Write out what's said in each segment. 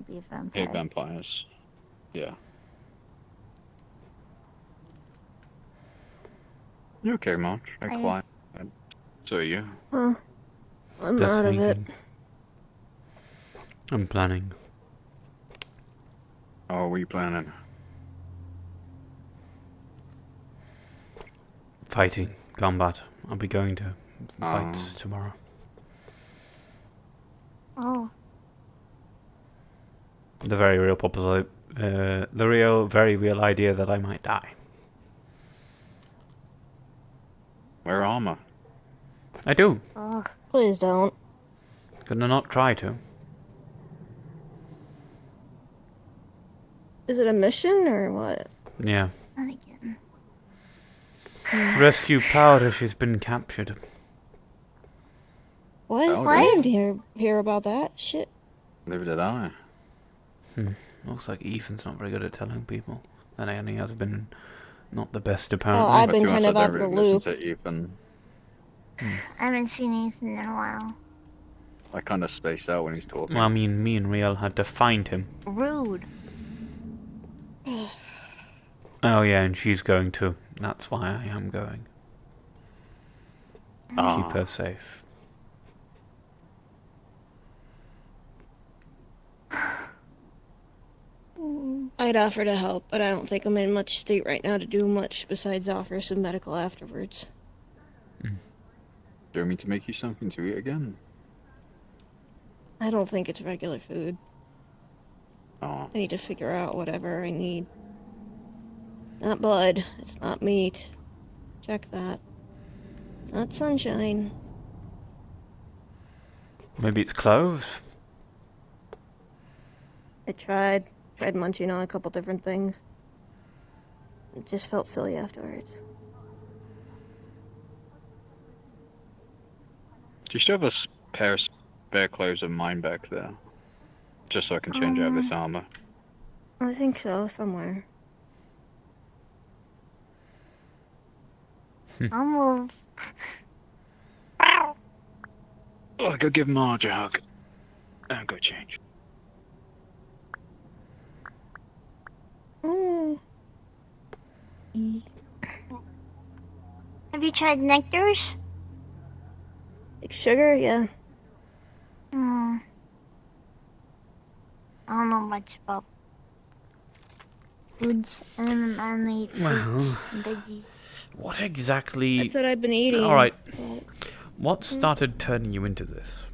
to be a vampire. Hate vampires. Yeah. You okay, March? I quiet. So are you? Huh. I'm Just out of it. thinking. I'm planning. How are we planning? Fighting. Combat. I'll be going to fight Oh. tomorrow. Oh, The very real very real idea that I might die. Wear armor. I do. ugh. Please don't. Gonna not try to. Is it a mission or what? Yeah. Not again. Rescue Powder, she's been captured. What? Oh, I what? didn't hear about that. Shit. Neither did I. Looks like Ethan's not very good at telling people. And he has been not the best Oh, apparently. I've But been to be kind honest, of I out don't of the really loop. listen to Ethan. I haven't seen Ethan in a while. I kind of space out when he's talking. Well, me and Riel had to find him. Rude. Oh yeah, and she's going too. That's why I am going. Keep her safe. I'd offer to help, but I don't think I'm in much state right now to do much besides offer some medical afterwards. Do you want me to make you something to eat again? I don't think it's regular food. Oh. I need to figure out whatever I need. Not blood. It's not meat. Check that. It's not sunshine. Maybe it's cloves? I tried munching on a couple different things. It just felt silly afterwards. Do you still have a pair of spare clothes of mine back there? Just so I can change out this armor. I think so, somewhere. I'll move. Oh, go give Marge a hug. And go change. Have you tried nectars? Like sugar, yeah. Hmm. I don't know much about foods. I made fruits and veggies. What exactly... That's what I've been eating. Alright. but- What started turning you into this?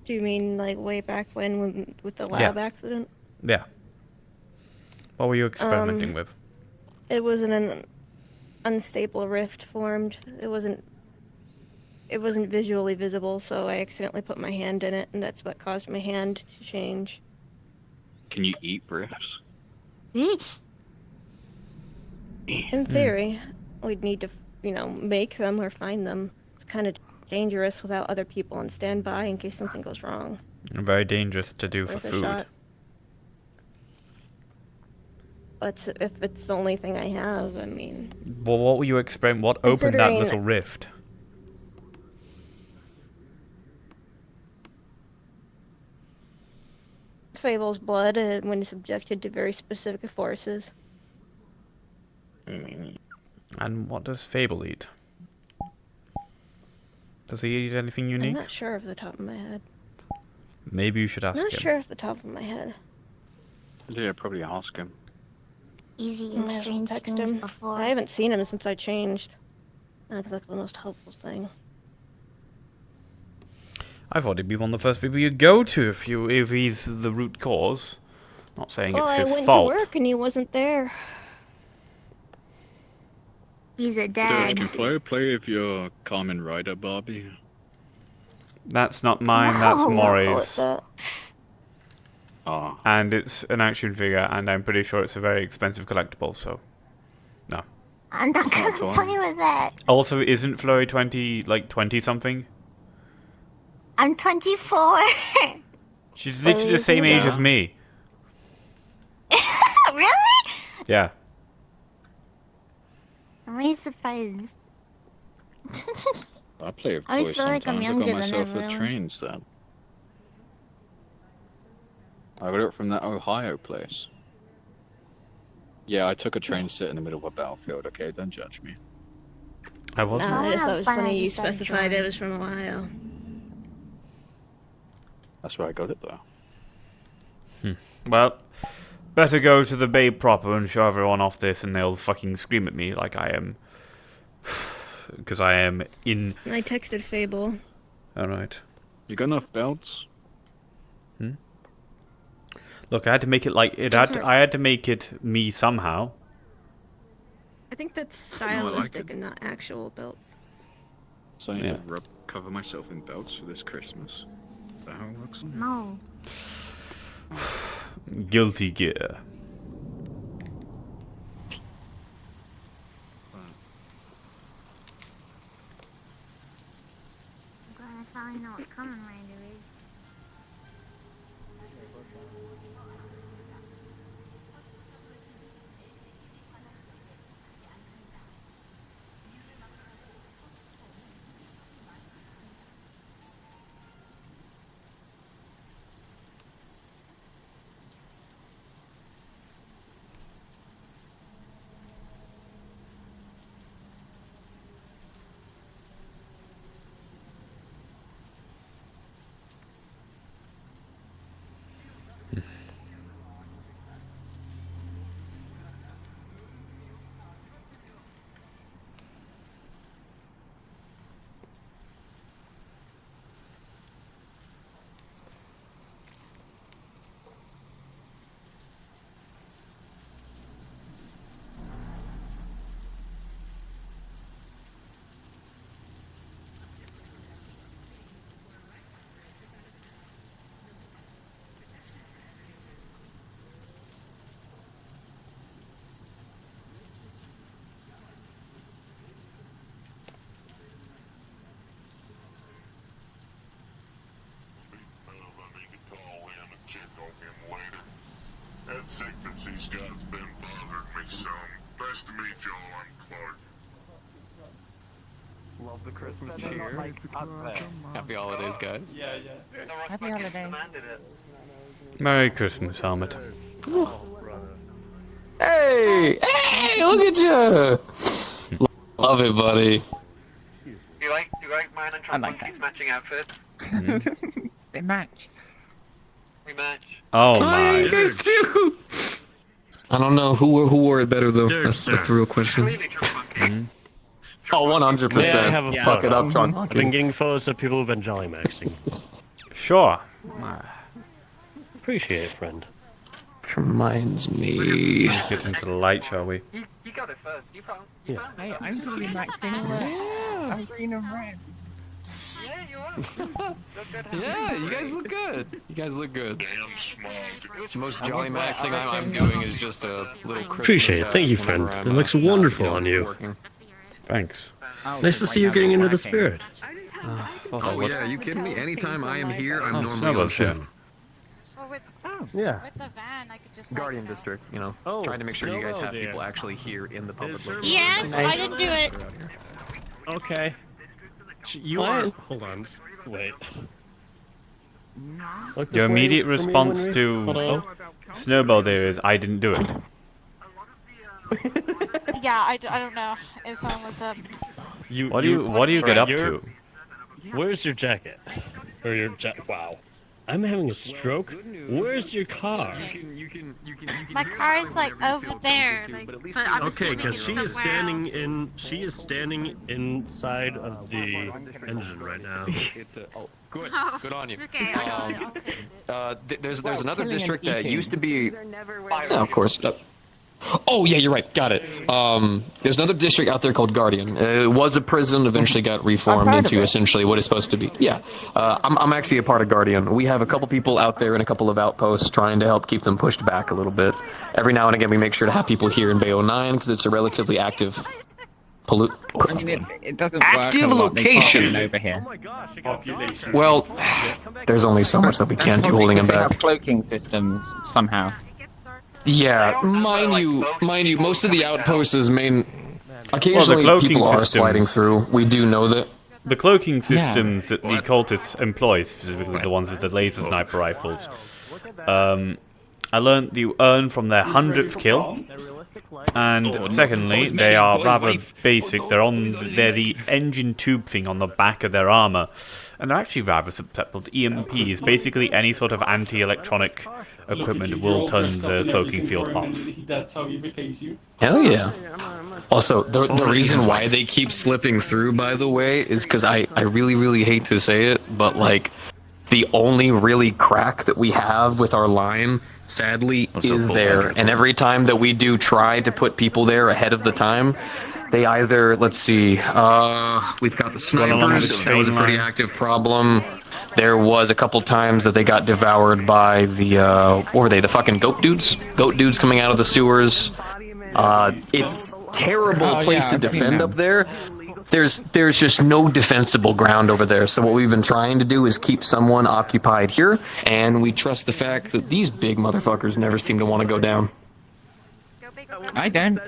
Do you mean like way back when with the lab accident? Yeah. What were you experimenting with? It was an unstable rift formed. It wasn't visually visible, so I accidentally put my hand in it, and that's what caused my hand to change. Can you eat rifts? In theory, we'd need to, make them or find them. It's kind of dangerous without other people on standby in case something goes wrong. Very dangerous to do for Worth a food. shot. But if it's the only thing I have, I mean... Well, what were you experimenting? What opened that Considering- little rift? Fable's blood when subjected to very specific forces. And what does Fable eat? Does he eat anything I'm unique? not sure off the top of my head. Maybe you should ask Not him. sure off the top of my head. Yeah, probably ask him. Easy I and might have to strange text things him. before. I haven't seen him since I changed. Not exactly the most helpful thing. I thought he'd be one of the first people you'd go to if he's the root cause. Not saying Well, it's I his went fault. to work and he wasn't there. He's a So dad. you can play with your Kamen Rider Barbie. That's not mine, that's No. Maury's. Ah, And it's an action figure, and I'm pretty sure it's a very expensive collectible, so... No. I'm not not gonna fun. play with that. Also, isn't Flurry 20-something? I'm 24. She's literally the same age as me. Really? Yeah. I'm really surprised. I play with I always toys feel like I'm sometimes. I younger got than myself a everyone. train set. I got it from that Ohio place. Yeah, I took a train sit in the middle of a battlefield, okay? Don't judge me. I wasn't. Nah, I just thought it was Fine, I funny you just said specified it drawing. was from Ohio. That's where I got it, though. Well, better go to the bay proper and show everyone off this, and they'll fucking scream at me like I am. Because I am in. I texted Fable. Alright. You got enough belts? Look, I had to make it like it had. I had to make it me somehow. I think that's I like stylistic it. and not actual belts. So I need Yeah. to cover myself in belts for this Christmas. Is that how it works? No. Guilty gear. I'm glad I finally know what's coming, Randy Reed. That sickness he's got's been bothering me some. Nice to meet y'all, I'm Clark. Love the Christmas cheer. Happy holidays, guys. Happy holidays. Merry Christmas, Helmet. Hey! Hey! Look at you! Love it, buddy. Do you like mine and Trump like Monkey's matching outfits? They match. Rematch. Oh Oh, yeah, you my. guys too! I don't know who wore it better though. That's the real question. Clearly Trump Monkey. Oh, 100%. May I have a Fuck photo? it up, Trunk. I've been getting photos of people who've been jolly maxing. Sure. Appreciate it, friend. Which reminds me. Get into the light, shall we? You got it first. You found Yeah. Hey, I'm totally maxing. I'm green and red. Yeah, you are. Look good. Yeah, you guys look good. You guys look good. Damn smug. The most jolly maxing I'm doing is just a little Christmas. Appreciate it. Thank you, whenever friend. I'm, It looks not, wonderful you know, on you. working. Thanks. Nice to see you getting into the spirit. Oh yeah, are you kidding me? Anytime I am here, I'm Oh, normally snowball on shift. Well, with Yeah. with the van, I could just Guardian like, you know. district, you know, Oh, trying to make sure you guys Snowball have Deer. people actually here in the public. Is there location. Yes, I didn't do it. Okay. You What? are. Hold on. Wait. Look this Your way immediate for me, response Winry. to Hello? Snowball there is, I didn't do it. Yeah, I don't know if someone was What do you get up to? Where's your jacket? Or your Wow. I'm having a stroke. Where's your car? My car is like over there, like, but I'm Okay, assuming because it's she is somewhere standing else. in. She is standing inside of the engine right now. Good. Oh, Good on you. it's okay, I got it. There's another killing and district that eating. used to be. Yeah, of course. Oh yeah, you're right. Got it. There's another district out there called Guardian. It was a prison, eventually got reformed I've heard of into it. essentially what it's supposed to be. Yeah. I'm actually a part of Guardian. We have a couple people out there and a couple of outposts trying to help keep them pushed back a little bit. Every now and again, we make sure to have people here in Bay 09 because it's a relatively active. I mean, it doesn't work Active a lot. They can't location. get over here. Well, there's only so much that we That's can do probably holding 'cause them they back. have cloaking systems somehow. Yeah, mind you, most of the outposts is occasionally cloaking people are systems. sliding through. We do know that. The cloaking systems that the cultists employ, specifically the ones with the laser sniper rifles, I learned you earn from their 100th kill, and secondly, they are rather basic. They're the engine tube thing on the back of their armor, and they're actually rather susceptible to EMPs. Basically, any sort of anti-electronic equipment will turn the cloaking field off. That's how he repays you. Hell yeah. Also, the reason why they keep slipping through, by the way, is because I really, really hate to say it, but, like, the only really crack that we have with our line, sadly, is there. And every time that we do try to put people there ahead of the time, they either, let's see, we've got the snipers, that was a pretty active problem. There was a couple times that they got devoured by the, what were they, the fucking goat dudes? Goat dudes coming out of the sewers. It's terrible place to defend up there. There's just no defensible ground over there. So what we've been trying to do is keep someone occupied here, and we trust the fact that these big motherfuckers never seem to want to go down. I don't.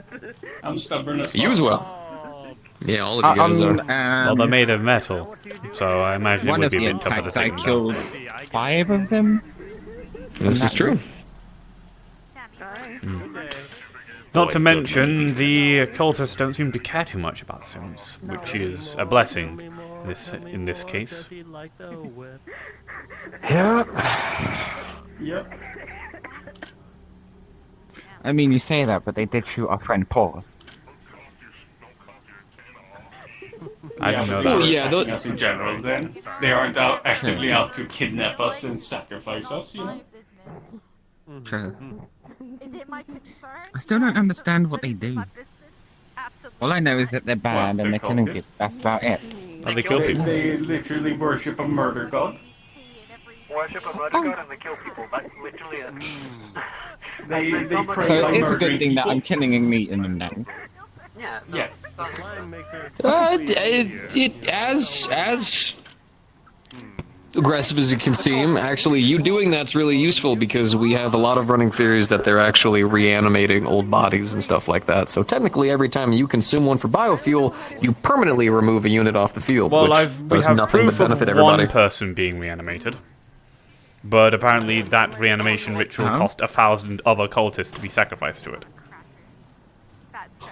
I'm stubborn as fuck. You as well. Yeah, all of you guys are. Well, they're made of metal, so I imagine it One would of be the a bit tougher to attacks I take them killed down. 5 of them. This is true. Not to mention, the cultists don't seem to care too much about Sims, which is a blessing in this case. Yeah. Yep. I mean, you say that, but they did shoot our friend Paws. I didn't know Well, that. yeah, As in general, then. They aren't out actively out to kidnap us and sacrifice us, you know? True. I still don't understand what they do. All I know is that they're bad and they're killing people. That's about it. Oh, they kill people. They literally worship a murder god. Worship a murder god and they kill people. That's literally it. They pray So by it's a murdering good thing that people. I'm killing and meeting them now. Yeah. Yes. As aggressive as it can seem, actually, you doing that's really useful because we have a lot of running theories that they're actually reanimating old bodies and stuff like that. So technically, every time you consume one for biofuel, you permanently remove a unit off the field, Well, which we does have nothing but proof of benefit everybody. one person being reanimated. But apparently that reanimation ritual cost 1,000 other cultists to be sacrificed to it.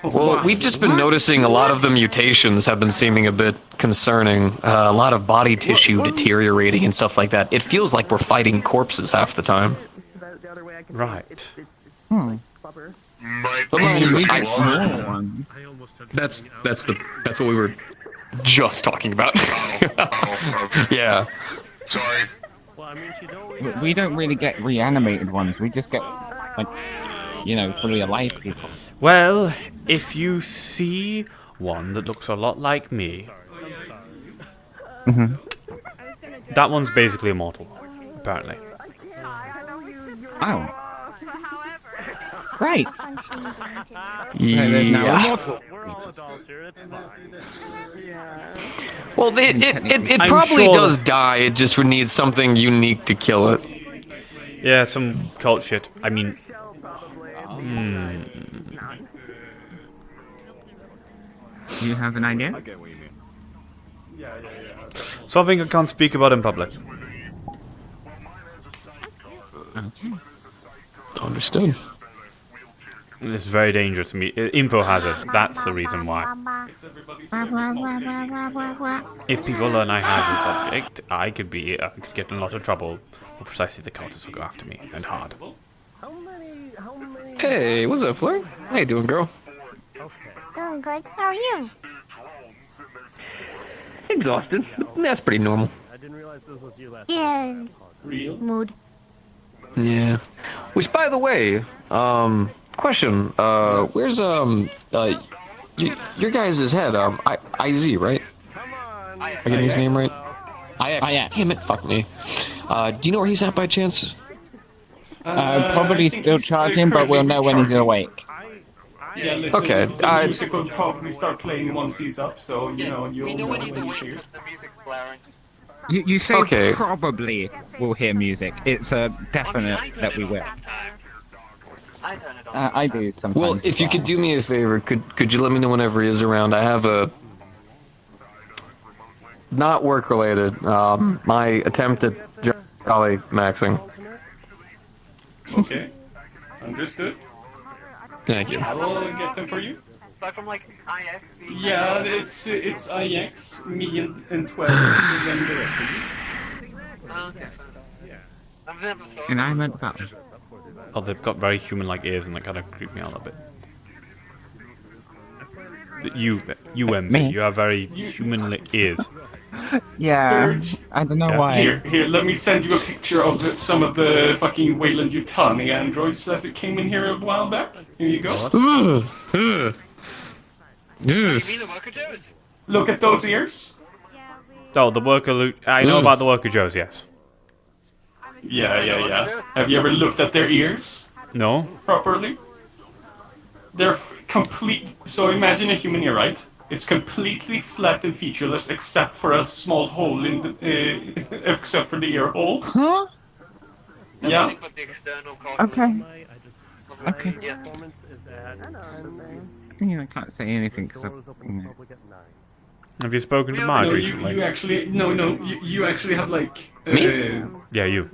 Well, we've just been noticing a lot of the mutations have been seeming a bit concerning. A lot of body tissue deteriorating and stuff like that. It feels like we're fighting corpses half the time. Right. Might But be mind you, just I- one. Ones. That's what we were just talking about. Oh, okay. Yeah. Sorry. We don't really get reanimated ones. We just get, like, you know, fully alive people. Well, if you see one that looks a lot like me, that one's basically immortal, apparently. Oh. Great. There's now Yeah. immortal. Well, it I'm probably sure- does die. It just would need something unique to kill it. Yeah, some cult shit. I mean, Do you have an idea? something I can't speak about in public. Okay. Understood. It's very dangerous to me. Info hazard. That's the reason why. If people learn I have this object, I could get in a lot of trouble. But precisely the cultists will go after me, and hard. Hey, what's up, Fleur? How you doing, girl? Doing good. How are you? Exhausted. That's pretty normal. Yeah. Real? Mood. Yeah. Which, by the way, question. Where's your guys' head? IZ, right? Am I getting his name right? IX. Damn it, fuck me. Do you know where he's at by chance? Probably still charging, but we'll know when he's awake. Yeah, listen, Okay, the music will probably start playing once he's up, so, you know, you'll We know when he's when awake he's here. because the music's blaring. You say Okay. probably we'll hear music. It's a definite that we will. I turn it on. I do sometimes. Well, if you could do me a favor, could you let me know whenever he is around? I have a not work related. My attempt at Jolly maxing. Okay. Understood. Thank you. I will get them for you. So from like IX. Yeah, it's IX, me and 12, and then the rest of you. Okay. I've never thought. And I meant battle. Oh, they've got very human-like ears, and that kind of creep me out a bit. You MC, Me? you have very human-like ears. Yeah, Dirge. I don't know why. Here, let me send you a picture of some of the fucking Wayland Yutani androids that came in here a while back. Here you go. You mean the worker Joes? Look at those ears. Oh, the worker. I know about the worker Joes. Yes. Yeah. Have you ever looked at their ears No. properly? They're complete. So imagine a human ear, right? It's completely flat and featureless, except for a small hole in the, except for the ear hole. Huh? Yeah. Nothing but the external cost. Okay. Okay. Yeah. I can't say anything because Have you spoken to No, Marge you recently? actually you actually have like Me? Yeah, you.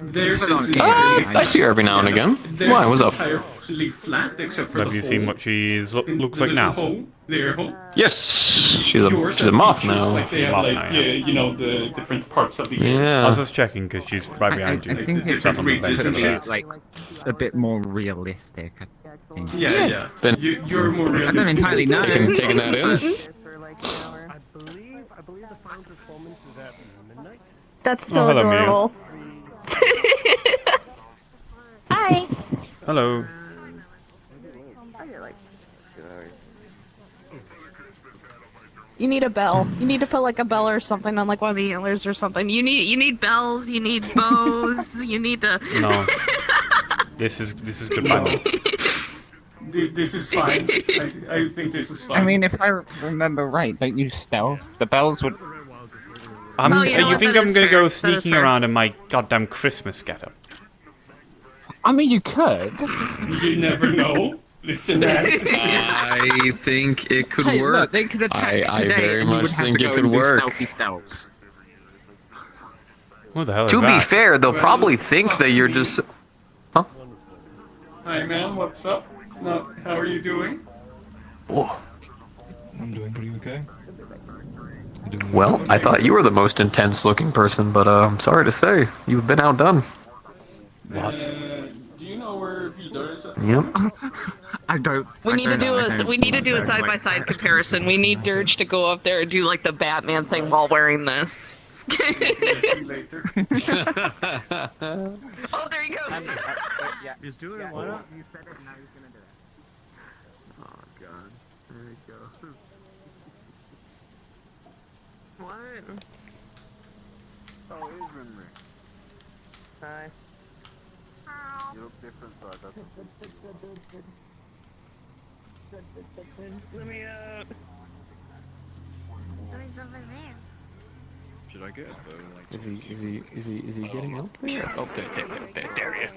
theirs Put on is a game. I see her every now and again. theirs Why? is What's up? entirely flat except for Have the you hole. seen what she looks like The now? hole, the ear hole. Yes, she's Yours a have moth features now. Like they She's have moth like now, yeah. you know the different parts of the ear. I was Yeah. just checking because she's right behind you. I think it's Sat on the bench Different over there. like a bit more realistic. I think. Yeah. Ben- You're more I don't realistic. entirely know. Taking that in. I believe the final performance is at midnight. That's so hello, Mia. adorable. Hi. Hello. You need a bell. You need to put like a bell or something on like one of the antlers or something. You need bells. You need bows. You need to. No. This is good fun. This is fine. I think this is fine. I mean, if I remember right, don't use stealth. The bells would. Oh, you know you what? think That I'm is gonna fair. go That is sneaking fair. around in my goddamn Christmas getup? I mean, you could. You never know. Listen, man. I think it could Hey, work. look, they could attack I today, very and you much would have think to it go could and do work. Stealthy stealths. What the hell is To be that? fair, they'll probably think that you're just. Hi, man. What's up? It's not. How are you doing? Whoa. I'm doing pretty okay. Well, I thought you were the most intense-looking person, but I'm sorry to say, you've been outdone. What? Do you know where Vidar is? Yep. I don't. We need to do I don't a side by side comparison. We need Dirge to go up there and do like the Batman thing while wearing this. Later. Oh, there he goes. Just do it. Why not? Oh god, there it goes. What? Oh, it is Rimmer. Hi. You look different, so I thought. Let me Who's over there? Should I get it though? Like, Is he getting out there? Oh, there he is.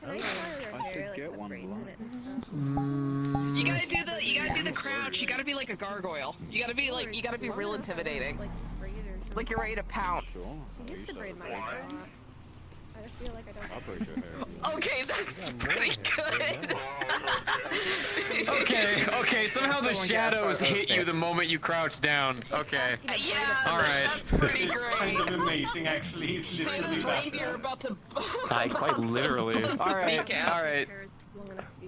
I should get one. You gotta do the crouch. You gotta be like a gargoyle. You gotta be real intimidating. Like you're ready to pounce. Sure. You used to braid my hair a lot. I just feel like I don't. I'll break your hair. Okay, that's pretty good. Okay, somehow the shadows hit you the moment you crouch down. Okay. Yeah, Alright. that's pretty It's kind great. of amazing, actually. He's literally Santa's that reindeer bad. about to. Quite literally. Alright, Speak out. alright.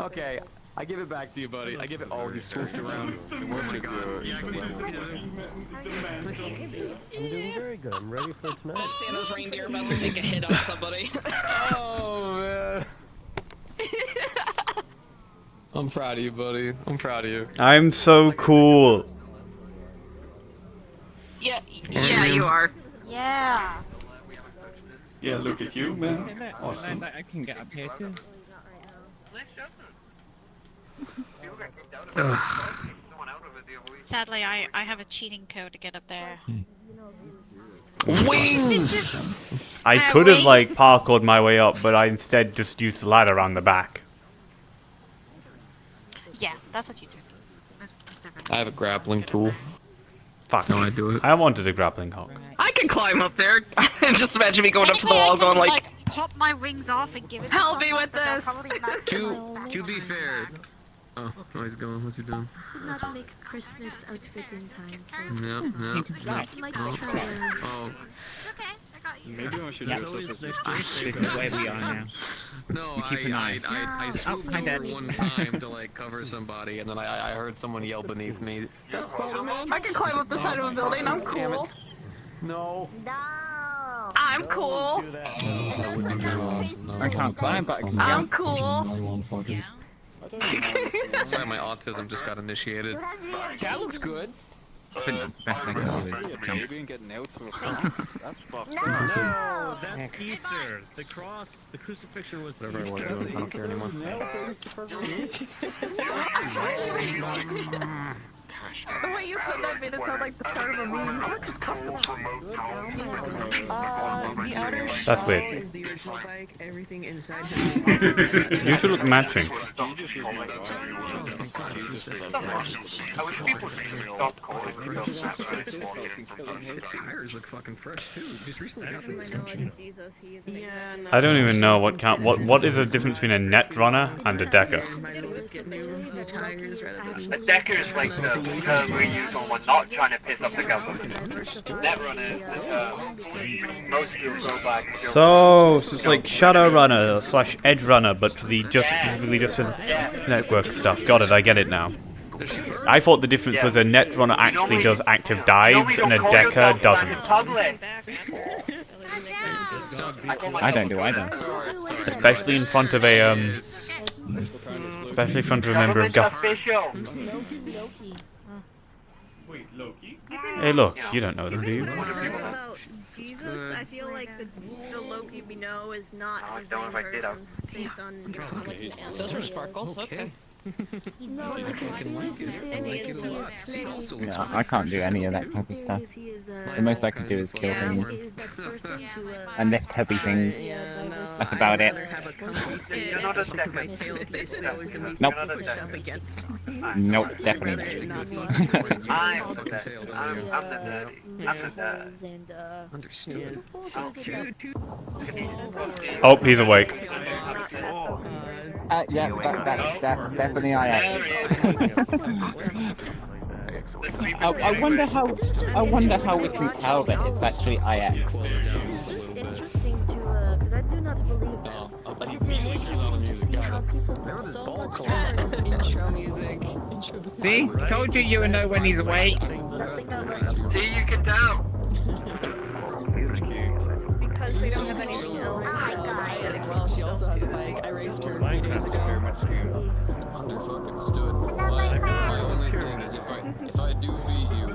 Okay, I give it back to you, buddy. I give it. Oh, he swooped around. Oh my god. I'm doing very good. I'm ready for tonight. Santa's reindeer about to take a hit on somebody. Oh, man. I'm proud of you, buddy. I'm proud of you. I'm so cool. Yeah, you are. Yeah. Yeah, look at you, man. Awesome. I can get up here too. Sadly, I have a cheating code to get up there. Wings! I could have like parkoured my way up, but I instead just used the ladder around the back. Yeah, that's what you do. That's different. I have a grappling tool. Fuck. No, I do it. I wanted a grappling hook. I can climb up there. Just imagine me going up to the wall, going like. pop my wings off and give it. Help to me someone, with but they'll this. probably not To be fair. Oh, he's going. What's he doing? Not make a Christmas outfit in time. Yeah. Like Oh. try Oh. Okay, I got you. Maybe I should Yeah. dress up as This is where we are now. No, You keep an eye. I swooped hi, over Dad. one time to like cover somebody, and then I heard someone yell beneath me. That's I can climb up the side of a building. I'm cool. No. I'm cool. I can't climb, but I can I'm jump. cool. That's why my autism just got initiated. That looks good. I think that's the best thing to do is jump. Maybe and getting out to a cross. That's fucked. No, that's Easter. The cross, the crucifixion was. Whatever I want to do, I don't care anymore. The way you said that made it sound like the start of a meme. That's weird. You two look matching. I wish people would stop calling themselves Saturdays walking. Tires look fucking fresh too. Just recently got I don't even know what is the difference between a net runner and a decker. A decker is like the term we use when we're not trying to piss off the government. Netrunner is the term most people go back and So it's like Shadowrunner / Edge Runner, but for the specifically just for network stuff. Got it, I get it now. I thought the difference was a Netrunner actually does active dives and a decker doesn't. I don't do either. Especially in front of a especially in front of a member of government. Wait, Loki? Hey, look, you don't know them, do you? Jesus, I feel like the Loki we know is not I the don't know same if I did. person based on your collection. Those are sparkles. Okay. Yeah, I can't do any of that type of stuff. The most I can do is kill things and lift heavy things. That's about it. You're not a decker. Nope. You're not a decker. Nope, definitely not. I'm the nerdy. I'm the nerd. Understood. Oh, he's awake. Yeah, that's definitely I am. I wonder how we can tell that it's actually IX. Interesting to, because I do not believe that. See? Told you you would know when he's awake. See, you can tell. Because they don't have any skill. As well, she also has a bike. I raced her 2 days ago. Understood. My only thing is if I do beat you.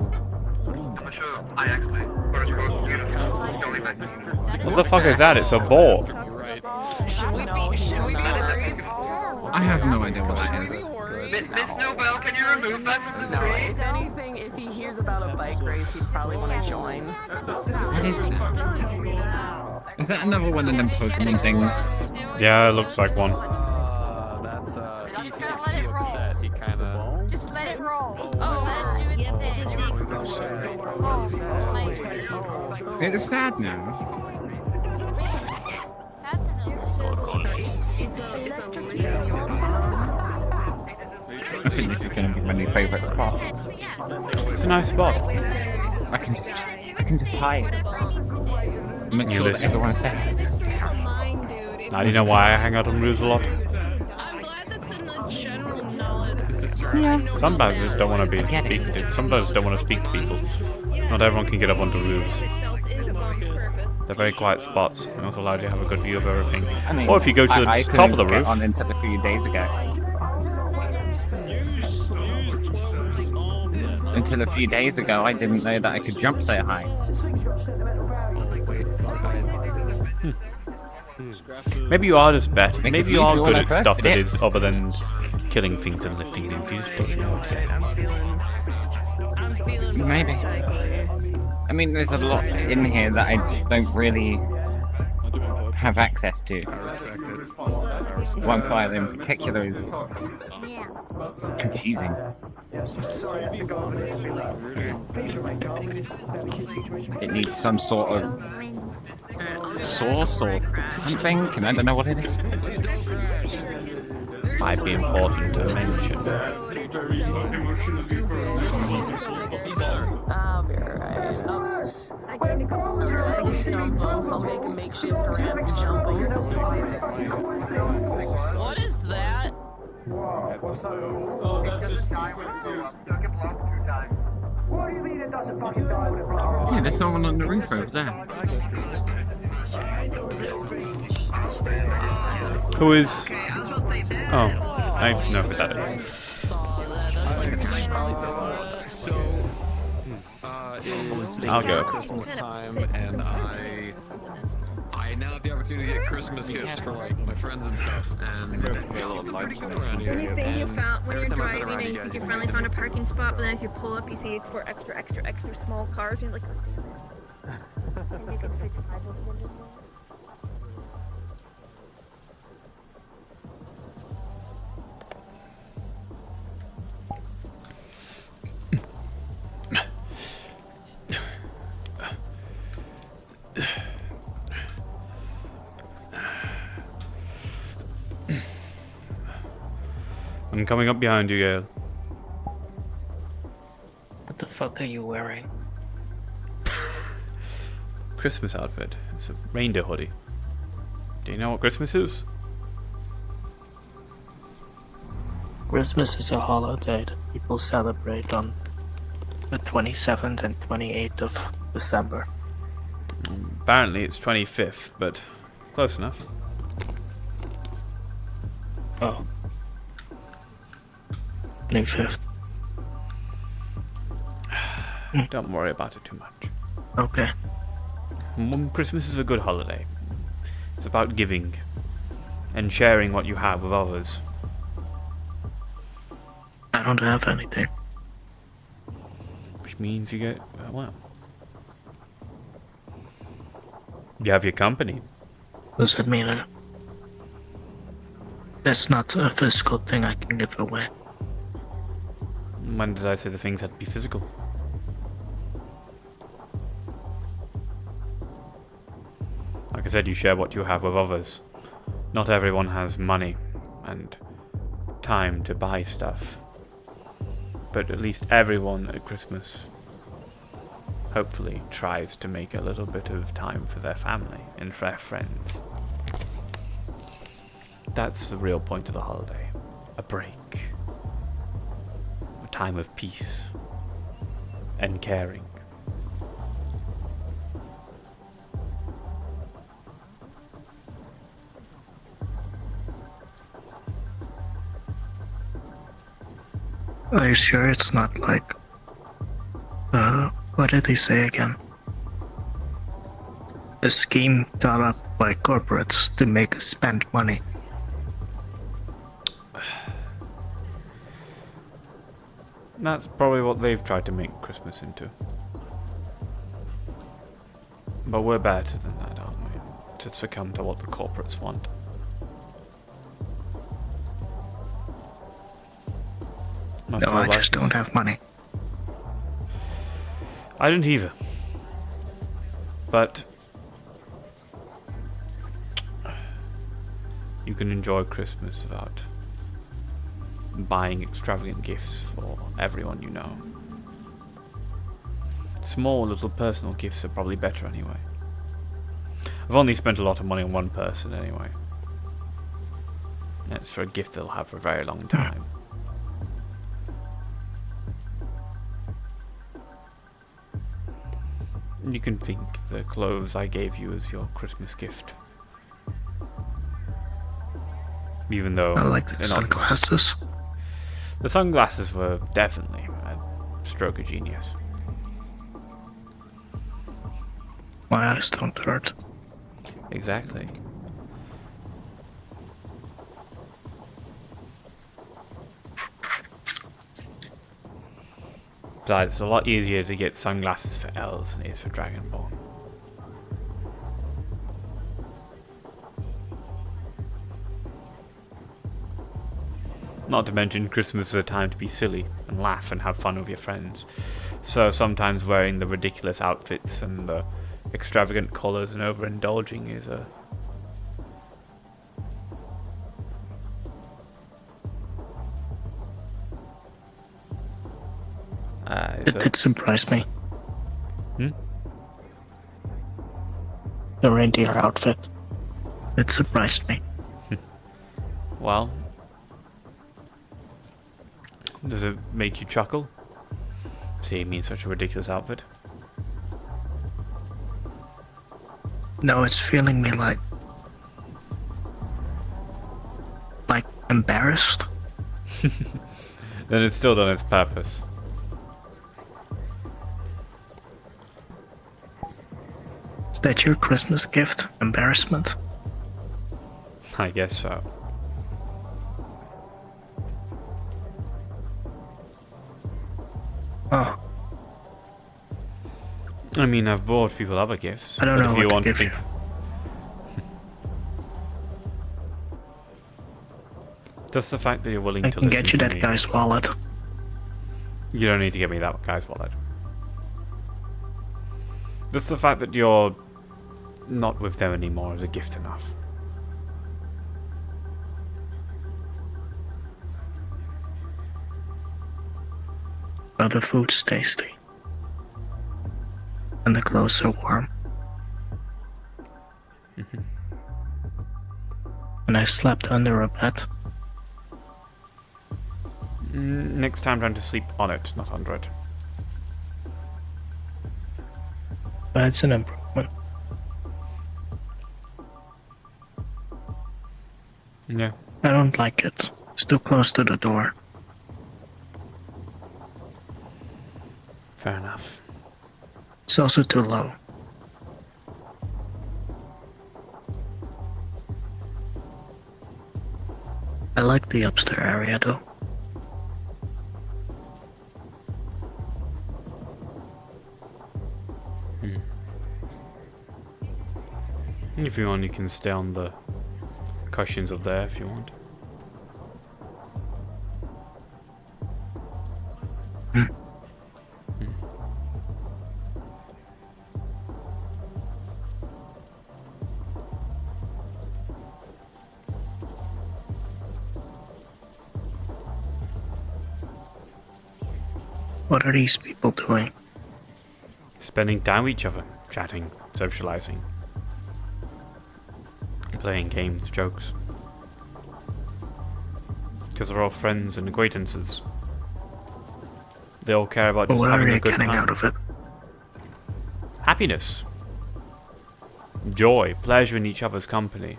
I'm sure I actually or a quote beautiful. Only back. What the fuck is that? It's a ball. You're right. I have no idea what that is. Miss Nobel, can you remove that from the screen? If anything, if he hears about a bike race, he'd probably want to join. What is that? Is that another one of them Pokemon things? Yeah, it looks like one. That's Just gotta let it roll. He kind of. Just let it roll. Let it do its thing. Oh, my. It's sad now. I think this is going to be my new favourite spot. It's a nice spot. I can just hide. Make You sure that listen. everyone's there. Now do you know why I hang out on roofs a lot? I'm glad that's in the general knowledge. Some badgers don't want to be speaking to. Some badgers don't want to speak to people. Not everyone can get up onto roofs. They're very quiet spots, and also allow you to have a good view of everything. I mean, Or if you go to the I top of the couldn't roof. get on until a few days ago. Until a few days ago, I didn't know that I could jump so high. Maybe you are just better. Make Maybe it you are easier good when I at press stuff that it. is other than killing things and lifting things. You just don't know it yet. Maybe. I mean, there's a lot in here that I don't really have access to. One file in particular is confusing. It needs some sort of sauce or something, and I don't know what it is. Might be important to mention. I'll be alright. I gained a couple of legs. I'll make a makeshift ramp jump over. What is that? Oh, that's just What do you mean it doesn't fucking die with a blow? Yeah, there's someone on the roof over there. Who is? Oh, I know who that is. I'll go. Christmas time, and I now have the opportunity to get Christmas gifts for like my friends and stuff, and pretty cool around here. When you think you And found, when you're every time I've been driving around and you you think guys, you finally found a parking spot, but then as you pull up, you see it's for extra small cars, and you're like, and you can fit 5 of them in there. I'm coming up behind you, Gale. What the fuck are you wearing? Christmas outfit. It's a reindeer hoodie. Do you know what Christmas is? Christmas is a holiday that people celebrate on the 27th and 28th of December. Apparently it's 25th, but close enough. Oh. 25th. Don't worry about it too much. Okay. Christmas is a good holiday. It's about giving and sharing what you have with others. I don't have anything. Which means you get, well, you have your company. Does that mean that's not a physical thing I can give away? When did I say the things had to be physical? Like I said, you share what you have with others. Not everyone has money and time to buy stuff. But at least everyone at Christmas hopefully tries to make a little bit of time for their family and for their friends. That's the real point of the holiday. A break. A time of peace and caring. Are you sure it's not like, what did they say again? A scheme thought up by corporates to make us spend money. That's probably what they've tried to make Christmas into. But we're better than that, aren't we? To succumb to what the corporates want. No, I just don't have money. I don't either. But you can enjoy Christmas without buying extravagant gifts for everyone you know. Small little personal gifts are probably better anyway. I've only spent a lot of money on one person anyway. And it's for a gift they'll have for a very long time. You can think the clothes I gave you as your Christmas gift. Even though I like the sunglasses. The sunglasses were definitely a stroke of genius. My eyes don't hurt. Exactly. Besides, it's a lot easier to get sunglasses for elves than it is for Dragonborn. Not to mention, Christmas is a time to be silly and laugh and have fun with your friends. So sometimes wearing the ridiculous outfits and the extravagant colours and overindulging is a... It did surprise me. Hmm? The reindeer outfit. It surprised me. Well, does it make you chuckle? Seeing me in such a ridiculous outfit? No, it's feeling me like embarrassed. Then it's still done its purpose. Is that your Christmas gift? Embarrassment? I guess so. Oh. I mean, I've bought people other gifts. I don't but know if you what want to to give think... Just the fact that you're willing I to can listen get you to that me. guy's wallet. You don't need to get me that guy's wallet. Just the fact that you're not with them anymore is a gift enough. But the food's tasty. And the clothes are warm. And I slept under a bed. Next time, trying to sleep on it, not under it. But it's an improvement. Yeah. I don't like it. It's too close to the door. Fair enough. It's also too low. I like the upstairs area though. If you want, you can stay on the cushions up there if you want. What are these people doing? Spending time with each other, chatting, socializing, playing games, jokes. Because they're all friends and acquaintances. They all care about just What having are a you good getting time. out of it? Happiness, joy, pleasure in each other's company.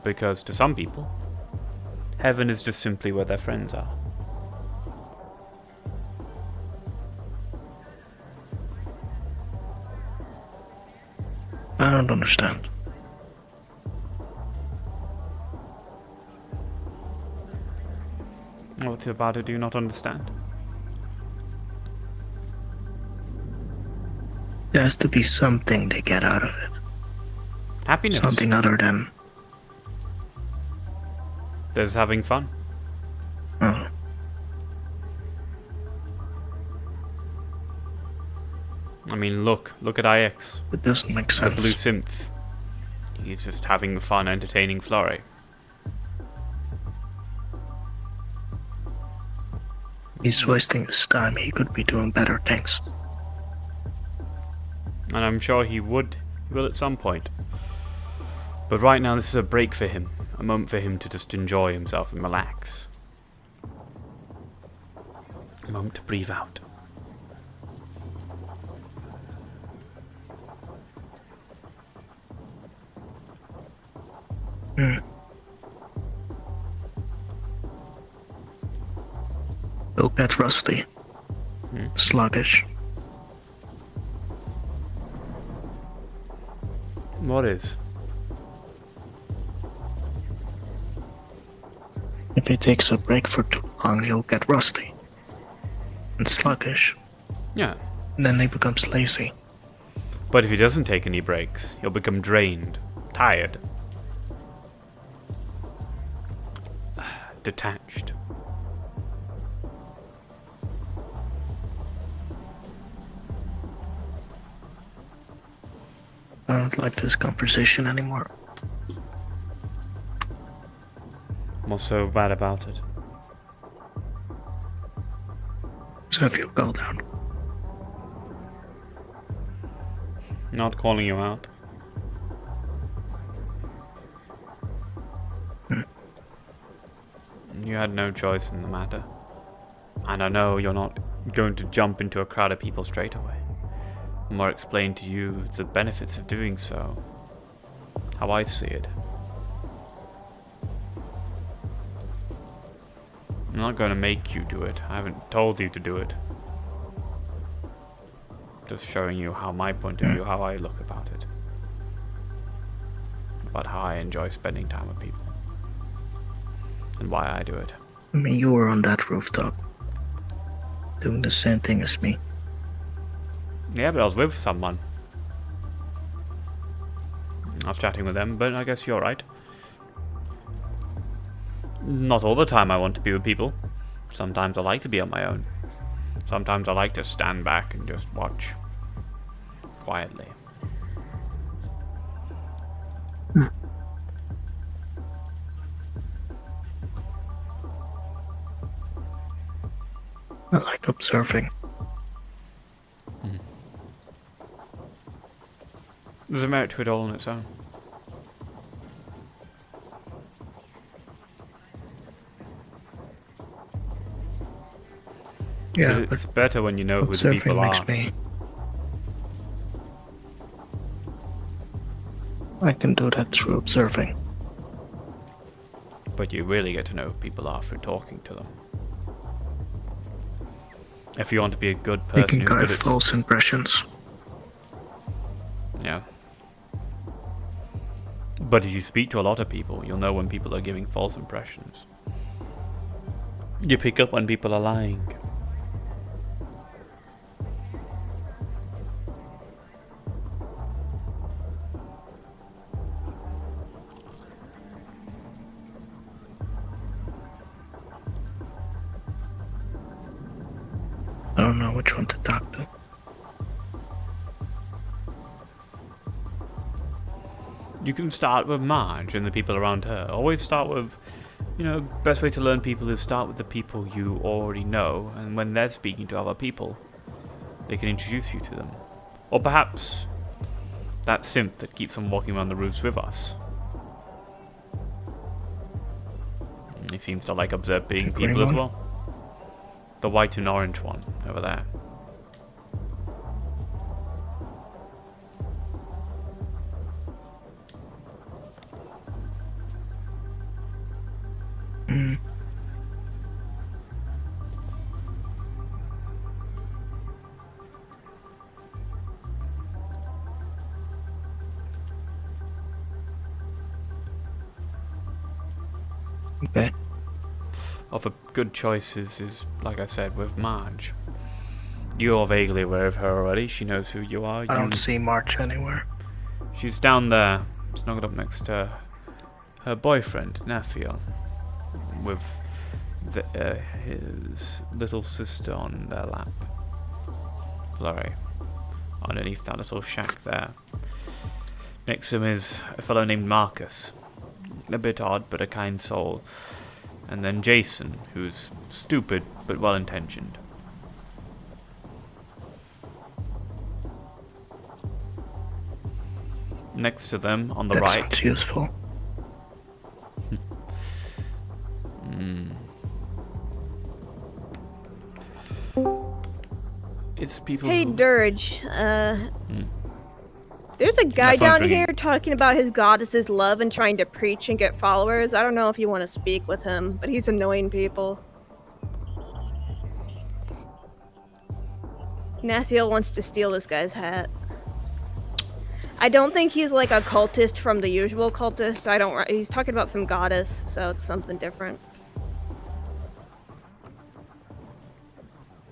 Because to some people, heaven is just simply where their friends are. I don't understand. What about it do you not understand? There has to be something they get out of it. Happiness. Something other than... There's having fun. Oh. I mean, look at IX. It doesn't make The sense. blue synth. He's just having fun entertaining Flore. He's wasting his time. He could be doing better things. And I'm sure he will at some point. But right now this is a break for him. A moment for him to just enjoy himself and relax. A moment to breathe out. He'll get rusty. Sluggish. What is? If he takes a break for too long, he'll get rusty. And sluggish. Yeah. And then he becomes lazy. But if he doesn't take any breaks, he'll become drained, tired, detached. I don't like this conversation anymore. What's so bad about it? So if you call down. Not calling you out. You had no choice in the matter. And I know you're not going to jump into a crowd of people straight away. More explain to you the benefits of doing so. How I see it. I'm not going to make you do it. I haven't told you to do it. Just showing you how my point of view, how I look about it. About how I enjoy spending time with people. And why I do it. I mean, you were on that rooftop. Doing the same thing as me. Yeah, but I was with someone. I was chatting with them, but I guess you're right. Not all the time I want to be with people. Sometimes I like to be on my own. Sometimes I like to stand back and just watch. Quietly. I like observing. There's a merit to it all on its own. Yeah, but it's better when you know who the people are. I can do that through observing. But you really get to know who people are through talking to them. If you want to be a good person, You can who's guide good at false impressions. Yeah. But if you speak to a lot of people, you'll know when people are giving false impressions. You pick up when people are lying. I don't know which one to talk to. You can start with Marge and the people around her. Always start with, best way to learn people is start with the people you already know, and when they're speaking to other people, they can introduce you to them. Or perhaps that synth that keeps on walking around the roofs with us. He seems to like observing people as well. The white and orange one over there. Okay. Of a good choices is, like I said, with Marge. You're vaguely aware of her already. She knows who you are. I don't see Marge anywhere. She's down there, snuggled up next to her boyfriend, Nathiel, with his little sister on their lap, Flurry, underneath that little shack there. Next to him is a fellow named Marcus, a bit odd but a kind soul, and then Jason, who's stupid but well-intentioned. Next to them, on the right... That's useful. It's people Hey, who... Dirge, there's a guy down here talking about his goddess's love and trying to preach and get followers. I don't know if you want to speak with him, but he's annoying people. Nathiel wants to steal this guy's hat. I don't think he's like a cultist from the usual cultists. He's talking about some goddess, so it's something different.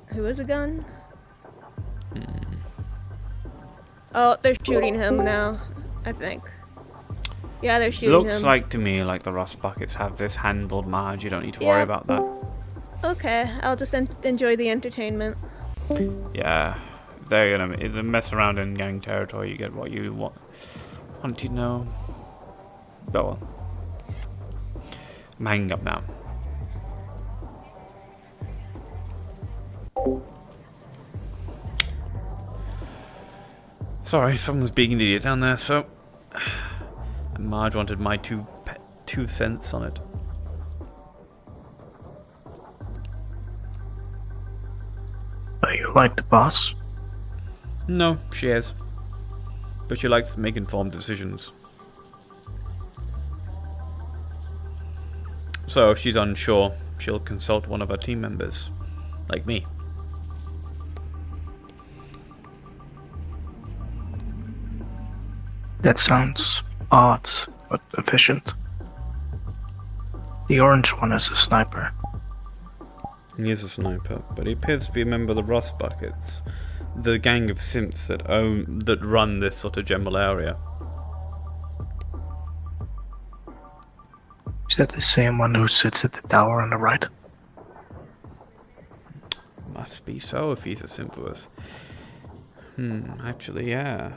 Who is a gun? Oh, they're shooting him now, I think. Yeah, they're shooting him. Looks like to me like the Rust Buckets have this handled, Marge. You don't need to worry about that. Okay, I'll just enjoy the entertainment. Yeah, they're gonna mess around in gang territory. You get what you want. Want you to know? Well, I'm hanging up now. Sorry, someone's being an idiot down there, so... And Marge wanted my 2 cents on it. Are you like the boss? No, she is. But she likes to make informed decisions. So if she's unsure, she'll consult one of her team members. Like me. That sounds odd, but efficient. The orange one is a sniper. He is a sniper, but he appears to be a member of the Rust Buckets, the gang of simps that run this sort of general area. Is that the same one who sits at the tower on the right? Must be so if he's a simp for us. Actually, yeah.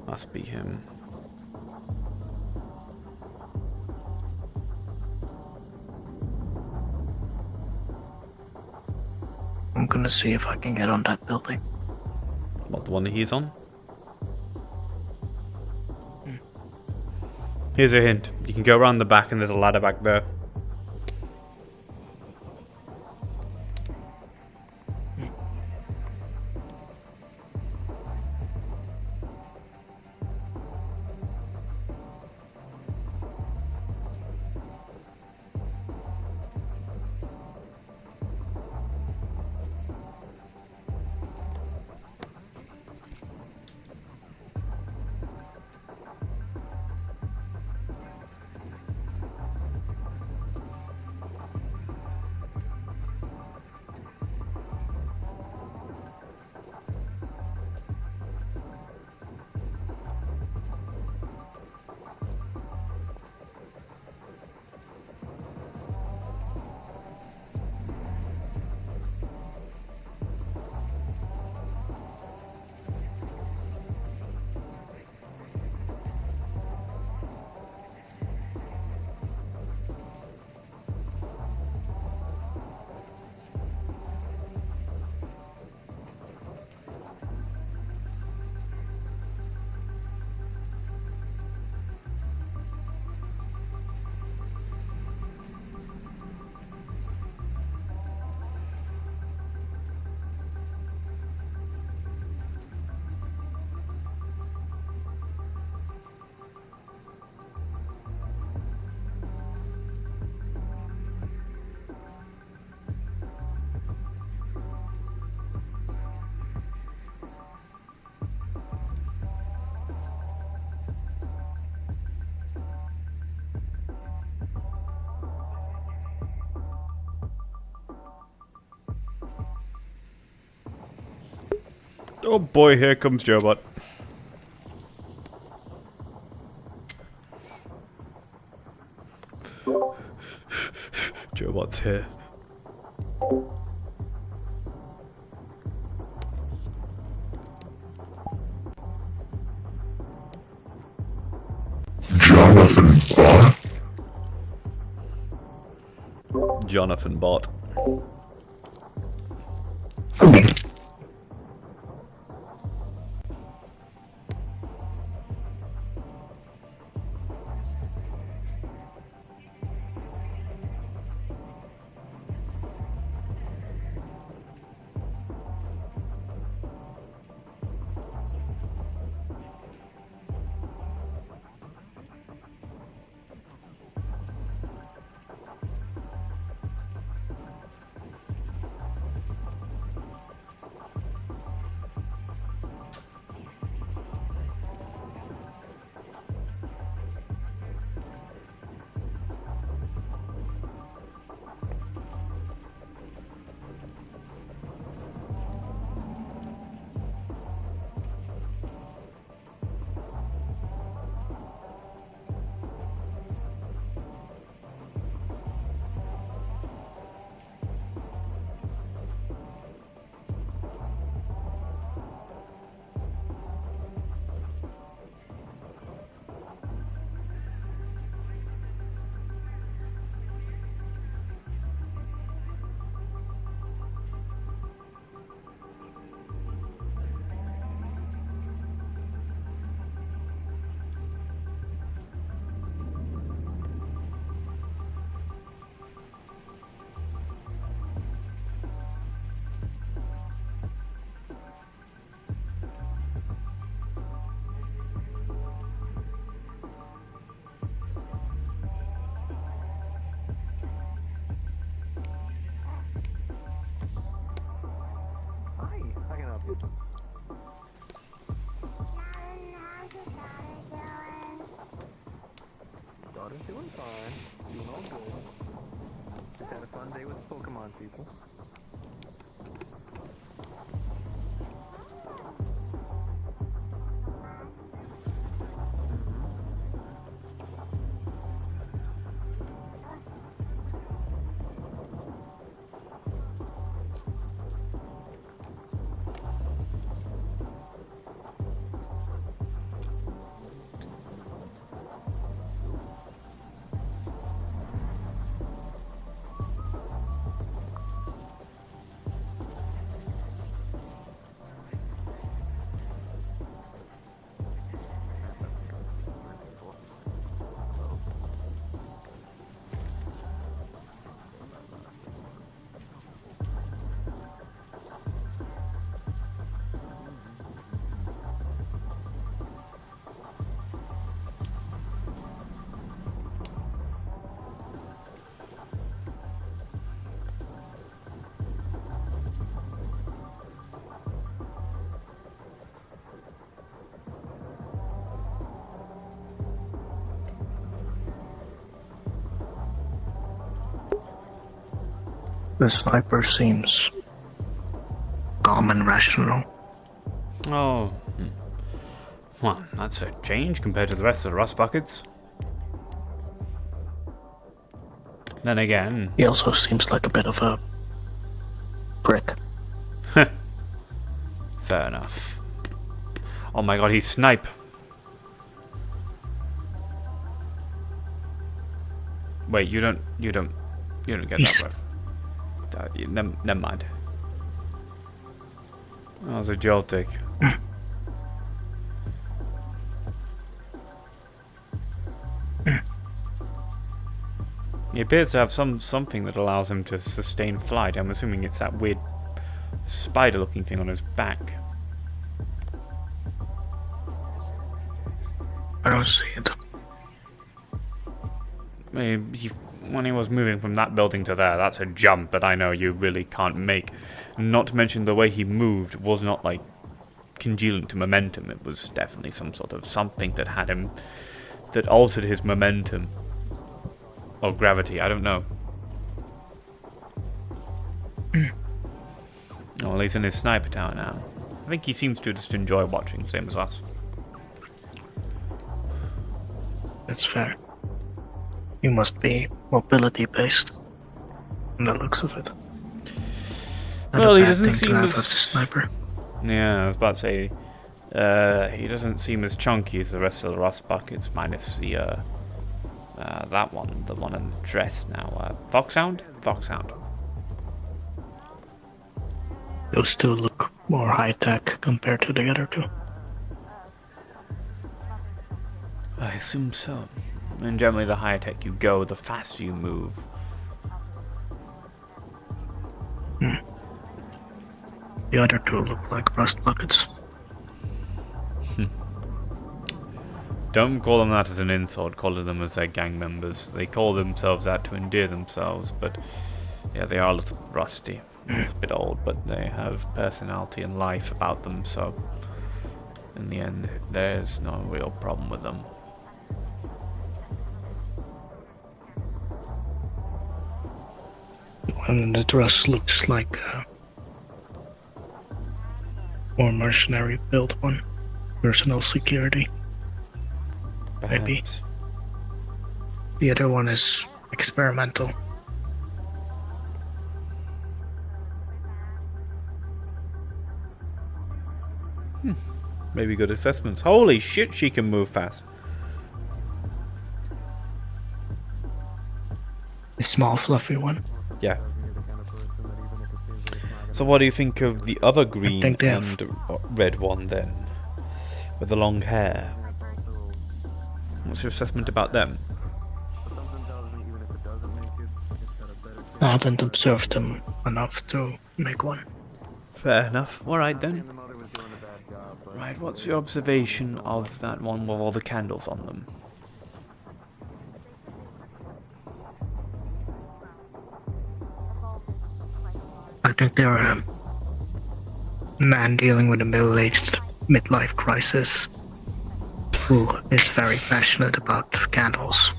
Must be him. I'm gonna see if I can get on that building. What, the one that he's on? Here's a hint. You can go around the back and there's a ladder back there. Oh boy, here comes Jobot. Jobot's here. Jonathan Bot. Daughter's doing fine. Doing all good. Just had a fun day with the Pokemon people. The sniper seems calm and rational. Oh. Well, that's a change compared to the rest of the rust buckets. Then again... He also seems like a bit of a prick. Fair enough. Oh my god, he's snipe. Wait, you don't get that ref. Never mind. That was a Joltik. He appears to have something that allows him to sustain flight. I'm assuming it's that weird spider-looking thing on his back. I don't see it. When he was moving from that building to there, that's a jump that I know you really can't make. Not to mention the way he moved was not like congealing to momentum. It was definitely some sort of something that had him, that altered his momentum. Or gravity, I don't know. Well, he's in his sniper tower now. I think he seems to just enjoy watching, same as us. That's fair. You must be mobility based, from the looks of it. Well, he doesn't seem as a sniper. Yeah, I was about to say, he doesn't seem as chunky as the rest of the rust buckets, minus the that one, the one in the dress now. Foxhound? Foxhound. Those two look more high tech compared to the other two. I assume so. And generally, the higher tech you go, the faster you move. The other two look like rust buckets. Don't call them that as an insult, call them as their gang members. They call themselves that to endear themselves, but yeah, they are a little rusty. A bit old, but they have personality and life about them, so in the end, there's no real problem with them. The one in the dress looks like a more mercenary built one. Personal security. Maybe. The other one is experimental. Maybe good assessments. Holy shit, she can move fast. The small fluffy one. Yeah. So what do you think of the other green and red one then? With the long hair? What's your assessment about them? I haven't observed them enough to make one. Fair enough. Alright then. Right, what's your observation of that one with all the candles on them? I think they're man dealing with a middle-aged midlife crisis who is very passionate about candles.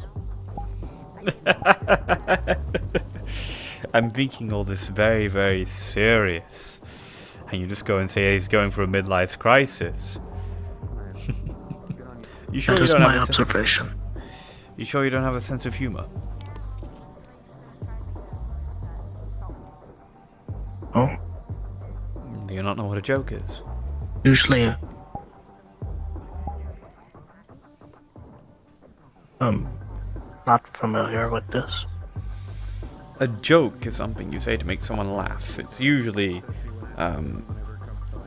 I'm making all this very, very serious. And you just go and say he's going for a midlife crisis. You sure That you is don't my have a observation. You sure you don't have a sense of humor? Oh, Do you not know what a joke is? usually, not familiar with this. A joke is something you say to make someone laugh. It's usually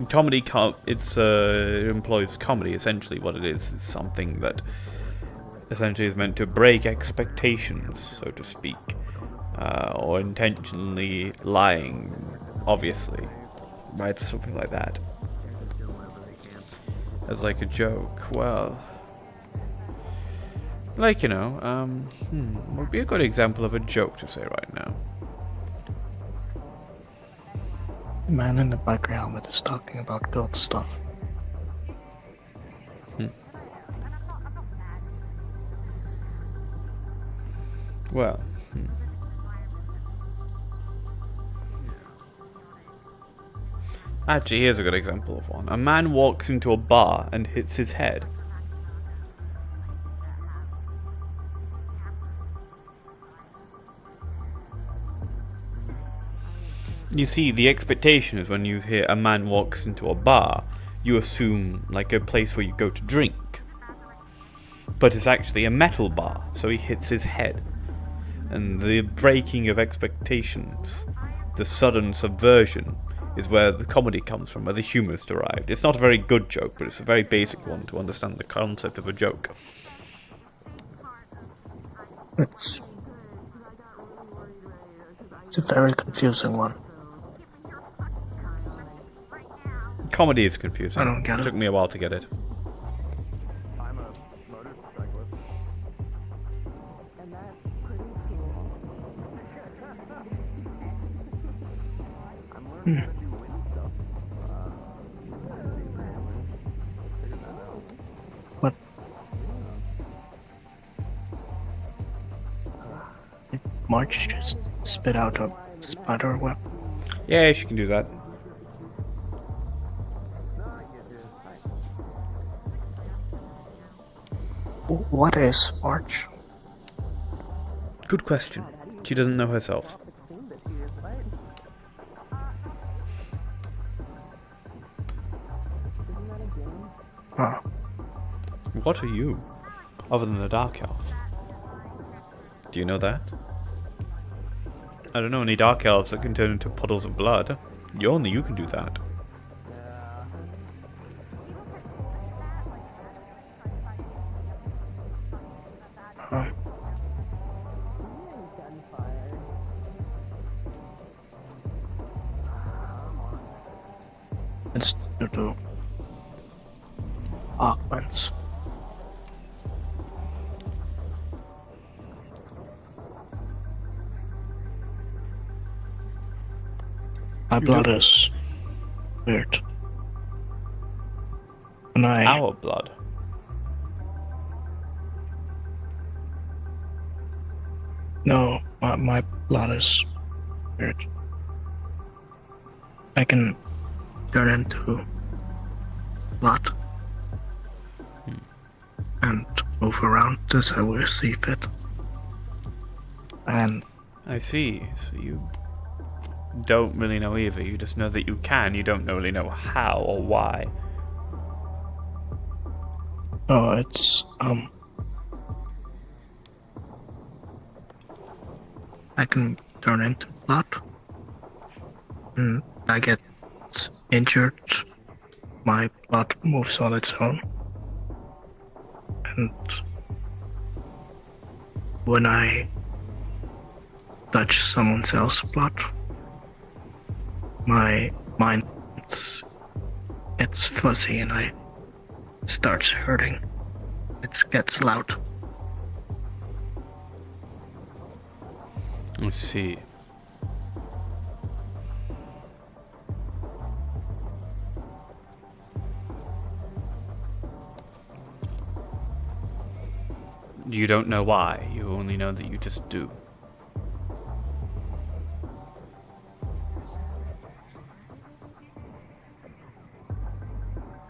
comedy. It employs comedy. Essentially, what it is something that essentially is meant to break expectations, so to speak, or intentionally lying. Obviously, right? Something like that. As like a joke. Well, like, you know, would be a good example of a joke to say right now. The man in the biker helmet is talking about gold stuff. Well, actually, here's a good example of one. A man walks into a bar and hits his head. You see, the expectation is when you hear a man walks into a bar, you assume like a place where you go to drink. But it's actually a metal bar, so he hits his head. And the breaking of expectations, the sudden subversion, is where the comedy comes from, where the humor is derived. It's not a very good joke, but it's a very basic one to understand the concept of a joke. It's a very confusing one. Comedy is confusing. I don't get it. Took me a while to get it. What? Did March just spit out a spider web? Yeah, she can do that. What is March? Good question. She doesn't know herself. Huh. What are you, other than a dark elf? Do you know that? I don't know any dark elves that can turn into puddles of blood. Only you can do that. Huh. It's due to augments. My blood is weird. And Our blood. No, my blood is weird. I can turn into blood and move around as I will see fit. And I see. So you don't really know either. You just know that you can. You don't really know how or why. oh, it's I can turn into blood. And I get injured. My blood moves on its own. And when I touch someone else's blood, my mind it's fuzzy and I starts hurting. It gets loud. Let's see. You don't know why. You only know that you just do.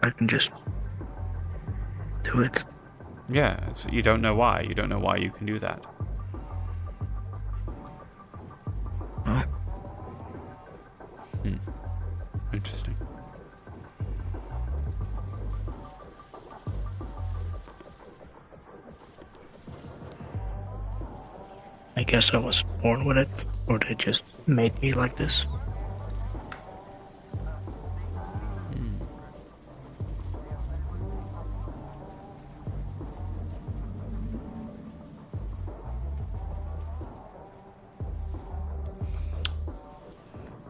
I can just do it. Yeah, so you don't know why. You don't know why you can do that. Oh. Interesting. I guess I was born with it, or they just made me like this.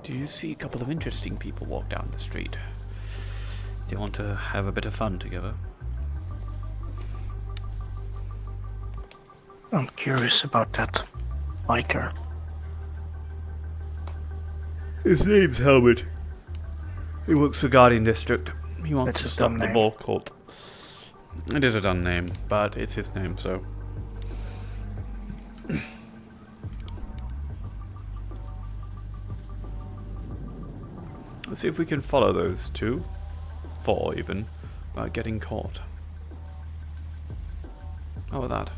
Do you see a couple of interesting people walk down the street? Do you want to have a bit of fun together? I'm curious about that biker. His name's Helmet. He works for Guardian District. He wants That's to a stop dumb the name. ball cult. It is a dumb name, but it's his name, so... Let's see if we can follow those two. 4 even. Without getting caught. How about that?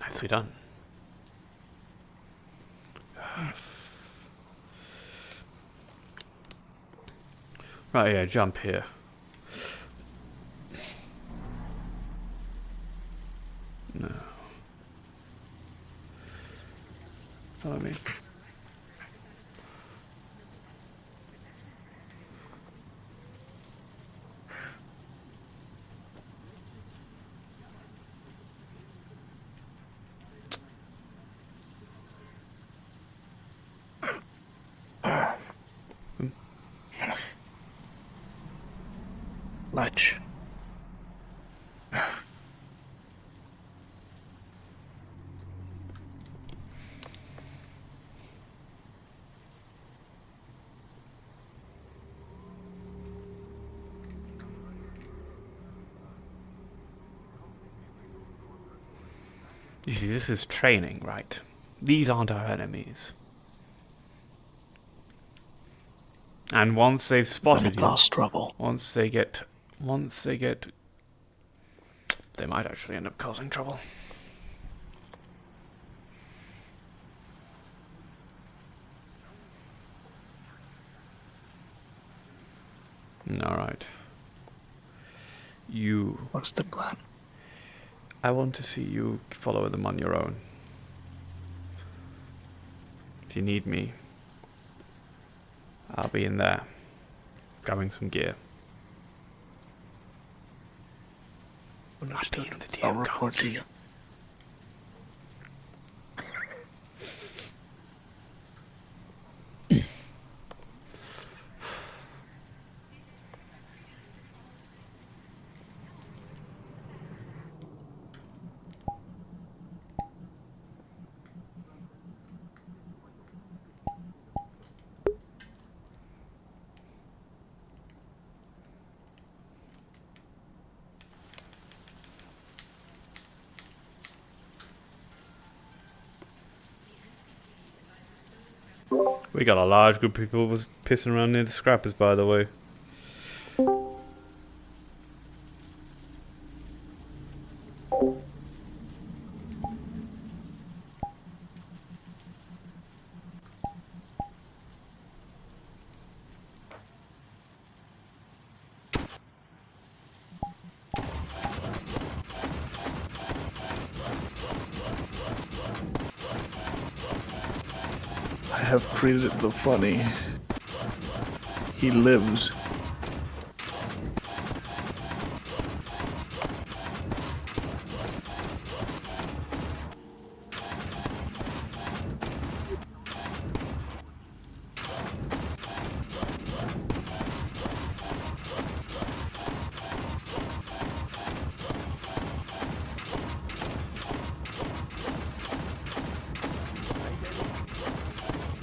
Nicely done. Right, yeah, jump here. No. Follow me. Ledge. You see, this is training, right? These aren't our enemies. And once they've spotted you, Cause trouble. once they get, they might actually end up causing trouble. All right. You. What's the plan? I want to see you follow them on your own. If you need me, I'll be in there, grabbing some gear. Understood. I'll report to you. We got a large group of people was pissing around near the scrappers, by the way. have created the funny. He lives.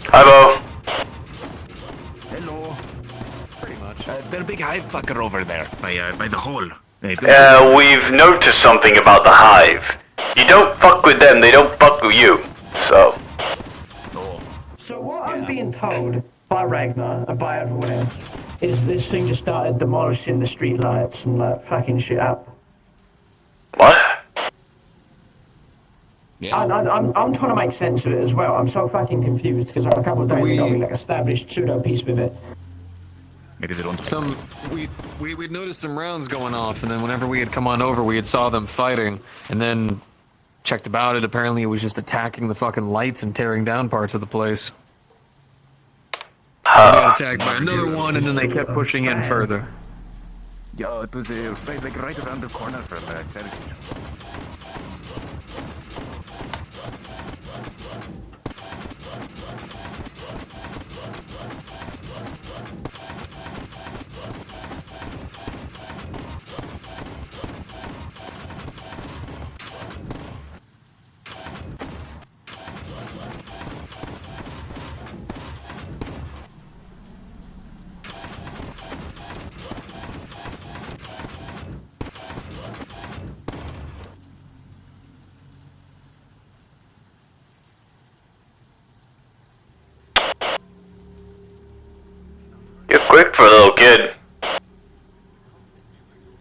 Hi, Bo. Hello. Pretty much. There's a big hive fucker over there by the hole. We've noticed something about the hive. You don't fuck with them, they don't fuck with you. So. So what I'm being told by Ragnar and by everyone else is this thing just started demolishing the street lights and like fucking shit up. What? I'm trying to make sense of it as well. I'm so fucking confused because like a couple of days ago we like established pseudo peace with it. We'd noticed some rounds going off, and then whenever we had come on over, we had saw them fighting, and then checked about it. Apparently, it was just attacking the fucking lights and tearing down parts of the place. We got attacked by another one, and then they kept pushing in further. Yo, it was like right around the corner from Cherry. You're quick for a little kid.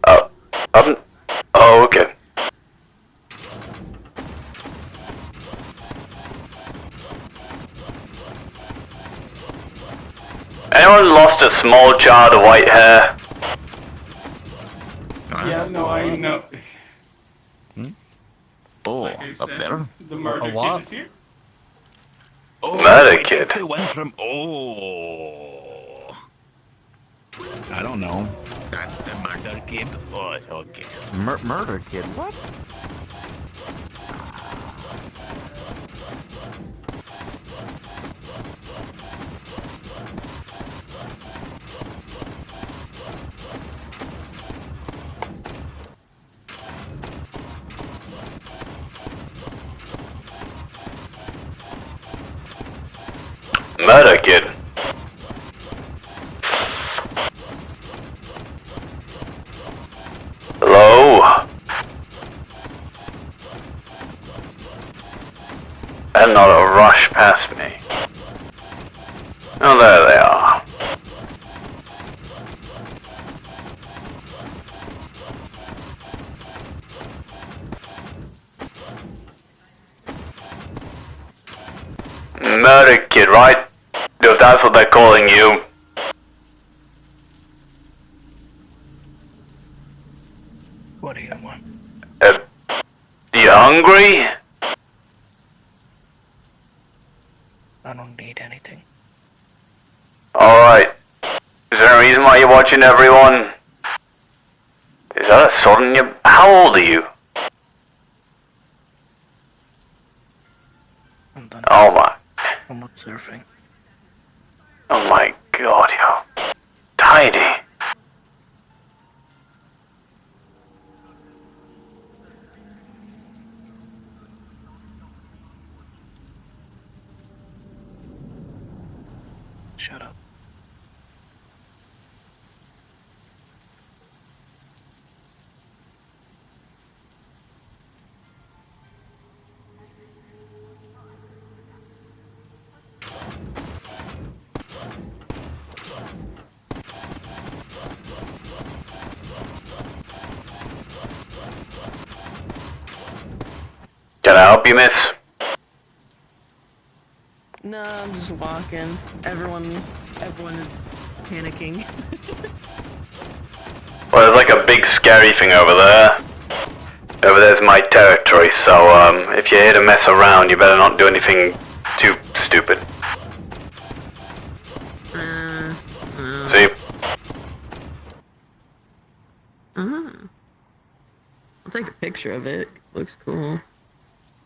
Oh, okay. Anyone lost a small child of white hair? Yeah, no, I know. Oh, Like I up said, there? The murder kid is here. Oh, Murder kid. They went from. Oh. I don't know. That's the murder kid. Oh, okay. Murder kid? What? Murder kid. Hello? And not a rush past me. Oh, there they are. Murder kid, right? If that's what they're calling you. What do you want? You hungry? I don't need anything. Alright. Is there a reason why you're watching everyone? Is that a sword in your... How old are you? I'm done. Oh my... I'm observing. Oh my god, you're... tiny. Shut up. Can I help you, miss? No, I'm just walking. Everyone is panicking. Well, there's like a big scary thing over there. Over there's my territory, so if you're here to mess around, you better not do anything too stupid. See? Uh-huh. I'll take a picture of it. Looks cool.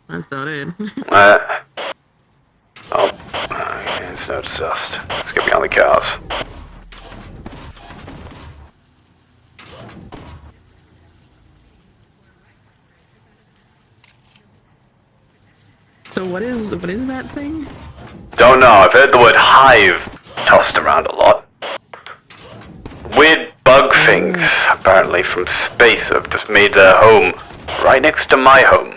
That's about it. It's no dust. Let's get behind the cars. So what is that thing? Don't know, I've heard the word hive tossed around a lot. Weird bug things, apparently from space, have just made their home right next to my home.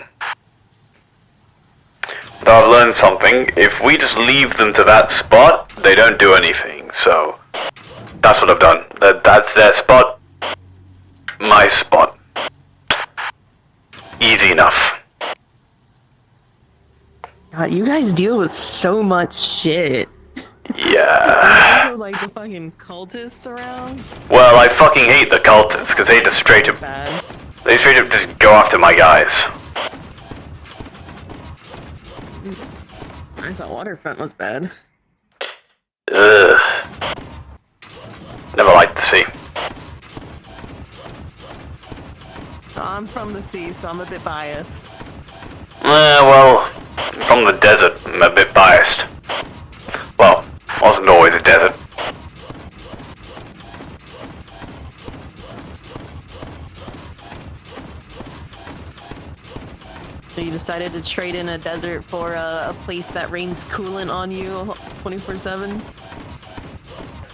But I've learned something. If we just leave them to that spot, they don't do anything, so that's what I've done. That's their spot, my spot. Easy enough. God, you guys deal with so much shit. Yeah. Also, like the fucking cultists around. Well, I fucking hate the cultists, because they just straight up just go after my guys. I thought Waterfront was bad. Ugh. Never liked the sea. I'm from the sea, so I'm a bit biased. Well, from the desert, I'm a bit biased. Well, wasn't always a desert. So you decided to trade in a desert for a place that rains coolant on you 24/7?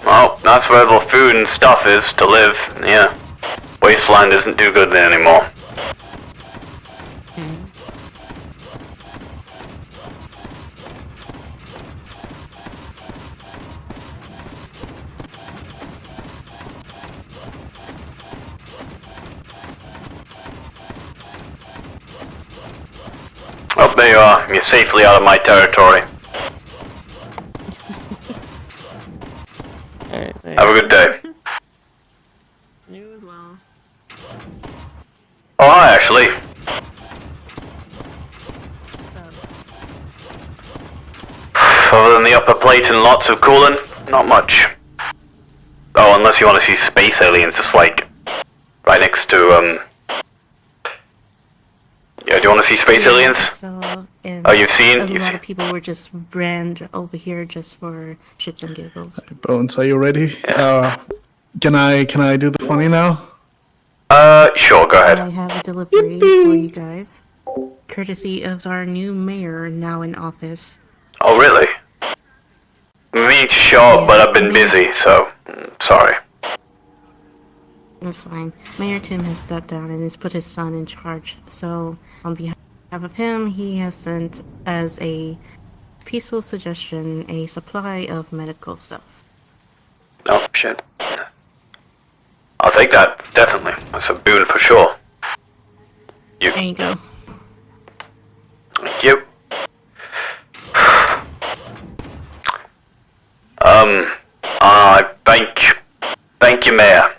Well, that's where the food and stuff is to live, yeah. Wasteland isn't too good there anymore. Oh, there you are. You're safely out of my territory. Have a good day. You as well. Oh, hi, Ashley. Other than the upper plate and lots of coolant, not much. Oh, unless you want to see space aliens, just like right next to Yeah, do you want to see space aliens? So, Oh, you've seen? A lot of people were just brand over here just for shits and giggles. Bones, are you ready? Can I do the funny now? Sure, go ahead. I have a delivery for you guys, courtesy of our new mayor now in office. Oh, really? Me to show up, but I've been busy, so sorry. That's fine. Mayor Tim has stepped down and has put his son in charge. So, on behalf of him, he has sent as a peaceful suggestion a supply of medical stuff. Oh, shit. I'll take that, definitely. That's a boon for sure. There you go. Thank you. I thank you, Mayor.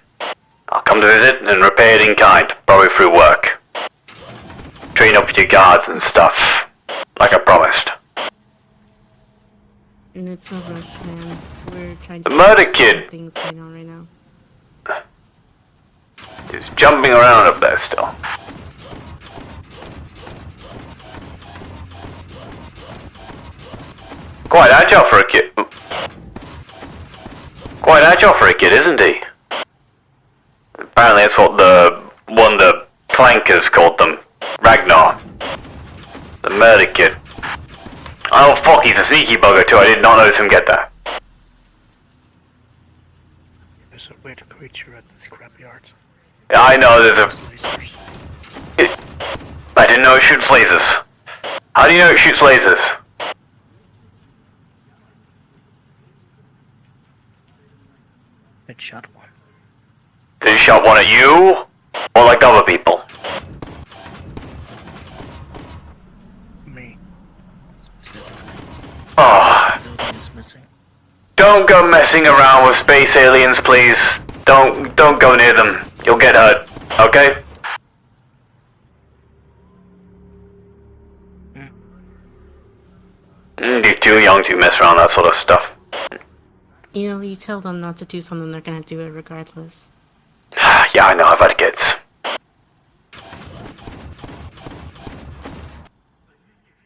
I'll come to visit and repay it in kind, probably through work. Train up your guards and stuff, like I promised. And it's no rush, man. We're trying to The murder get kid things going on right now. is jumping around up there still. Quite agile for a kid. Quite agile for a kid, isn't he? Apparently that's what the clankers called them. Ragnar. The murder kid. Oh fuck, he's a sneaky bugger too, I did not notice him get there. There's a weird creature at the scrapyard. Yeah, I know, there's a... I didn't know it shoots lasers. How do you know it shoots lasers? It shot one. Did he shot one at you? Or like other people? Me. Oh. Don't go messing around with space aliens, please. Don't go near them. You'll get hurt. Okay? You're too young to mess around that sort of stuff. You know, you tell them not to do something, they're gonna do it regardless. Yeah, I know how that gets.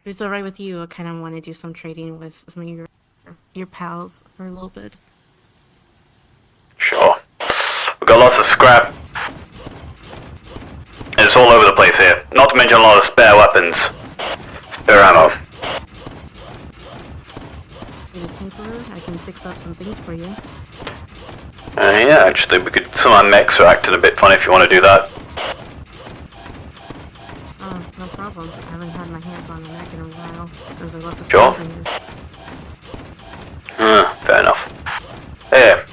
If it's alright with you, I kind of want to do some trading with some of your pals for a little bit. Sure. We've got lots of scrap. And it's all over the place here. Not to mention a lot of spare weapons. Spare ammo. Need a tinkerer? I can fix up some things for you. Yeah, actually, some of my mechs are acting a bit funny if you want to do that. Oh, no problem. I haven't had my hands on a mech in a while, because I left the Sure. fingers. Fair enough. Here.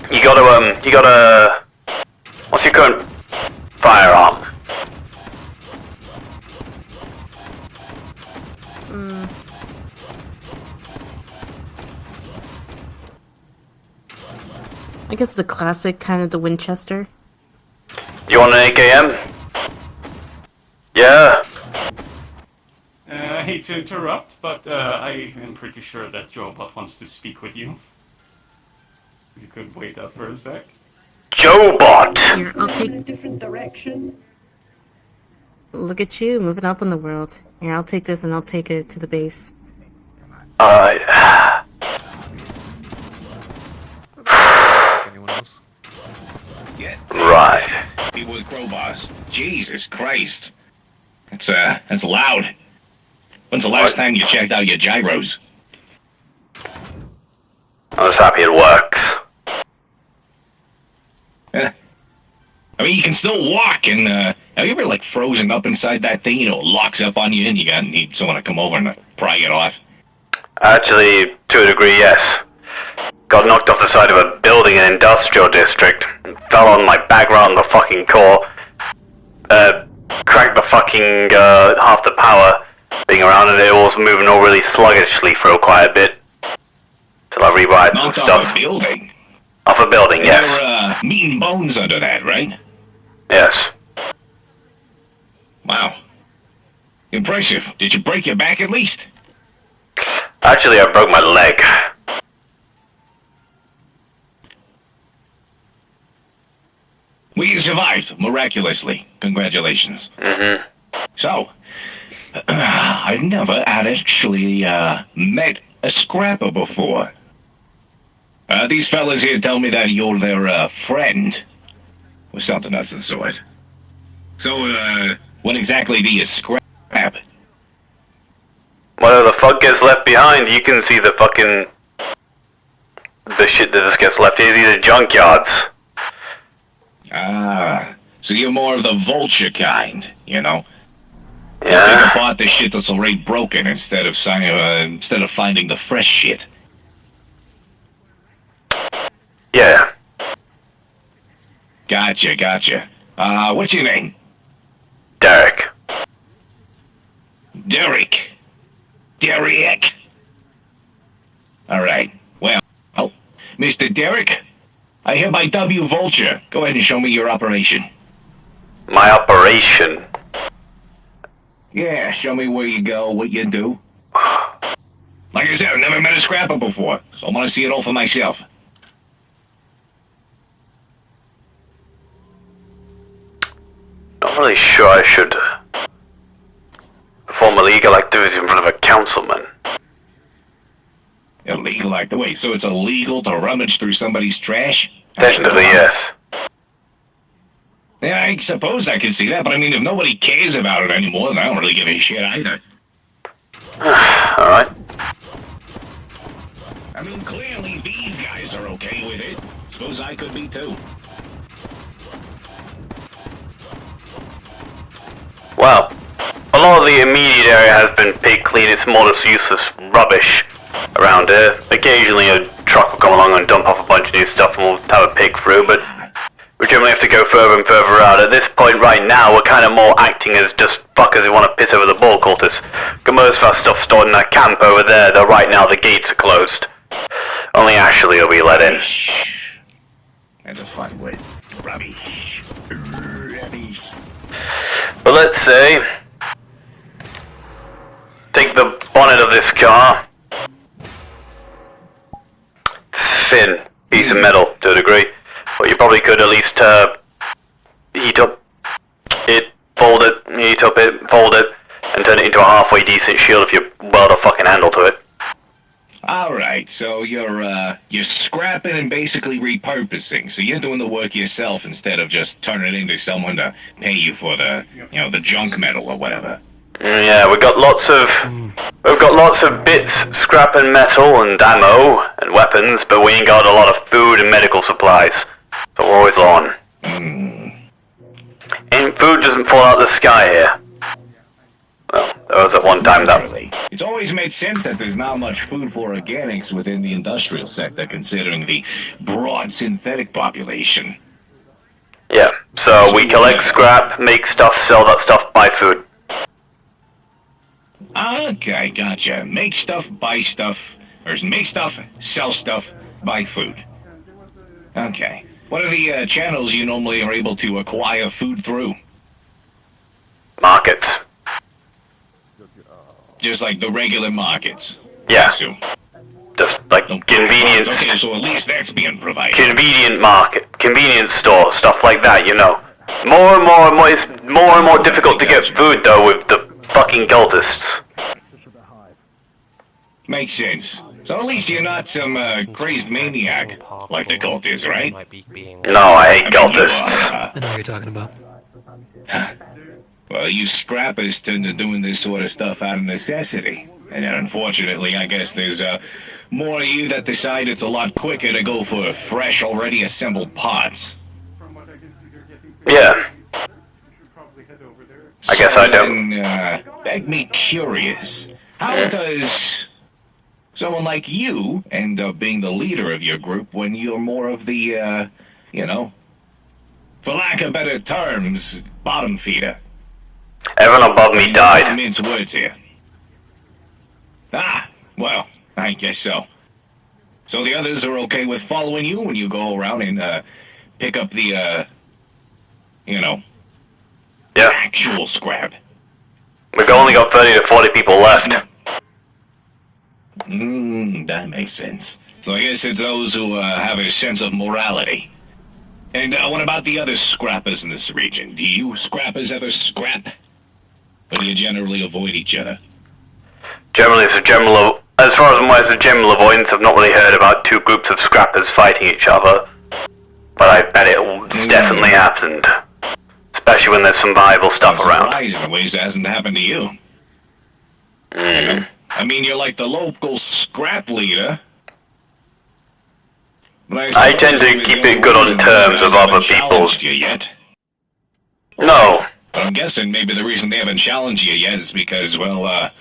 You gotta, what's your current firearm? I guess the classic, kind of the Winchester. You want an AKM? Yeah. I hate to interrupt, but I am pretty sure that Jobot wants to speak with you. You could wait up for a sec. Jobot! Here, I'll take a different direction. Look at you, moving up in the world. Here, I'll take this and I'll take it to the base. Right. People with crowbars. Jesus Christ. That's loud. When's the last time you checked out your gyros? I'm just happy it works. Yeah. I mean, you can still walk, and, have you ever, like, frozen up inside that thing, you know, it locks up on you, and you need someone to come over and pry it off? Actually, to a degree, yes. Got knocked off the side of a building in an industrial district. Fell on my back right on the fucking core. Cracked the fucking, half the power being around, and it was moving all really sluggishly for quite a bit. Till I rewired some Knocked stuff. off a building? Off a building, yes. There were, meat and bones under that, right? Yes. Wow. Impressive. Did you break your back at least? Actually, I broke my leg. Well, you survived, miraculously. Congratulations. Mm-hmm. So, I've never actually, met a scrapper before. These fellas here tell me that you're their, friend. Or something of the sort. So, when exactly do you scrap? Whatever the fuck gets left behind, you can see the fucking... the shit that just gets left here. These are junkyards. Ah, so you're more of the vulture kind, you know? Yeah. Take apart the shit that's already broken instead of finding the fresh shit. Yeah. Gotcha. What's your name? Derek. Derek. Alright, well, Mr. Derek, I hereby dub you Vulture. Go ahead and show me your operation. My operation? Yeah, show me where you go, what you do. Like I said, I've never met a scrapper before, so I want to see it all for myself. Not really sure I should perform illegal activity in front of a councilman. Illegal activity? So it's illegal to rummage through somebody's trash? Technically, yes. Yeah, I suppose I can see that, but I mean, if nobody cares about it anymore, then I don't really give a shit either. Alright. I mean, clearly these guys are okay with it. Suppose I could be too. Well, a lot of the immediate area has been pig clean. It's more just useless rubbish around here. Occasionally a truck will come along and dump off a bunch of new stuff and we'll have a pig through, but we generally have to go further and further out. At this point right now, we're kind of more acting as just fuckers who want to piss over the ball cultists. Got most of our stuff stored in that camp over there, though right now the gates are closed. Only Ashley will be let in. That's a fun word. Rubbish. But let's say, take the bonnet of this car. thin piece of metal to a degree, but you probably could at least heat up it, fold it, heat up it, fold it, and turn it into a halfway decent shield if you weld a fucking handle to it. Alright, so you're scrapping and basically repurposing. So you're doing the work yourself instead of just turning it into someone to pay you for the, the junk metal or whatever. Yeah, we've got lots of bits, scrap and metal and ammo and weapons, but we ain't got a lot of food and medical supplies. So we're always on. And food doesn't fall out of the sky here. Well, there was at one time that... It's always made sense that there's not much food for organics within the industrial sector, considering the broad synthetic population. Yeah, so we collect scrap, make stuff, sell that stuff, buy food. Okay, gotcha. Make stuff, buy stuff, or make stuff, sell stuff, buy food. Okay. What are the channels you normally are able to acquire food through? Markets. Just like the regular markets. Yeah. Just like convenience. Okay, so at least that's being provided. Convenient market, convenience store, stuff like that, you know. More and more, it's more and more difficult to get food though with the fucking cultists. Makes sense. So at least you're not some crazed maniac like the cultists, right? No, I hate cultists. I know what you're talking about. Well, you scrappers tend to doing this sort of stuff out of necessity. And then unfortunately, I guess there's more of you that decide it's a lot quicker to go for fresh, already assembled parts. Yeah. I guess I don't. That me curious. How does someone like you end up being the leader of your group when you're more of the, for lack of better terms, bottom feeder? Everyone above me died. Mince words here. Ah, well, I guess so. So the others are okay with following you when you go around and pick up the, actual scrap. We've only got 30 to 40 people left. That makes sense. So I guess it's those who have a sense of morality. And what about the other scrappers in this region? Do you scrappers ever scrap? Or do you generally avoid each other? Generally, as far as I'm aware, it's a general avoidance. I've not really heard about two groups of scrappers fighting each other. But I bet it's definitely happened. Especially when there's some viable stuff around. In ways that hasn't happened to you. I mean, you're like the local scrap leader. I tend to keep it good on terms with other people. You yet? No. But I'm guessing maybe the reason they haven't challenged you yet is because, well,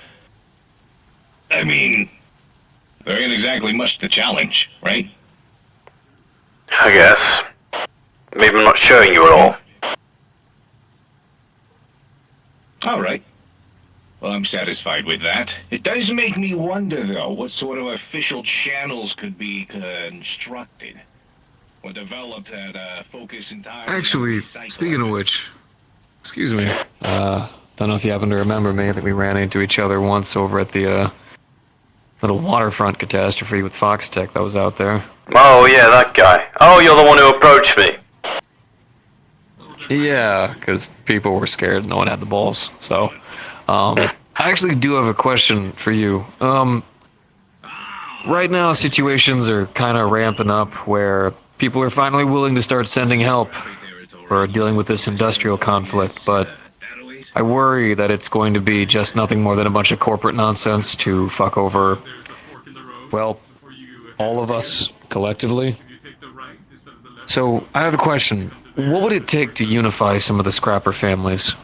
I mean, there ain't exactly much to challenge, right? I guess. Maybe I'm not showing you at all. Alright. Well, I'm satisfied with that. It does make me wonder, though, what sort of official channels could be constructed or developed that focus entirely. Actually, speaking of which, excuse me. Don't know if you happen to remember me. I think we ran into each other once over at the little waterfront catastrophe with Foxtech that was out there. Oh yeah, that guy. Oh, you're the one who approached me. Yeah, because people were scared. No one had the balls. So, I actually do have a question for you. Right now, situations are kind of ramping up where people are finally willing to start sending help for dealing with this industrial conflict, but I worry that it's going to be just nothing more than a bunch of corporate nonsense to fuck over, well, all of us collectively. So, I have a question. What would it take to unify some of the scrapper families?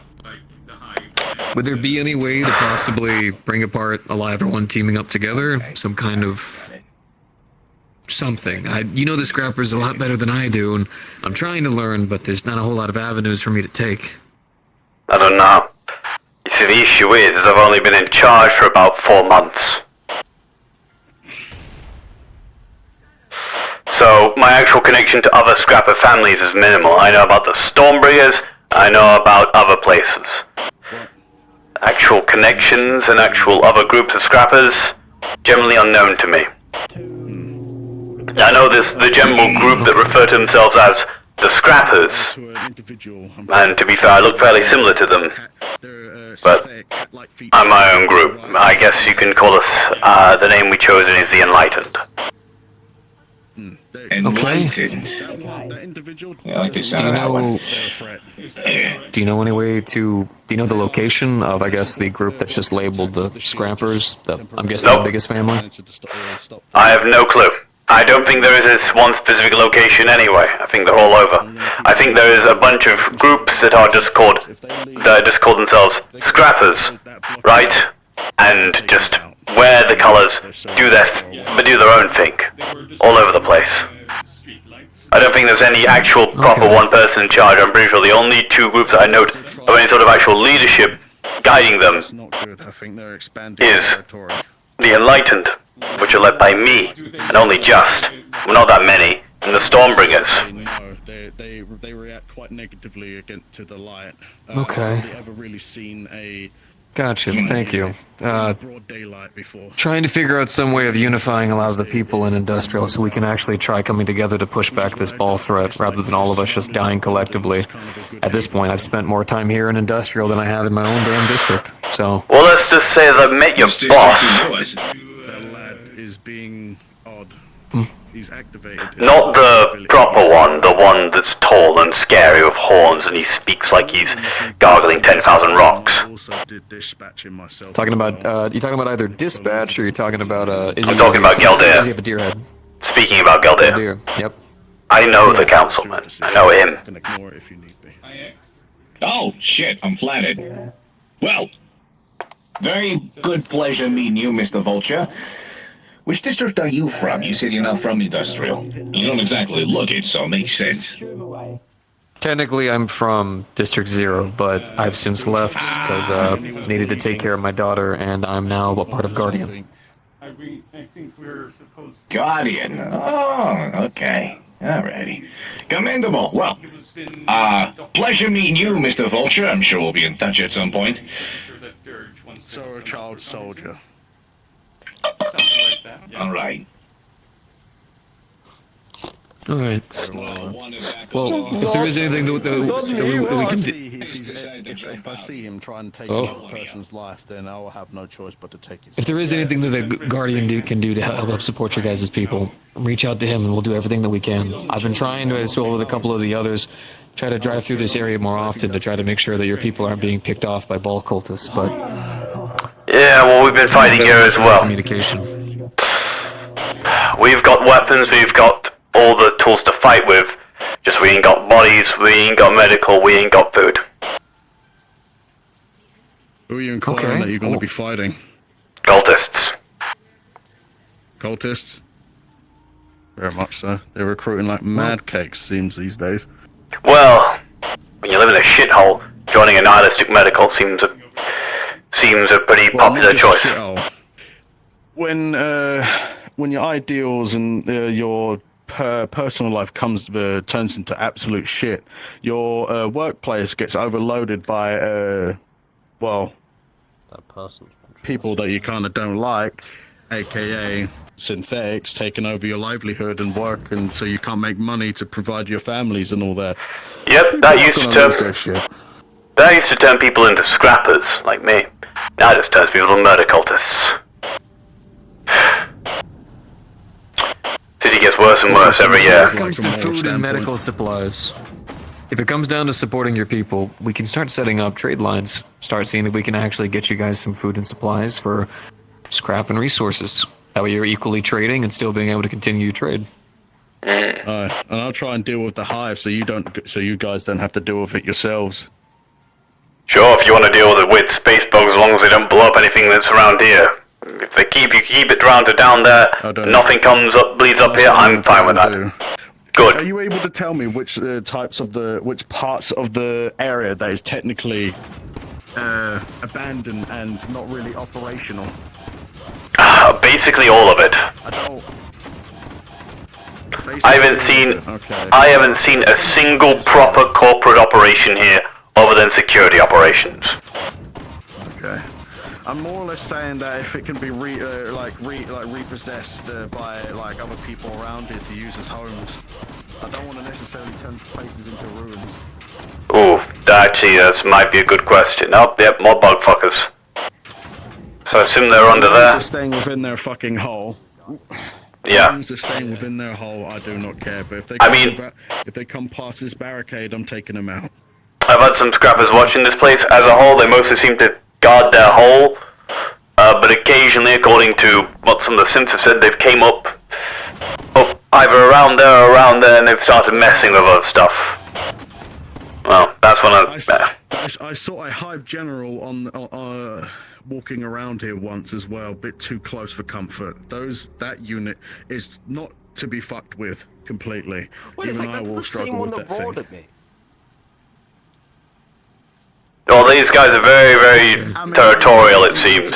Would there be any way to possibly bring apart everyone teaming up together? Some kind of something. You know the scrappers a lot better than I do, and I'm trying to learn, but there's not a whole lot of avenues for me to take. I don't know. You see, the issue is I've only been in charge for about 4 months. So, my actual connection to other scrapper families is minimal. I know about the Stormbringers, I know about other places. Actual connections and actual other groups of scrappers, generally unknown to me. I know the general group that refer to themselves as the Scrappers, and to be fair, I look fairly similar to them, but I'm my own group. I guess you can call us, the name we chosen is the Enlightened. Enlightened. I like the sound of that one. Do you know any way to? Do you know the location of? I guess the group that's just labeled the Scrappers. I'm guessing the biggest family. I have no clue. I don't think there is this one specific location anyway. I think they're all over. I think there is a bunch of groups that are just called themselves Scrappers, right? And just wear the colours, do their own thing, all over the place. I don't think there's any actual proper one person in charge. I'm pretty sure the only two groups that I note of any sort of actual leadership guiding them is the Enlightened, which are led by me, and only just, well, not that many, and the Stormbringers. They react quite negatively to the light. Okay. Have you ever really seen a Gotcha, thank you. Trying to figure out some way of unifying a lot of the people in Industrial so we can actually try coming together to push back this ball threat rather than all of us just dying collectively. At this point, I've spent more time here in Industrial than I have in my own damn district, so... Well, let's just say that I met your boss. That lad is being odd. He's activated. Not the proper one, the one that's tall and scary with horns and he speaks like he's gargling 10,000 rocks. Talking about, you talking about either Dispatch or you're talking about, I'm talking about Geldir. Does he have a deer head? Speaking about Geldir. Yep. I know the councilman. I know him. Oh, shit, I'm flattered. Well, very good pleasure meeting you, Mr. Vulture. Which district are you from? You said you're not from Industrial. You don't exactly look it, so it makes sense. Technically, I'm from District 0, but I've since left because needed to take care of my daughter, and I'm now a part of Guardian. I think we're supposed to... Guardian. Oh, okay. Alrighty. Commendable. Well, pleasure meeting you, Mr. Vulture. I'm sure we'll be in touch at some point. So a child soldier. Something like that. Yeah. Alright. Alright. Well, if there is anything that we can do... If I see him try and take another person's life, then I will have no choice but to take his. If there is anything that the Guardian can do to help support your guys' people, reach out to him and we'll do everything that we can. I've been trying to, as well with a couple of the others, try to drive through this area more often to try to make sure that your people aren't being picked off by ball cultists, but... Yeah, well, we've been fighting here as well. Communication. We've got weapons, we've got all the tools to fight with. Just we ain't got bodies, we ain't got medical, we ain't got food. Who are you inquiring that you're going to be fighting? Cultists. Cultists? Very much so. They're recruiting like mad cakes, seems these days. Well, when you live in a shithole, joining a nihilistic medical seems a pretty popular choice. When your ideals and your personal life turns into absolute shit, your workplace gets overloaded by people that you kind of don't like, aka synthetics, taking over your livelihood and work, and so you can't make money to provide your families and all that. Yep, that used to turn people into scrappers like me. Now it just turns people to murder cultists. City gets worse and worse every year. When it comes to food and medical supplies, if it comes down to supporting your people, we can start setting up trade lines. Start seeing if we can actually get you guys some food and supplies for scrap and resources. That way you're equally trading and still being able to continue your trade. And I'll try and deal with the hive so you guys don't have to deal with it yourselves. Sure, if you want to deal with the weird space bugs, as long as they don't blow up anything that's around here. If you keep it around to down there, nothing bleeds up here, I'm fine with that. Good. Are you able to tell me which parts of the area that is technically abandoned and not really operational? Basically all of it. I haven't seen a single proper corporate operation here other than security operations. Okay. I'm more or less saying that if it can be repossessed by like other people around it to use as homes, I don't want to necessarily turn places into ruins. Ooh, actually, that might be a good question. Oh, yep, more bug fuckers. So I assume they're under there. They're staying within their fucking hole. Yeah. As long as they're staying within their hole, I do not care. But if they if they come past this barricade, I'm taking them out. I've had some scrappers watching this place. As a whole, they mostly seem to guard their hole. But occasionally, according to what some of the Sims have said, they've came up either around there or around there, and they've started messing with other stuff. Well, that's one of... I saw a Hive General on walking around here once as well, a bit too close for comfort. That unit is not to be fucked with completely. Wait a Even sec, I that's will the struggle same one with that that roared thing. at me. Well, these guys are very, very territorial, it seems.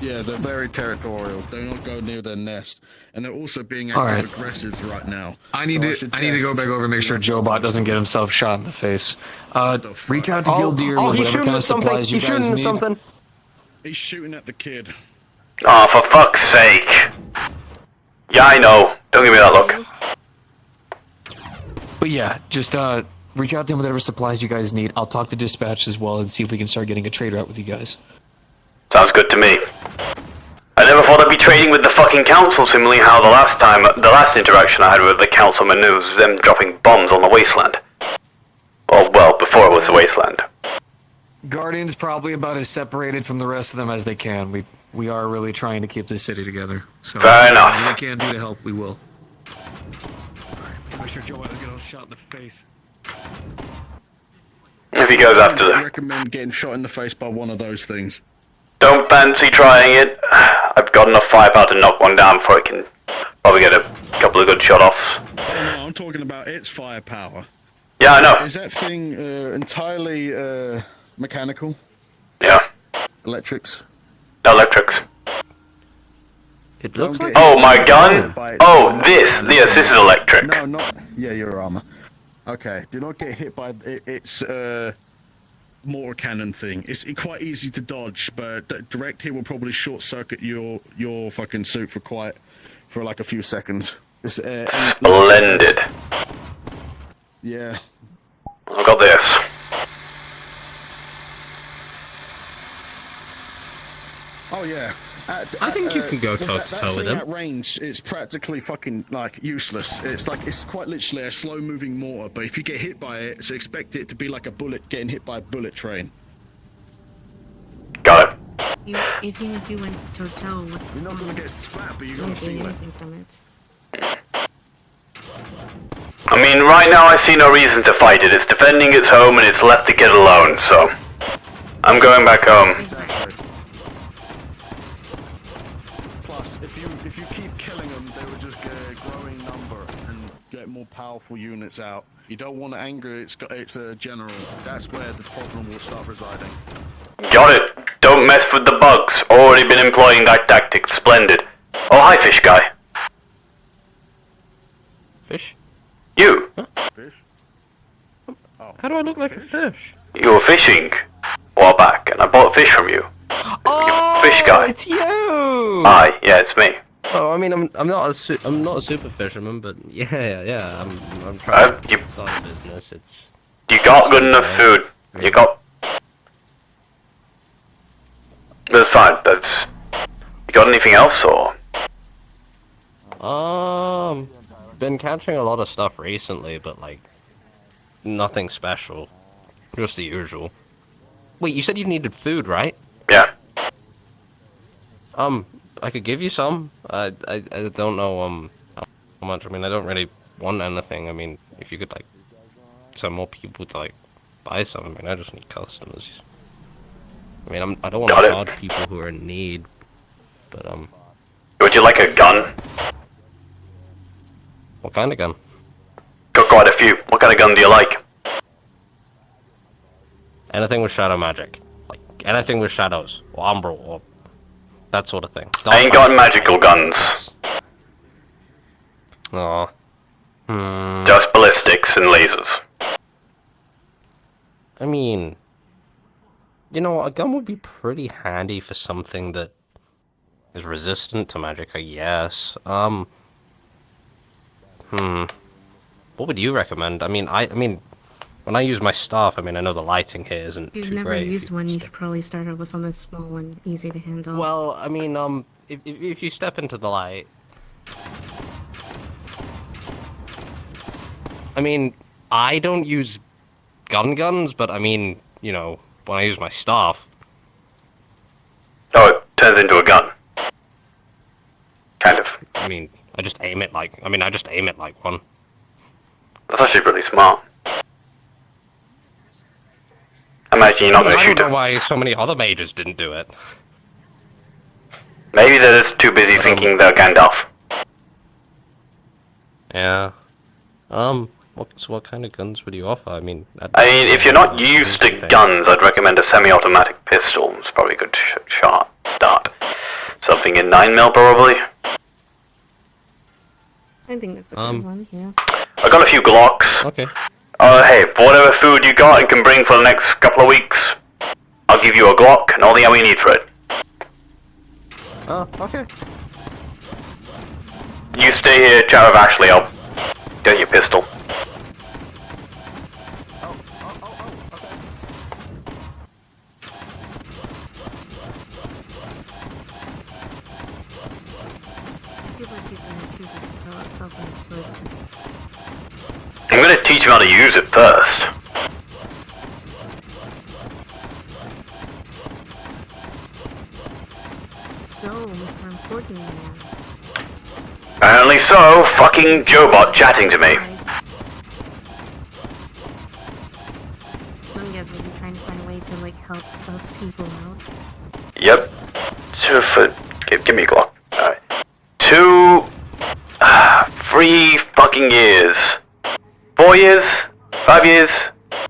Yeah, they're very territorial. Do not go near their nest, and they're also being All right. active aggressive right now. I need to go back over and make sure Joe-Bot doesn't get himself shot in the face. Reach out to Gildir with whatever kind of supplies you guys need. He's shooting at the kid. Oh, for fuck's sake. Yeah, I know. Don't give me that look. But yeah, just reach out to him with whatever supplies you guys need. I'll talk to dispatch as well and see if we can start getting a trade route with you guys. Sounds good to me. I never thought I'd be trading with the fucking council, similarly how the last interaction I had with the councilman was them dropping bombs on the wasteland. Well, before it was the wasteland. Guardian's probably about as separated from the rest of them as they can. We are really trying to keep this city together. So Fair enough. Whatever we can do to help, we will. Make sure Joe doesn't get shot in the face. If he goes after I them. recommend getting shot in the face by one of those things. Don't fancy trying it. I've got enough firepower to knock one down before I can probably get a couple of good shot-offs. Oh, no, I'm talking about its firepower. Yeah, I know. Is that thing entirely mechanical? Yeah. Electrics? Electrics. It looks like... Oh, my gun? Oh, this. Yes, this is electric. No, not... Yeah, your armor. Okay, do not get hit by its mortar cannon thing. It's quite easy to dodge, but direct hit will probably short circuit your fucking suit for like a few seconds. Splendid. Yeah. I've got this. Oh yeah. I think you can go toe-to-toe with him. At range, it's practically fucking like useless. It's quite literally a slow-moving mortar. But if you get hit by it, so expect it to be like a bullet getting hit by a bullet train. Got it. Even if you went toe-to-toe, what's the You're not gonna get slapped, but you're gonna feel it. from it? I mean, right now I see no reason to fight it. It's defending its home and it's left to get alone, so... I'm going back home. If you keep killing them, they will just get a growing number and get more powerful units out. You don't want to anger its general. That's where the problem will start residing. Got it. Don't mess with the bugs. Already been employing that tactic. Splendid. Oh, hi, fish guy. Fish? You. Fish? How do I look like a fish? You were fishing a while back, and I bought fish from you. Oh, Fish guy. it's you! Hi, yeah, it's me. Oh, I mean, I'm not a super fisherman, but yeah, I'm trying to start a business. You got good enough food. You got... That's fine. You got anything else, or...? Been catching a lot of stuff recently, but like, nothing special. Just the usual. Wait, you said you needed food, right? Yeah. I could give you some. I don't know, how much. I mean, I don't really want anything. I mean, if you could, like, send more people to, like, buy some. I mean, I just need customers. I mean, I don't want to charge people who are in need, but, Would you like a gun? What kind of gun? Got quite a few. What kind of gun do you like? Anything with shadow magic. Like, anything with shadows, or umbral, or that sort of thing. I ain't got magical guns. Aw. Just ballistics and lasers. I mean, You know, a gun would be pretty handy for something that is resistant to magic, I guess. What would you recommend? I mean, when I use my staff, I mean, I know the lighting here isn't If you've too never great. used one, you should probably start out with something small and easy to handle. Well, I mean, if you step into the light, I mean, I don't use guns, but I mean, you know, when I use my staff. Oh, it turns into a gun. Kind of. I mean, I just aim it like one. That's actually pretty smart. Imagine you're not going to I shoot don't him. know why so many other mages didn't do it. Maybe they're just too busy thinking they're Gandalf. Yeah. What kind of guns would you offer? I mean, If you're not used to guns, I'd recommend a semi-automatic pistol. It's probably a good start. Something in 9mm, probably. I think that's a good one, yeah. I got a few Glocks. Okay. Hey, for whatever food you got and can bring for the next couple of weeks, I'll give you a Glock and all the ammo you need for it. Oh, okay. You stay here, chat with Ashley. I'll get your pistol. I'm gonna teach him how to use it first. So, Mr. Important Man. Apparently so. Fucking Jobot chatting to me. Some guys will be trying to find a way to, like, help those people out. Yep. Give me a Glock. Alright. 3 fucking years. 4 years? 5 years?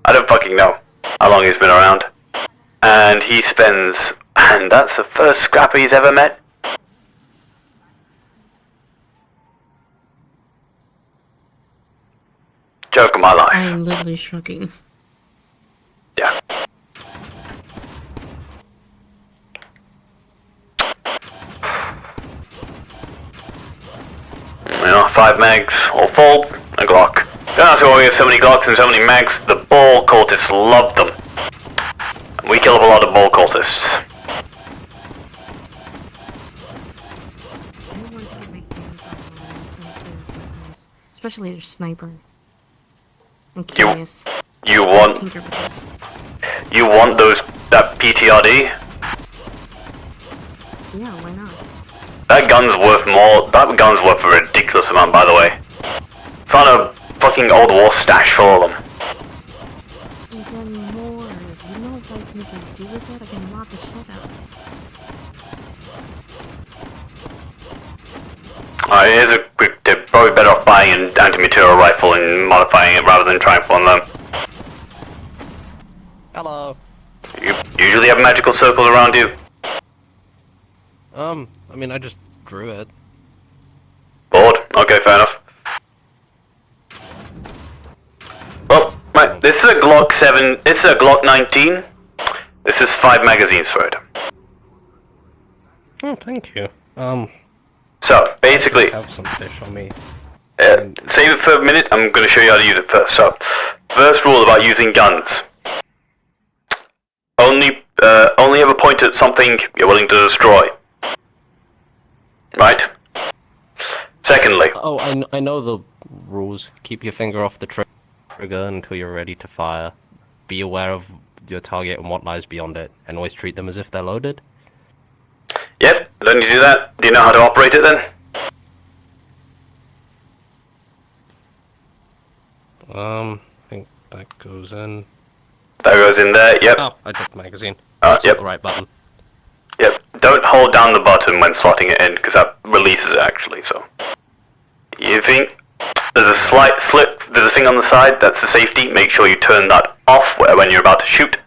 I don't fucking know how long he's been around. And he spends... And that's the first scrapper he's ever met? Joke of my life. I am literally shrugging. Yeah. You know, 5 mags, all full, a Glock. Don't ask why we have so many Glocks and so many mags. The ball cultists love them. We kill up a lot of ball cultists. Especially their sniper. I'm You curious. you want Tinker with it. that PTRD? Yeah, why not? That gun's worth more. That gun's worth a ridiculous amount, by the way. Found a fucking old war stash full of them. Even more. You know what I can do with it? I can lock the shit out. Here's a quick tip. Probably better off buying an anti-material rifle and modifying it rather than trying for them. Hello. You usually have magical circles around you? I mean, I just drew it. Bored? Okay, fair enough. Well, right, this is a Glock 7, this is a Glock 19. This is 5 magazines for it. Oh, thank you. So, basically, I have some fish on me. save it for a minute, I'm going to show you how to use it first. So, first rule about using guns. Only ever point at something you're willing to destroy. Right? Secondly. Oh, I know the rules. Keep your finger off the trigger until you're ready to fire. Be aware of your target and what lies beyond it, and always treat them as if they're loaded. Yep, don't you do that? Do you know how to operate it then? I think that goes in. That goes in there, yep. Oh, I dropped the magazine. That's Yep. not the right button. Yep, don't hold down the button when slotting it in, because that releases it actually, so. You think there's a slight slip, there's a thing on the side, that's the safety, make sure you turn that off when you're about to shoot.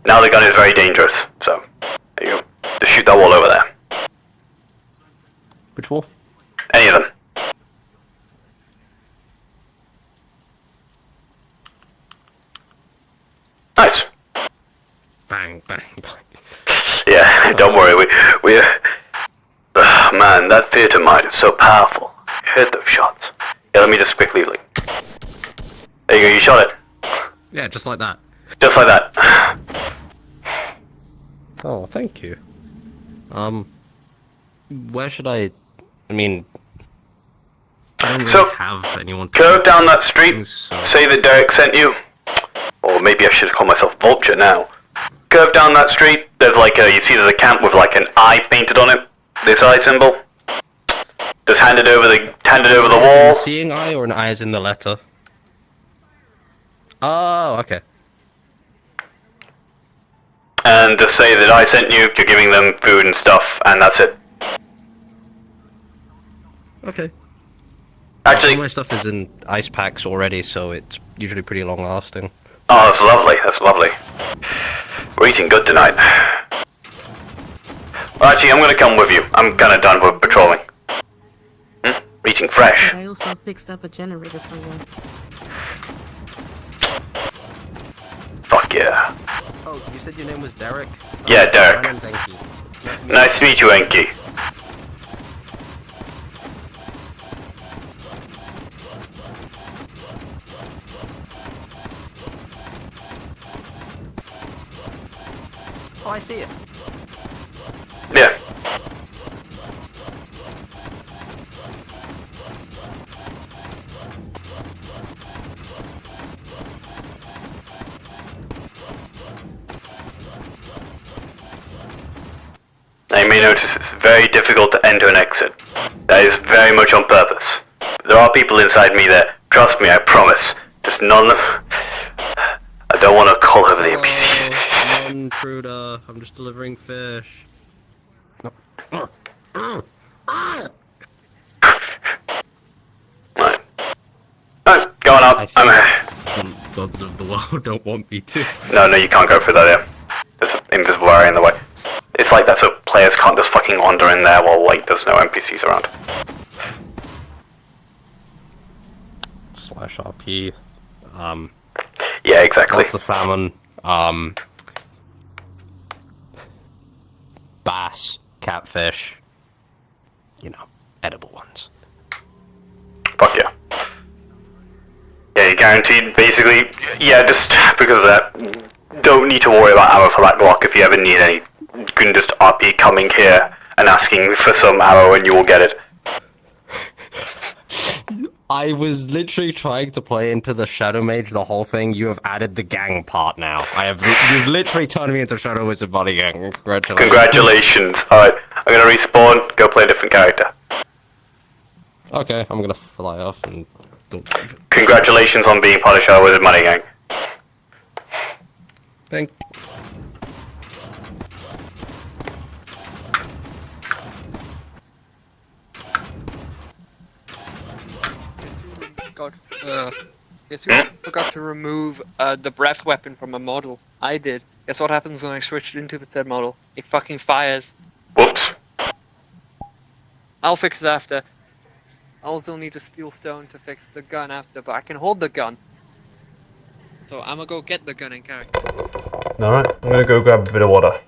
Now the gun is very dangerous, so there you go. Just shoot that wall over there. Which wall? Any of them. Nice. bang, bang, bang. Yeah, don't worry. We. Man, that theater mine is so powerful. You heard those shots. Yeah, let me just quickly. There you go. You shot it. Yeah, just like that. Just like that. Oh, thank you. Where should I mean, I don't really have anyone to Go down that street, say that Derek sent you. Or maybe I should call myself Vulture now. Curve down that street, there's you see there's a camp with like an eye painted on it. This eye symbol. Just hand it over the wall. Seeing eye or an eye is in the letter? Oh, okay. And just say that I sent you, you're giving them food and stuff, and that's it. Okay. Actually, all my stuff is in ice packs already, so it's usually pretty long lasting. Oh, that's lovely, that's lovely. We're eating good tonight. Well, actually, I'm gonna come with you. I'm kinda done with patrolling. We're eating fresh. I also fixed up a generator for you. Fuck yeah. Oh, you said your name was Derek? Yeah, Derek. My name's Enki. Nice to meet you, Enki. Oh, I see it. Yeah. Now you may notice it's very difficult to enter and exit. That is very much on purpose. There are people inside me there. Trust me, I promise. Just none. I don't want to call over the NPCs. Non-intruder. I'm just delivering fish. Right. Go on up. I'm gods of the world don't want me to. No, you can't go through that there. There's an invisible area in the way. It's like that so players can't just fucking wander in there while there's no NPCs around. Slash RP. Yeah, exactly. Lots of salmon. Bass, catfish. You know, edible ones. Fuck yeah. Yeah, you're guaranteed, basically. Yeah, just because of that, don't need to worry about ammo for that Glock if you ever need any. You can just RP coming here and asking for some ammo and you will get it. I was literally trying to play into the Shadow Mage the whole thing. You have added the gang part now. You've literally turned me into Shadow Wizard Body Gang. Congratulations. Congratulations. Alright, I'm gonna respawn, go play a different character. Okay, I'm gonna fly off and... Congratulations on being part of Shadow Wizard Money Gang. Thank Guess who forgot to remove the breath weapon from a model? I did. Guess what happens when I switch it into the said model? It fucking fires. Whoops. I'll fix it after. I also need a steel stone to fix the gun after, but I can hold the gun. So I'm gonna go get the gun in character. Alright, I'm gonna go grab a bit of water.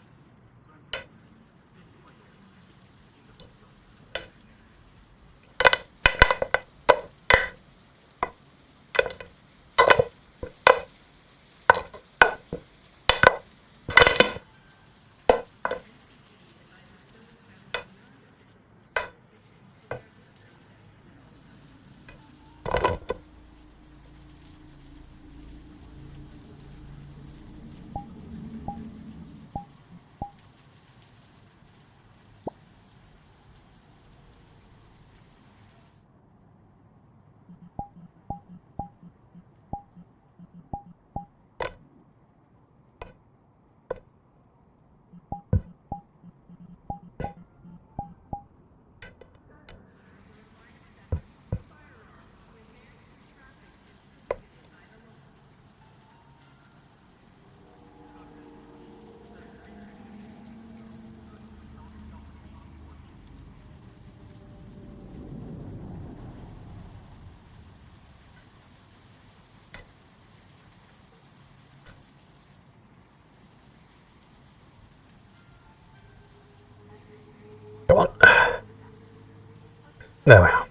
There we are.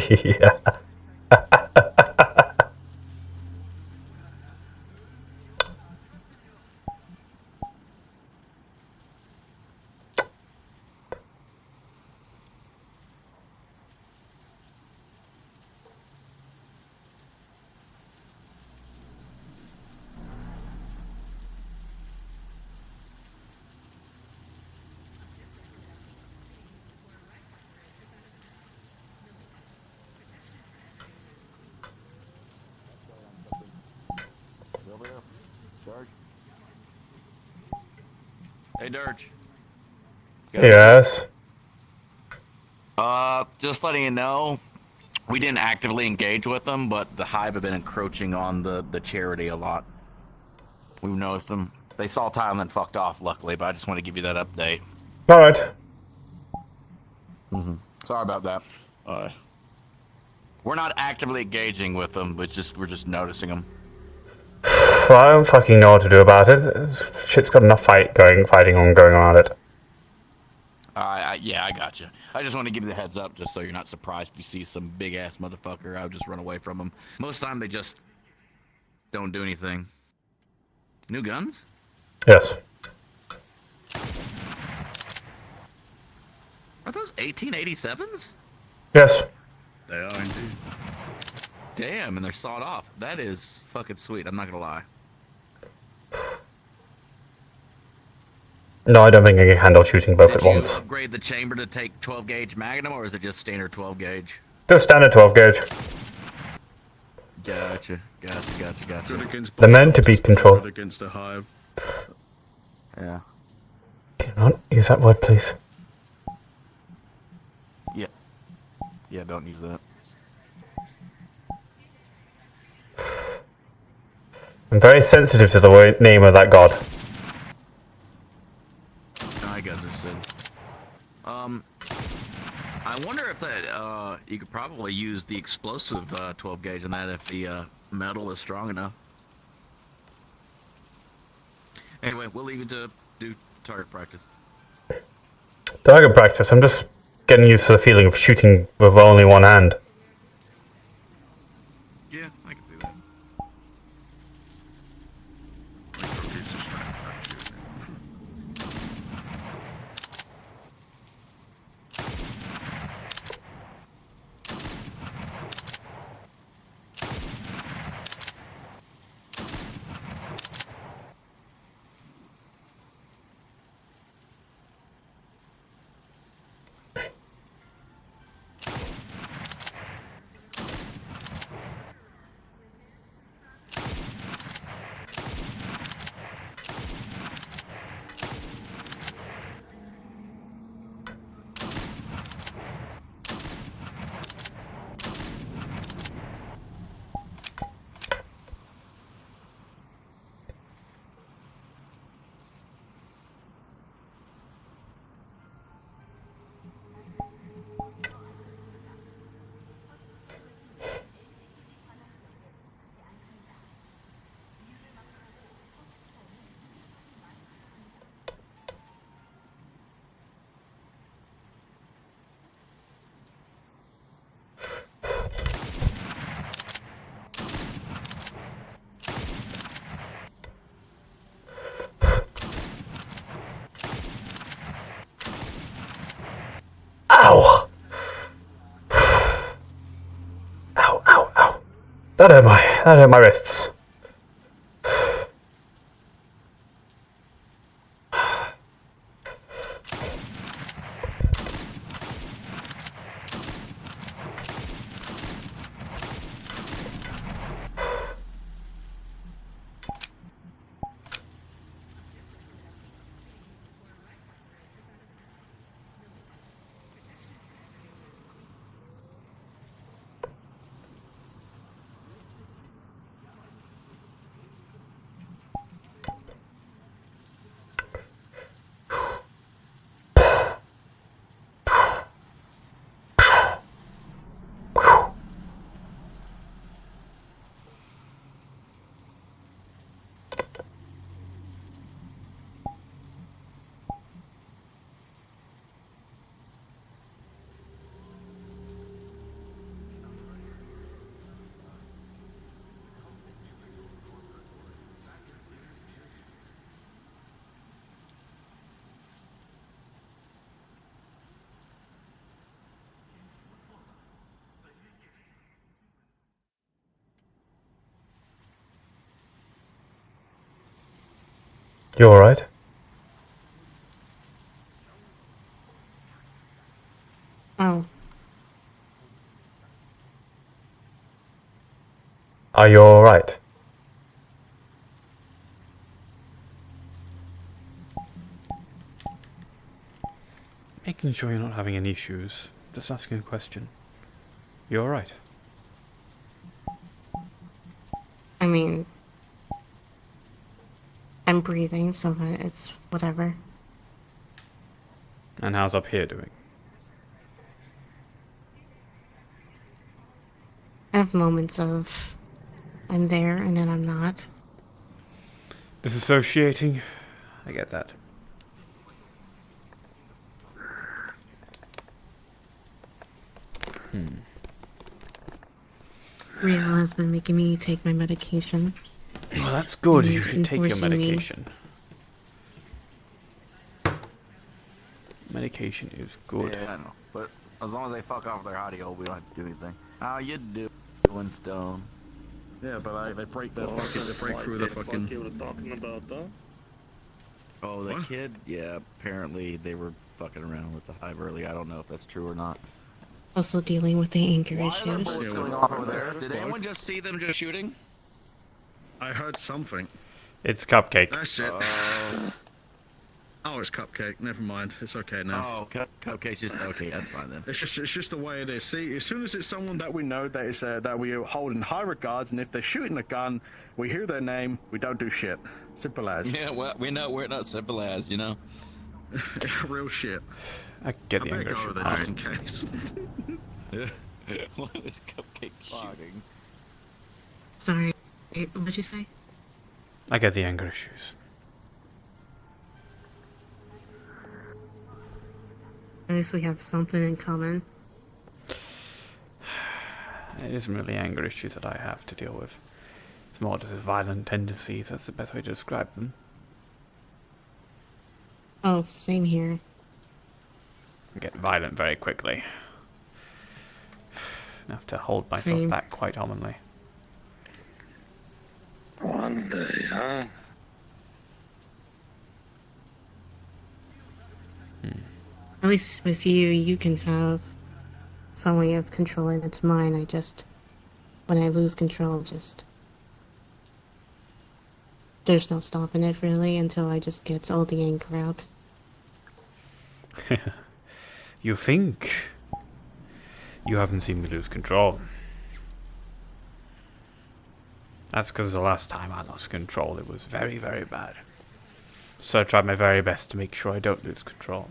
Yeah. Hey, Dirge. Yes. Just letting you know, we didn't actively engage with them, but the Hive have been encroaching on the charity a lot. We've noticed them. They saw time and then fucked off, luckily, but I just want to give you that update. Alright. Sorry about that. We're not actively engaging with them, we're just noticing them. Well, I don't fucking know what to do about it. Shit's got enough fighting going on around it. Yeah, I got you. I just want to give you the heads up, just so you're not surprised if you see some big ass motherfucker. I would just run away from them. Most of the time, they just don't do anything. New guns? Yes. Are those 1887s? Yes. They are indeed. Damn, and they're sawed off. That is fucking sweet. I'm not gonna lie. No, I don't think I can handle shooting both at Did you once. upgrade the chamber to take 12 gauge Magnum, or is it just standard 12 gauge? Just standard 12 gauge. Gotcha. Good against They're meant to be controlled. Good against a Hive. Yeah. Can you not use that word, please? Yeah. Yeah, don't use that. I'm very sensitive to the name of that god. I got this. I wonder if that you could probably use the explosive 12 gauge on that if the metal is strong enough. Anyway, we'll leave you to do target practice. Target practice. I'm just getting used to the feeling of shooting with only one hand. Yeah, I can see that. Ow! Ow. That hurt my wrists. You alright? Oh, Are you alright? Making sure you're not having any issues. Just asking a question. You alright? I mean, I'm breathing, so that it's whatever. And how's up here doing? I have moments of I'm there and then I'm not. Disassociating? I get that. Real has been making me take my medication. Well, that's good. And You should take your enforcing me. medication. Medication is good. Yeah, I know. But as long as they fuck off their audio, we don't have to do anything. How you doing, Stone? Yeah, but they break their fucking, they break through the fucking. You were talking about though? Oh, the What? kid? Yeah, apparently they were fucking around with the hive earlier. I don't know if that's true or not. Also dealing with the anger Why are there issues. bullets going off over there? Did anyone just see them just shooting? I heard something. It's Cupcake. That's it. Oh, it's Cupcake. Never mind. It's okay now. Oh, Cupcake's just okay. That's fine then. It's just the way it is. See, as soon as it's someone that we know that is that we hold in high regards, and if they're shooting a gun, we hear their name, we don't do shit. Simple as. Yeah, well, we know we're not simple as, you know. Real shit. I get I the better English. go over there just in case. What is Cupcake shooting? Sorry, what did you say? I get the anger issues. At least we have something in common. It isn't really anger issues that I have to deal with. It's more just violent tendencies. That's the best way to describe them. Oh, same here. I get violent very quickly. I have to hold myself Same. back quite commonly. One day, huh? At least with you, you can have some way of controlling it. Mine, I just, when I lose control, just, there's no stopping it really until I just get all the anger out. You think? You haven't seen me lose control. That's because the last time I lost control, it was very, very bad. So I tried my very best to make sure I don't lose control.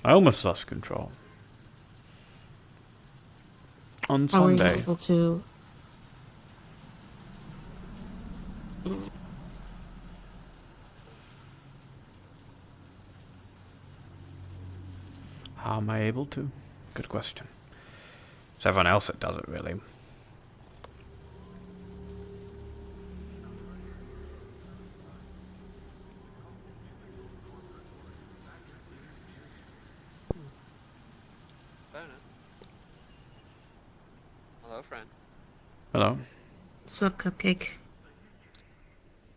I almost lost control. On How were you Sunday. able to? How am I able to? Good question. It's everyone else that does it, really. Hello, friend. Hello. Sup, Cupcake?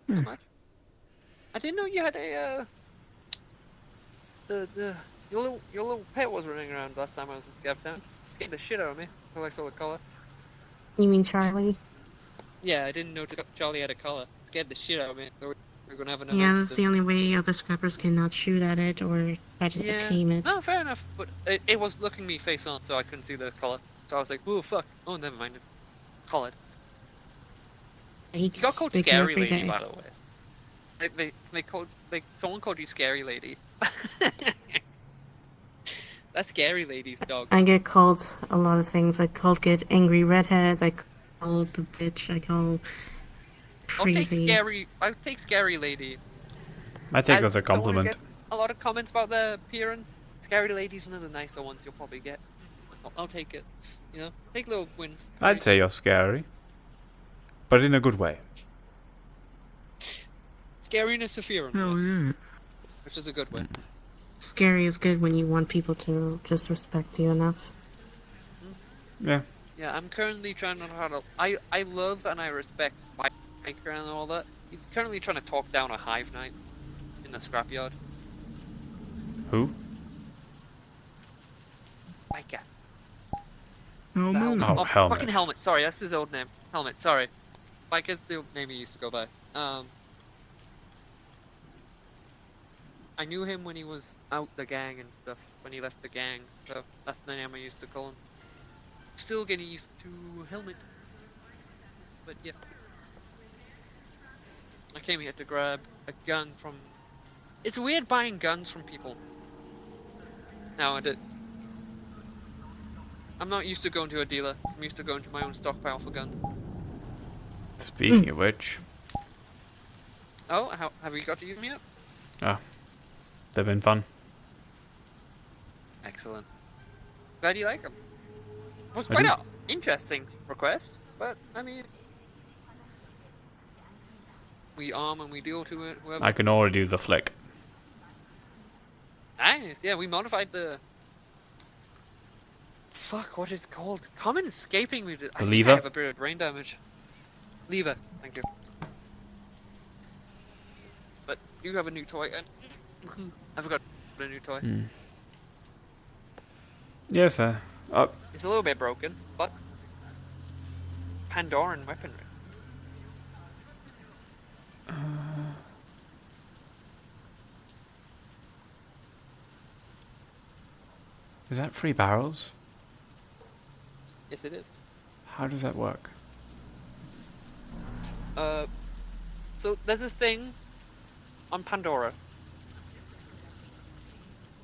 Not much. I didn't know you had a your little pet was running around last time I was in Gavtown. Scared the shit out of me. I like saw the collar. You mean Charlie? Yeah, I didn't know Charlie had a collar. Scared the shit out of me. So we're gonna have another. Yeah, that's the incident. only way other scrappers cannot shoot at it or try to tame it. No, fair enough. But it was looking me face on, so I couldn't see the collar. So I was like, "Ooh, fuck! Oh, never mind. Collared." You got called Speak Scary every Lady, day. by the way. Someone called you Scary Lady. That's Scary Lady's dog. I get called a lot of things. I get angry redhead. I call the bitch. I call crazy. I'll take Scary Lady. I take it as a someone who compliment. gets a lot of comments about their appearance. Scary Lady's one of the nicer ones you'll probably get. I'll take it. You know, take little wins. I'd say you're scary. But in a good way. Scary in a Sephiroth way. Oh yeah. Which is a good way. Scary is good when you want people to just respect you enough. Yeah. Yeah, I'm currently trying to learn how to. I love and I respect Micah and all that. He's currently trying to talk down a Hive Knight in the scrapyard. Who? Micah. Oh, The man. Oh, Helmet. Fucking Helmet. Sorry, that's his old name. Helmet. Sorry. Micah's the name he used to go by. I knew him when he was out the gang and stuff. When he left the gang, so that's the name I used to call him. Still getting used to Helmet. But yeah. I came here to grab a gun from... It's weird buying guns from people. I'm not used to going to a dealer. I'm used to going to my own stockpile for guns. Speaking of which... Oh, have you got to use me up? Ah. They've been fun. Excellent. Glad you like them. Was I quite do. an interesting request, but I mean... We arm and we deal to it, whoever. I can already do the flick. Nice, yeah, we modified the... Fuck, what is it called? Common escaping me. I think I lever? have a bit of brain damage. Lever, thank you. But you have a new toy, and I forgot the new toy. Yeah, fair. It's a little bit broken, but Pandoran weaponry. Is that 3 barrels? Yes, it is. How does that work? So there's a thing on Pandora.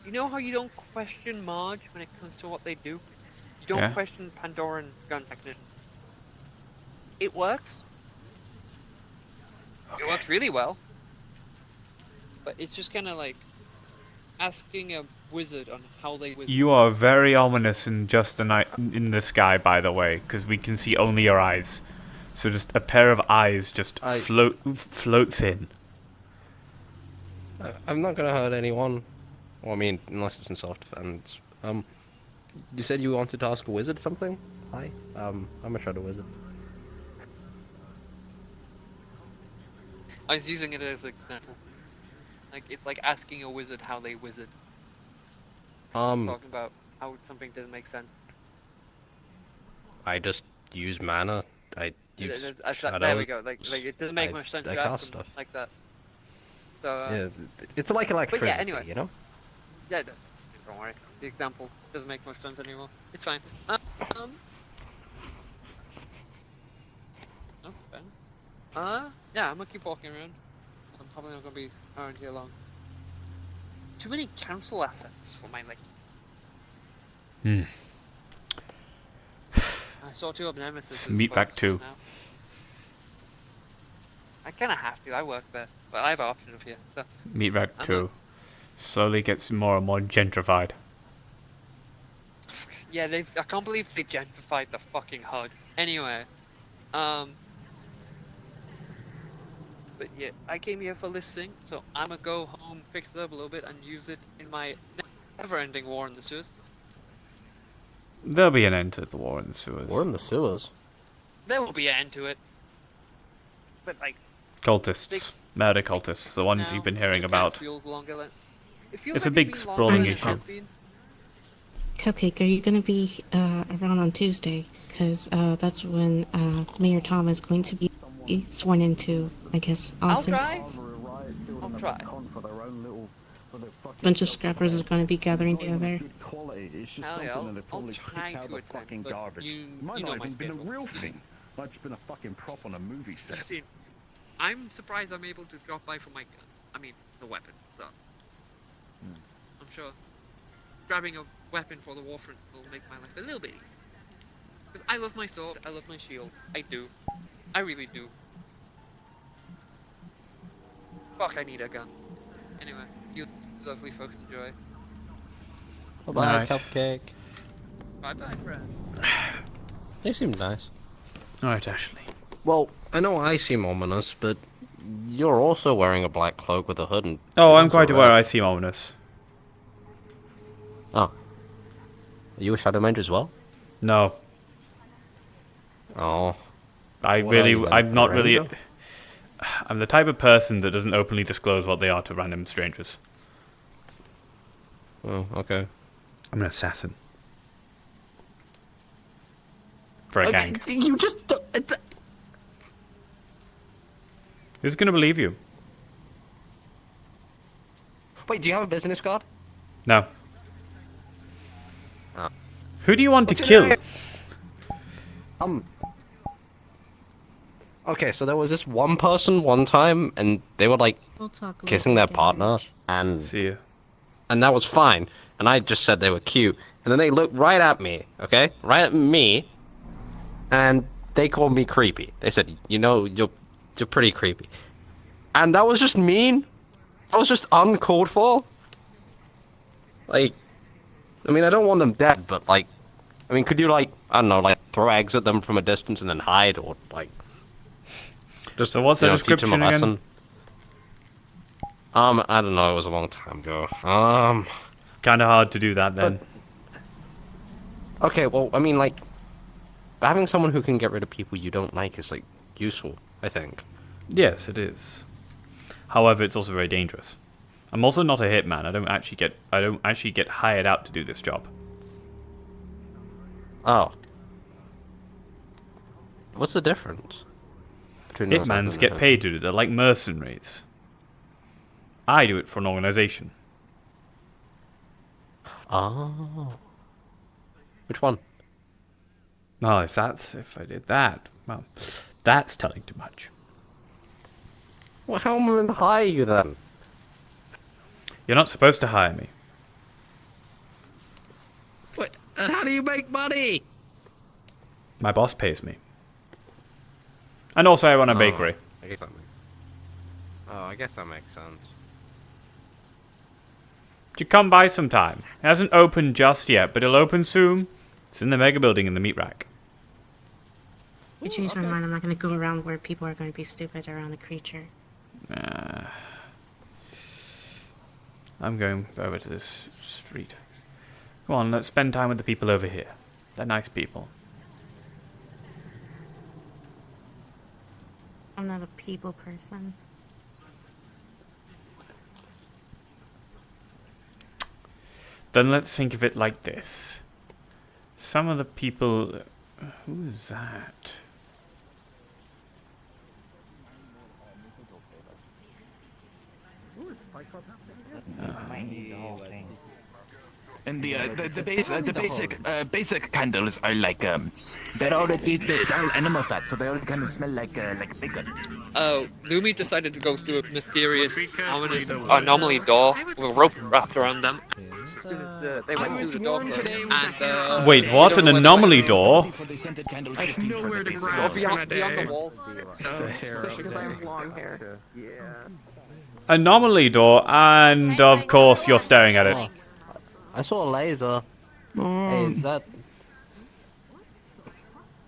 You know how you don't question Marge when it comes to what they do? You don't Yeah. question Pandoran gun technicians. It works. It works really well. But it's just kind of like asking a wizard on how they wizard. You are very ominous in just the night in the sky, by the way, because we can see only your eyes. So just a pair of eyes just floats in. I'm not gonna hurt anyone. Well, I mean, unless it's in self-defense. You said you wanted to ask a wizard something? Hi. I'm a shadow wizard. I was using it as an example. Like, it's like asking a wizard how they wizard. Talking about how something doesn't make sense. I just use mana. I use shadow. There we go. Like it doesn't make much sense I to ask cast them stuff. like that. So, Yeah, it's like electricity, but yeah, anyway. you know? Yeah, it does. Don't worry. The example doesn't make much sense anymore. It's fine. Oh, Ben. Yeah, I'm gonna keep walking around. I'm probably not gonna be around here long. Too many council assets for my liking. I saw 2 of Nemesis. Meatback 2. I kinda have to. I work there, but I have an option of here. So. Meatback 2 slowly gets more and more gentrified. Yeah, I can't believe they gentrified the fucking HUD. Anyway, but yeah, I came here for this thing, so I'm gonna go home, fix it up a little bit, and use it in my never-ending war in the sewers. There'll be an end to the war in the sewers. War in the sewers? There will be an end to it. But like, Cultists. Murder cultists. The ones you've been hearing about. Feels longer than, it feels It's like a big been longer sprawling than it issue. has been. Cupcake, are you going to be around on Tuesday? Because that's when Mayor Tom is going to be sworn into, I guess, office. I'll try. Bunch of scrappers is going to be gathering together. Hell yeah, I'll try to attend, but you Might know not my even been a schedule. real thing. Might just been a fucking prop on a movie You set. see, I'm surprised I'm able to drop by for my gun. I mean, the weapon. So, I'm sure grabbing a weapon for the warfront will make my life a little bit easier. Because I love my sword, I love my shield. I do. I really do. Fuck, I need a gun. Anyway, you lovely folks enjoy. Bye-bye, Nice. Cupcake. Bye-bye, friend. They seem nice. Alright, Ashley. Well, I know I seem ominous, but you're also wearing a black cloak with a hood and... Oh, I'm boots quite are aware red. I seem ominous. Oh. Are you a Shadow Mage as well? No. Oh. I'm not really. I'm the type of person that doesn't openly disclose what they are to random strangers. Oh, okay. I'm an assassin. For a gang. You just... Who's gonna believe you? Wait, do you have a business card? No. Oh. Who do you want to What's your kill? name? Okay, so there was this one person one time, and they were like We'll talk kissing their partner, and see you. And that was fine. And I just said they were cute, and then they looked right at me, okay, right at me, and they called me creepy. They said, you know, you're pretty creepy, and that was just mean. That was just uncalled for. Like, I mean, I don't want them dead, but like, I mean, could you like, I don't know, like throw eggs at them from a distance and then hide, or like. Just, so what's the description teach them a again? lesson. I don't know. It was a long time ago. Kind of hard to do that then. Okay, well, I mean, like, having someone who can get rid of people you don't like is like useful, I think. Yes, it is. However, it's also very dangerous. I'm also not a hitman. I don't actually get hired out to do this job. Oh. What's the difference? Hitmans get paid to do it. They're like mercenaries. I do it for an organization. Oh. Which one? No, if I did that, well, that's telling too much. Well, how am I going to hire you then? You're not supposed to hire me. What? And how do you make money? My boss pays me. And also I run a bakery. I guess that makes... Oh, I guess that makes sense. You come by sometime. It hasn't opened just yet, but it'll open soon. It's in the mega building in the meat rack. I changed my mind. I'm not going to go around where people are going to be stupid around a creature. I'm going over to this street. Come on, let's spend time with the people over here. They're nice people. I'm not a people person. Then let's think of it like this. Some of the people... Who's that? And the basic candles are like they're already it's all animal fat, so they all kind of smell like bacon. Lumi decided to go through a mysterious, ominous anomaly door with a rope wrapped around them. As soon as they went through the door, and wait, what? An anomaly door? I have nowhere to grab beyond the wall. Especially because I have long hair. Yeah. Anomaly door, and of course you're staring at it. I saw a laser. Hey, is that...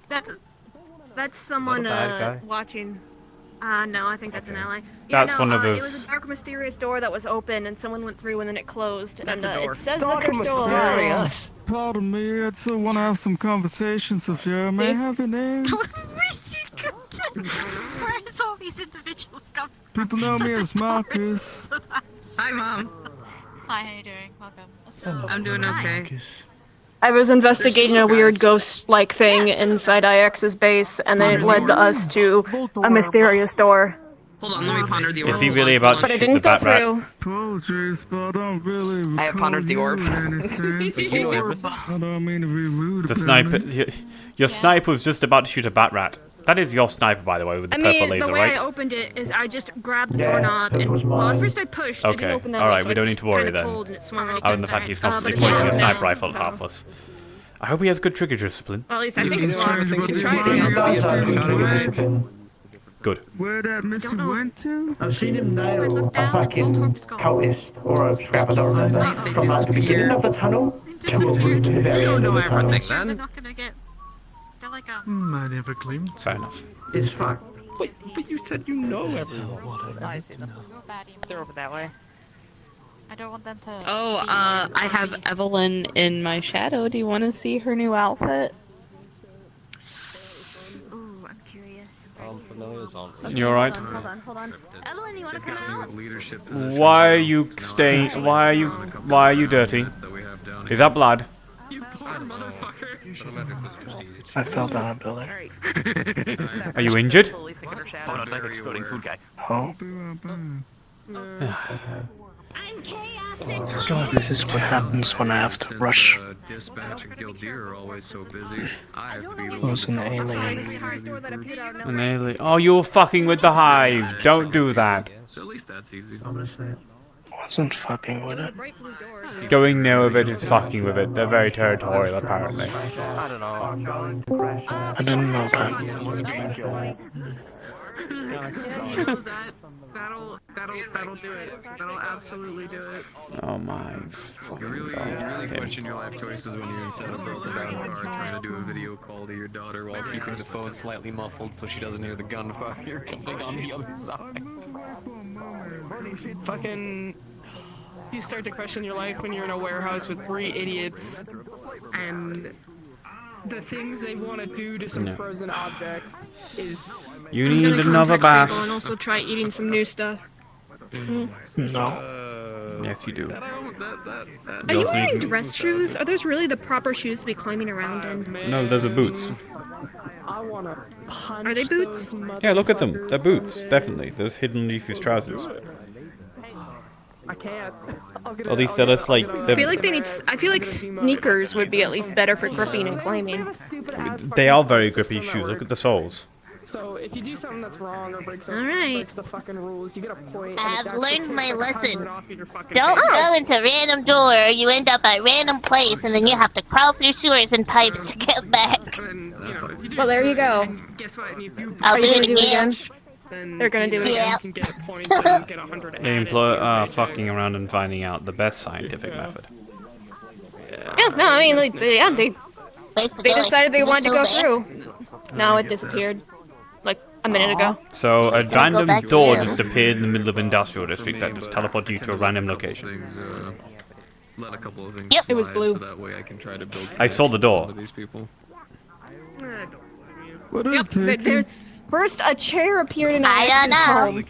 That's someone bad guy? watching. No, I think that's an ally. That's one of It those- was a dark, mysterious door that was open, and someone went through, and then it closed. That's and a door. It says Dark that they're still alive. mysterious. Pardon me, I just want to have some conversations with you. May I have your name? Where's all these individuals come from? People know me as Marcus. Hi, Mom. Hi, how you doing? Welcome. I'm doing okay. I was investigating a weird guys. ghost-like thing inside IX's base, and then it led us to a mysterious door. Hold on, let me ponder the orb. Is he really about to But it shoot the didn't go bat rat? through. Apologies, but I don't really I have pondered the orb. in any sense. You know everything. I don't mean to be rude. The sniper... Your sniper was just about to shoot a bat rat. That is your sniper, by the way, with the purple laser, the way right? I opened it is I just grabbed the Yeah, doorknob, it and was well, at mine. first I pushed. It Okay, didn't open that alright, way, so we don't need to worry kinda then. pulled, and it swung really Other than good the fact he's side. constantly But it pointing didn't a sniper know, rifle so- at half of us. I hope he has good trigger discipline. Well, at least I You think can it's try- fine. you can Try try it. it. Good. Where that Missy went to? I've seen him nail a fucking cultist or a scrap, I don't remember, from like the beginning of the tunnel to the very You don't end of know the tunnel. everything, then. They're not gonna get. They're like I never claimed. Fair enough. It's fucked. Wait, but you said you know everyone. I see them. They're over that way. I don't want them to. Oh, I have Evelyn in my shadow. Do you want to see her new outfit? You alright? Hold on. Evelyn, you wanna come out? Why are you staying? Why are you dirty? Is that blood? I fell down a building. Are you injured? Oh. God, this is what happens when I have to rush. Who's an alien? An alien. Oh, you're fucking with the hive. Don't do that. Wasn't fucking with it. Going near with it is fucking with it. They're very territorial, apparently. I don't know. I didn't know that. That'll do it. That'll absolutely do it. Oh my fucking You really question your life choices when you're inside a broken down car trying to do a video call to your daughter while keeping the phone slightly muffled so she doesn't hear the gunfire coming on the other side. Fucking... You start to question your life when you're in a warehouse with 3 idiots and the things they want to do to some frozen objects is... You need another bath. And also try eating some new stuff. No. Yes, you do. Are you wearing dress shoes? Are those really the proper shoes to be climbing around in? No, those are boots. Are they boots? Yeah, look at them. They're boots, definitely. Those hidden underneath his trousers. I can't. At least they're less like... I feel like they need. I feel like sneakers would be at least better for gripping and climbing. They are very grippy shoes. Look at the soles. So if you do something that's wrong or breaks the fucking rules, you get a point. I've learned my lesson. Don't go into random door or you end up at random place and then you have to crawl through sewers and pipes to get back. Well, there you go. I'll do it again. They're gonna do it again. They employ fucking around and finding out the best scientific method. Yeah, no, I mean, like, they decided they wanted to go through. No, it disappeared. Like, a minute ago. So, a random door just appeared in the middle of industrial district that just teleported you to a random location. Yep, it was blue. I saw the door. Yep, first, a chair appeared in Alex's home,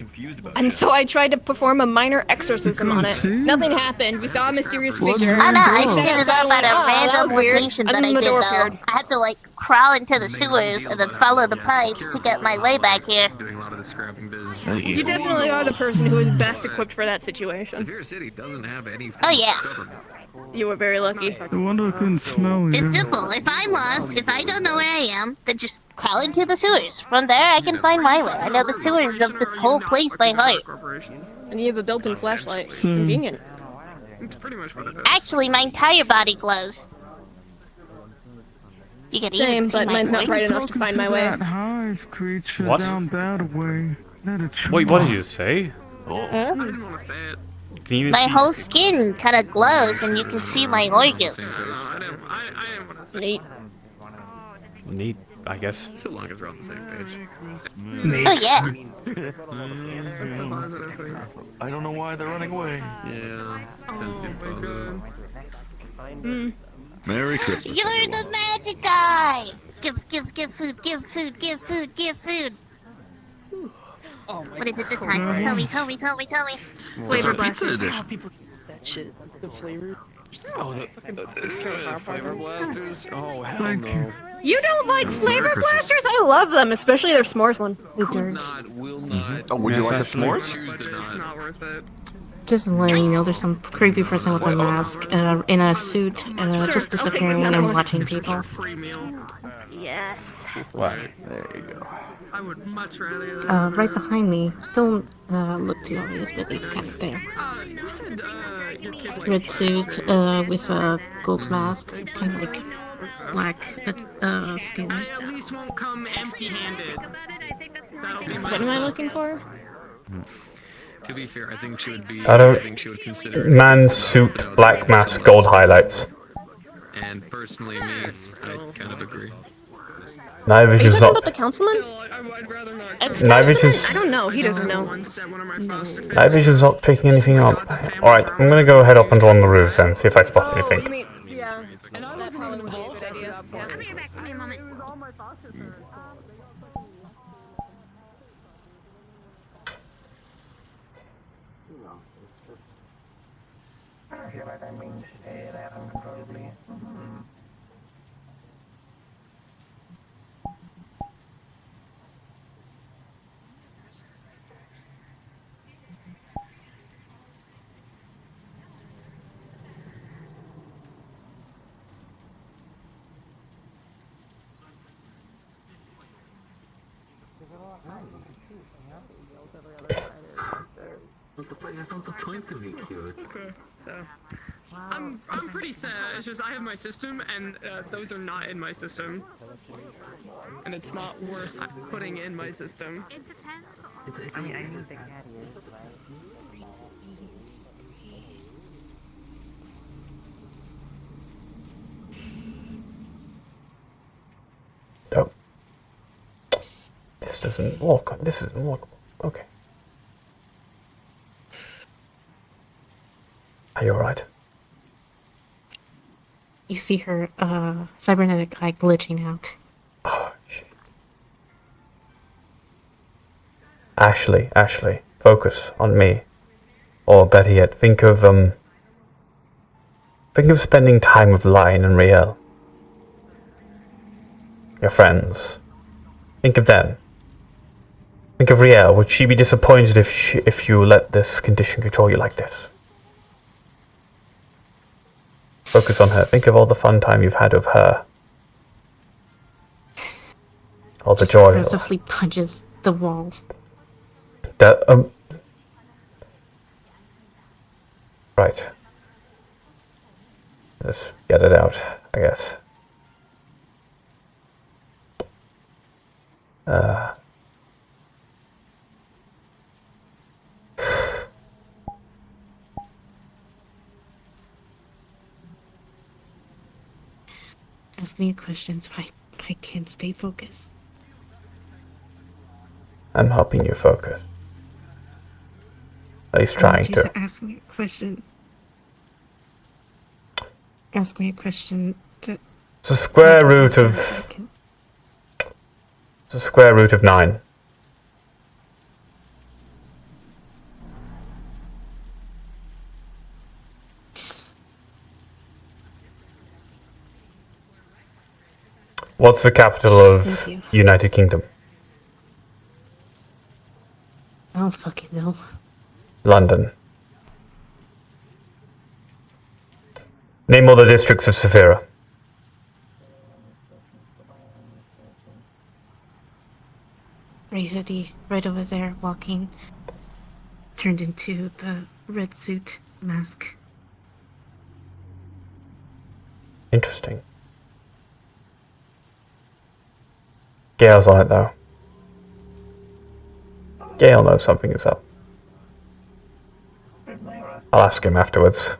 and so I tried to perform a minor exorcism on it. Nothing happened. We saw a mysterious figure. Oh no, I stood it up at a random location that I did though. I had to like crawl into the sewers and then follow the pipes to get my way back here. You definitely are the person who is best equipped for that situation. Oh yeah. You were very lucky. I wonder I couldn't smell you. It's simple. If I'm lost, if I don't know where I am, then just crawl into the sewers. From there, I can find my way. I know the sewers of this whole place by heart. And you have a built-in flashlight. Convenient. It's pretty much what it is. Actually, my entire body glows. You can even see but my mine's not bright enough to find my way. That hive creature What? down that way. Wait, what did you say? Can you My see? whole skin kind of glows, and you can see my organs. Neat. Neat, I guess. So long as we're on the same page. Oh yeah. That's a positive thing. I don't know why they're running away. Yeah. That's good. Merry Christmas. You're the magic guy. Give food. Give food. What is it this time? Tell me. Flavor Pizza Edition. That shit. The flavor. Oh, the flavor blasters. Oh, hell no. You don't like flavor blasters? I love them, especially their s'mores one. Will not. Oh, would you like the s'mores? It's not worth it. Just letting you know, there's some creepy person with a mask, in a suit, just disappearing and watching people. Yes. What? There you go. I would much rather that. Right behind me. Don't look too obvious, but it's kind of there. You said your kid likes Red suit, with a gold mask, kind of like black skin. I at least won't come empty-handed. That'll be my What am I looking for? To be fair, I think she would be. I think she would consider. Man suit, black mask, gold highlights. And personally, me, I kind of agree. Night Are you vision's talking not. about the councilman? Night vision's. I don't know. He doesn't know. Night vision's not picking anything up. All right, I'm gonna go head up onto one of the roofs and see if I spot anything. Yeah. And I wasn't even involved. I'll be back in a moment. feel like that means they have uncontrollably. That's not the point to be cute. Okay, so I'm pretty sad. It's just I have my system, and those are not in my system, and it's not worth putting in my system. It depends. I mean, I knew the cat is, Oh. This doesn't work. This isn't workable. Okay. Are you alright? You see her cybernetic eye glitching out. Oh, shit. Ashley, focus on me. Or better yet, think of spending time with Lion and Riel. Your friends. Think of them. Think of Riel. Would she be disappointed if you let this condition control you like this? Focus on her. Think of all the fun time you've had with her. All the joy. Aggressively punches the wall. That right. Just get it out, I guess. Ask me a question so I can stay focused. I'm helping you focus. At least I trying want you to. Ask me a question. Ask me a question. It's the square root of. It's the square root of 9. What's the capital of United Kingdom? I don't fucking know. London. Name all the districts of Saphira. Ray Hoodie, right over there, walking, turned into the red suit mask. Interesting. Gale's on it though. Gale knows something is up. I'll ask him afterwards.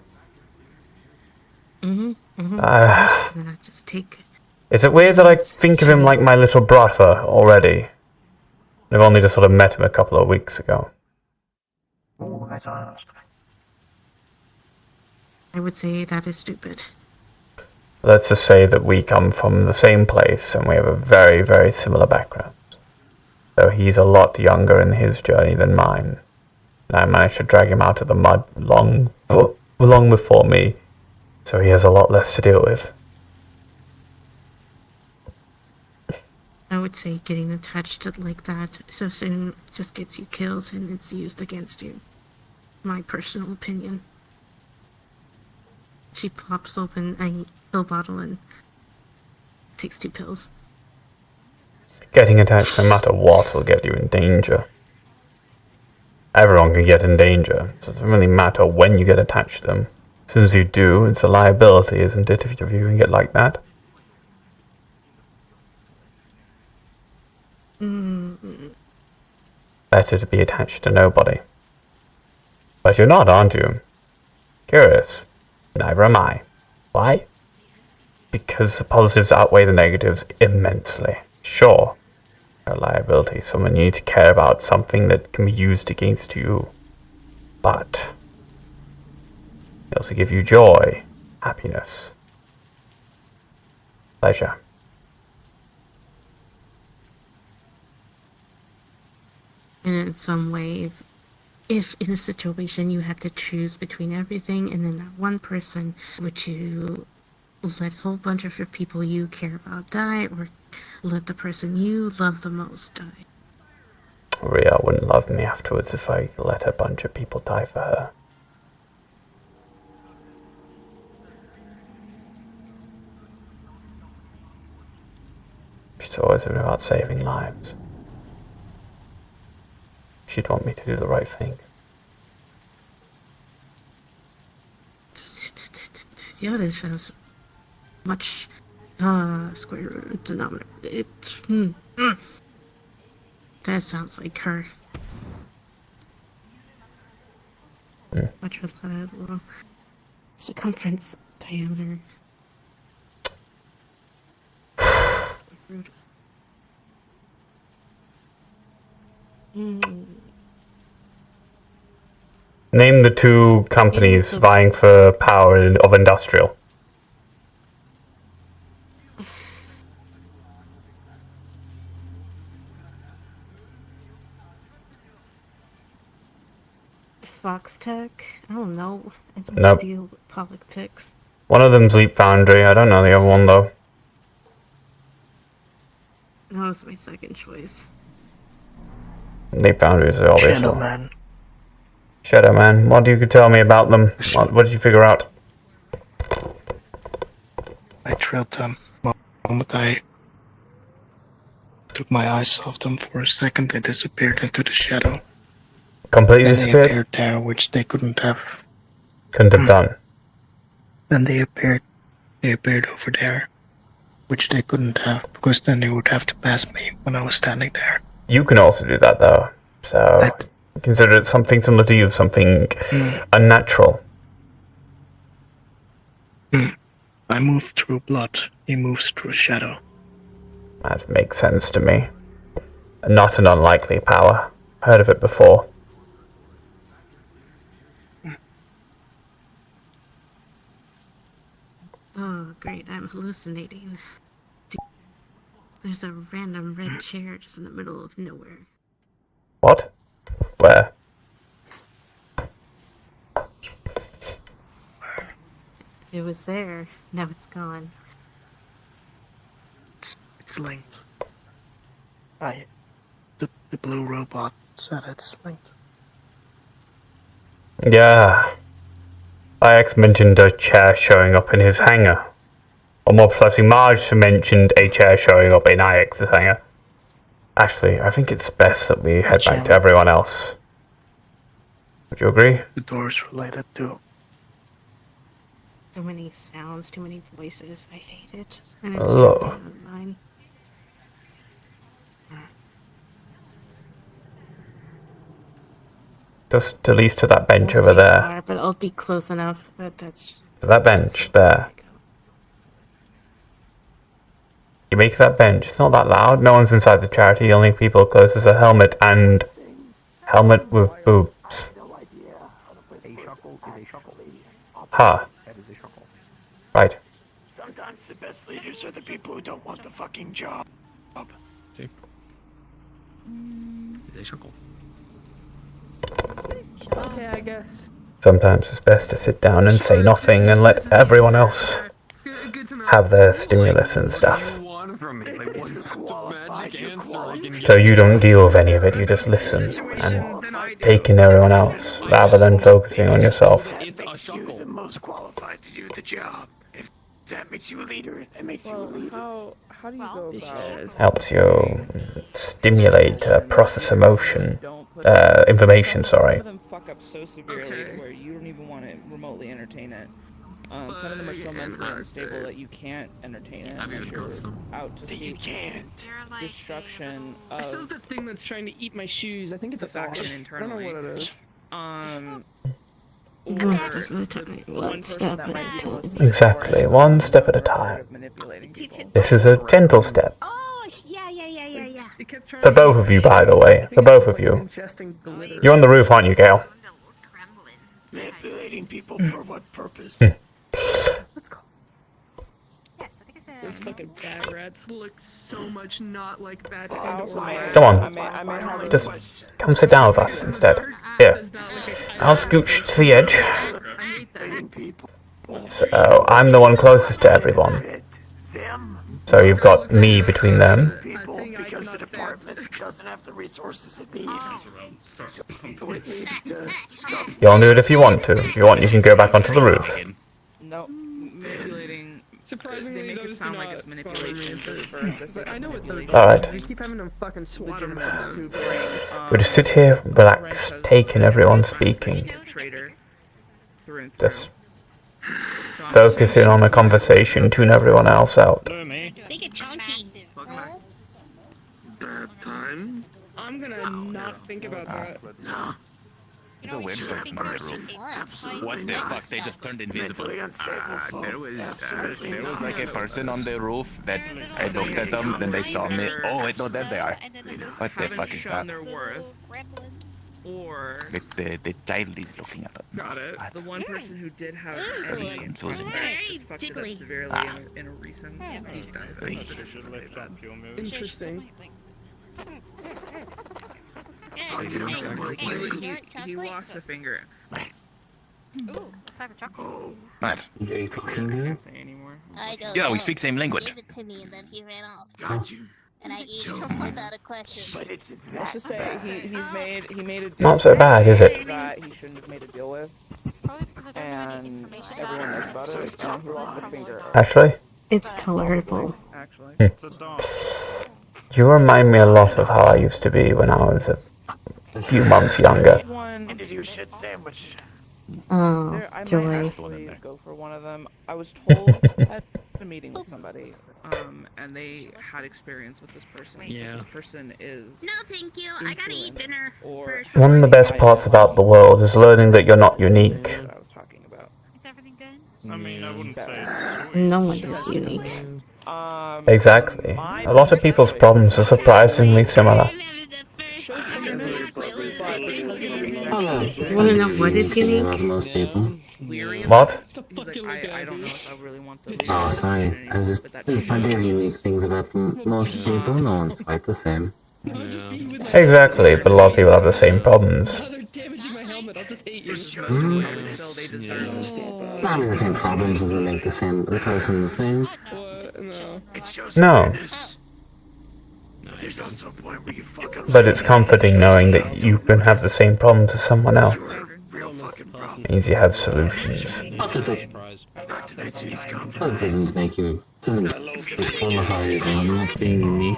I'm just gonna take. Is it weird that I think of him like my little brother already? I've only just sort of met him a couple of weeks ago. Oh, that's honest. I would say that is stupid. Let's just say that we come from the same place and we have a very, very similar background. So he's a lot younger in his journey than mine. And I managed to drag him out of the mud long before me, so he has a lot less to deal with. I would say getting attached like that so soon just gets you killed and it's used against you. My personal opinion. She pops open a pill bottle and takes 2 pills. Getting attached no matter what will get you in danger. Everyone can get in danger, so it doesn't really matter when you get attached to them. As soon as you do, it's a liability, isn't it, if you can get like that? Better to be attached to nobody. But you're not, aren't you? Curious. Neither am I. Why? Because the positives outweigh the negatives immensely. Sure, a liability, someone you need to care about, something that can be used against you. But they also give you joy, happiness, pleasure. And in some way, if in a situation you had to choose between everything and then that one person, would you let a whole bunch of your people you care about die, or let the person you love the most die? Ria wouldn't love me afterwards if I let a bunch of people die for her. She's always been about saving lives. She'd want me to do the right thing. Yeah, this has much square root of denominator. That sounds like her. Much reliable. Circumference diameter. Square root. Name the two companies vying for power of industrial. Foxtech? I don't know. I don't Nope. deal with politics. One of them's Leap Foundry. I don't know the other one though. That was my second choice. Leap Foundry is the obvious Shadow one. Man. Shadow Man. What you could tell me about them? What did you figure out? I trailed them. The moment I took my eyes off them for a second, they disappeared into the shadow. Completely And they disappeared? appeared there, which they couldn't have. Couldn't have done. Then they appeared over there, which they couldn't have, because then they would have to pass me when I was standing there. You can also do that though. So consider it something similar to you, something unnatural. I move through blood, he moves through shadow. That makes sense to me. Not an unlikely power. Heard of it before. Oh, great, I'm hallucinating. There's a random red chair just in the middle of nowhere. What? Where? It was there, now it's gone. It's linked. The blue robot said it's linked. Yeah. IX mentioned a chair showing up in his hangar. Or more precisely, Marge mentioned a chair showing up in IX's hangar. Actually, I think it's best that we head back to everyone else. Would you agree? The door's related to. Too many sounds, too many voices. I hate it. And Hello. it's jumping on mine. Just at least to that bench That's over too there. far, but I'll be close enough. But that's. To that bench there. You make that bench. It's not that loud. No one's inside the charity. The only people closest are Helmet and Helmet with boobs. Ha. Right. Sometimes the best leaders are the people who don't want the fucking job. See? They chuckle. Okay, I guess. Sometimes it's best to sit down and say nothing and let everyone else have their stimulus and stuff. So you don't deal with any of it, you just listen and take in everyone else rather than focusing on yourself. You're the most qualified to do the job. If that makes you a leader, that makes you a leader. How do you go about it? Helps you stimulate, process information, sorry. Some of them fuck up so severely where you don't even want to remotely entertain it. Some of them are so mentally unstable that you can't entertain it unless you're out to see destruction I still have the thing that's trying to eat my shoes. I think it's a faction internally. I don't know what it is. One step at a time. One step at a time. Exactly, one step at a time. This is a gentle step. Yeah. For both of you, by the way. For both of you. You're on the roof, aren't you, Gale? Manipulating people for what purpose? Those fucking bat rats look so much not like bat Pandora. Come on. Just come sit down with us instead. Here, I'll scooch to the edge. So, I'm the one closest to everyone. So you've got me between them. Because the department doesn't have the resources it needs. So people would need to stop. You'll do it if you want to. If you want, you can go back onto the roof. No, manipulating. Surprisingly, they make it those sound do like not it's manipulation for this. I know what those Alright. We keep having them fucking swat them to bring We just sit here, relax, taking everyone speaking. Just focus in on a conversation, tune everyone else out. That time? I'm gonna not think about that. No. There's a weird person on the roof. What the fuck? They just turned invisible. There was like a person on the roof that I looked at them, then they saw me. Oh wait, no, there they are. What the fuck is that? Or The child is looking at them. Got it. the one person who did have That's any confusing. prospects just fucked it up severely in a recent deep dive expedition that they've done. Interesting. He lost a finger. Ooh, time for chocolate. What? I can't say anymore. I don't Yeah, know. we speak same language. He gave it to me and then he ran off. Got you. And I ate it without a question. But it's let's just say he made a deal Not so bad, is it? that he shouldn't have made a deal with. And everyone knows about it, and he lost a finger. Ashley? It's tolerable. Actually. You remind me a lot of how I used to be when I was a few months younger. And did you shit sandwich? Oh, I joy. might actually go for one of them. I was told at a meeting with somebody, and they had experience with this person. Yeah. This person is. No, thank you. I gotta eat dinner. Or One of the best parts about the world is learning that you're not unique. Is everything good? I mean, I wouldn't say it's No one is unique. Exactly. A lot of people's problems are surprisingly similar. You wanna know what is unique? Most people. What? He's like, I don't know if I really want to. Oh, sorry. There's plenty of unique things about most people. No one's quite the same. Exactly, but a lot of people have the same problems. They're damaging my helmet. I'll just hate you. I mean, the same problems doesn't make the person the same. No. There's also a point where you fuck up. But it's comforting knowing that you can have the same problems as someone else. It means you have solutions. Not to mention he's That doesn't make you, doesn't disqualify you from not being unique.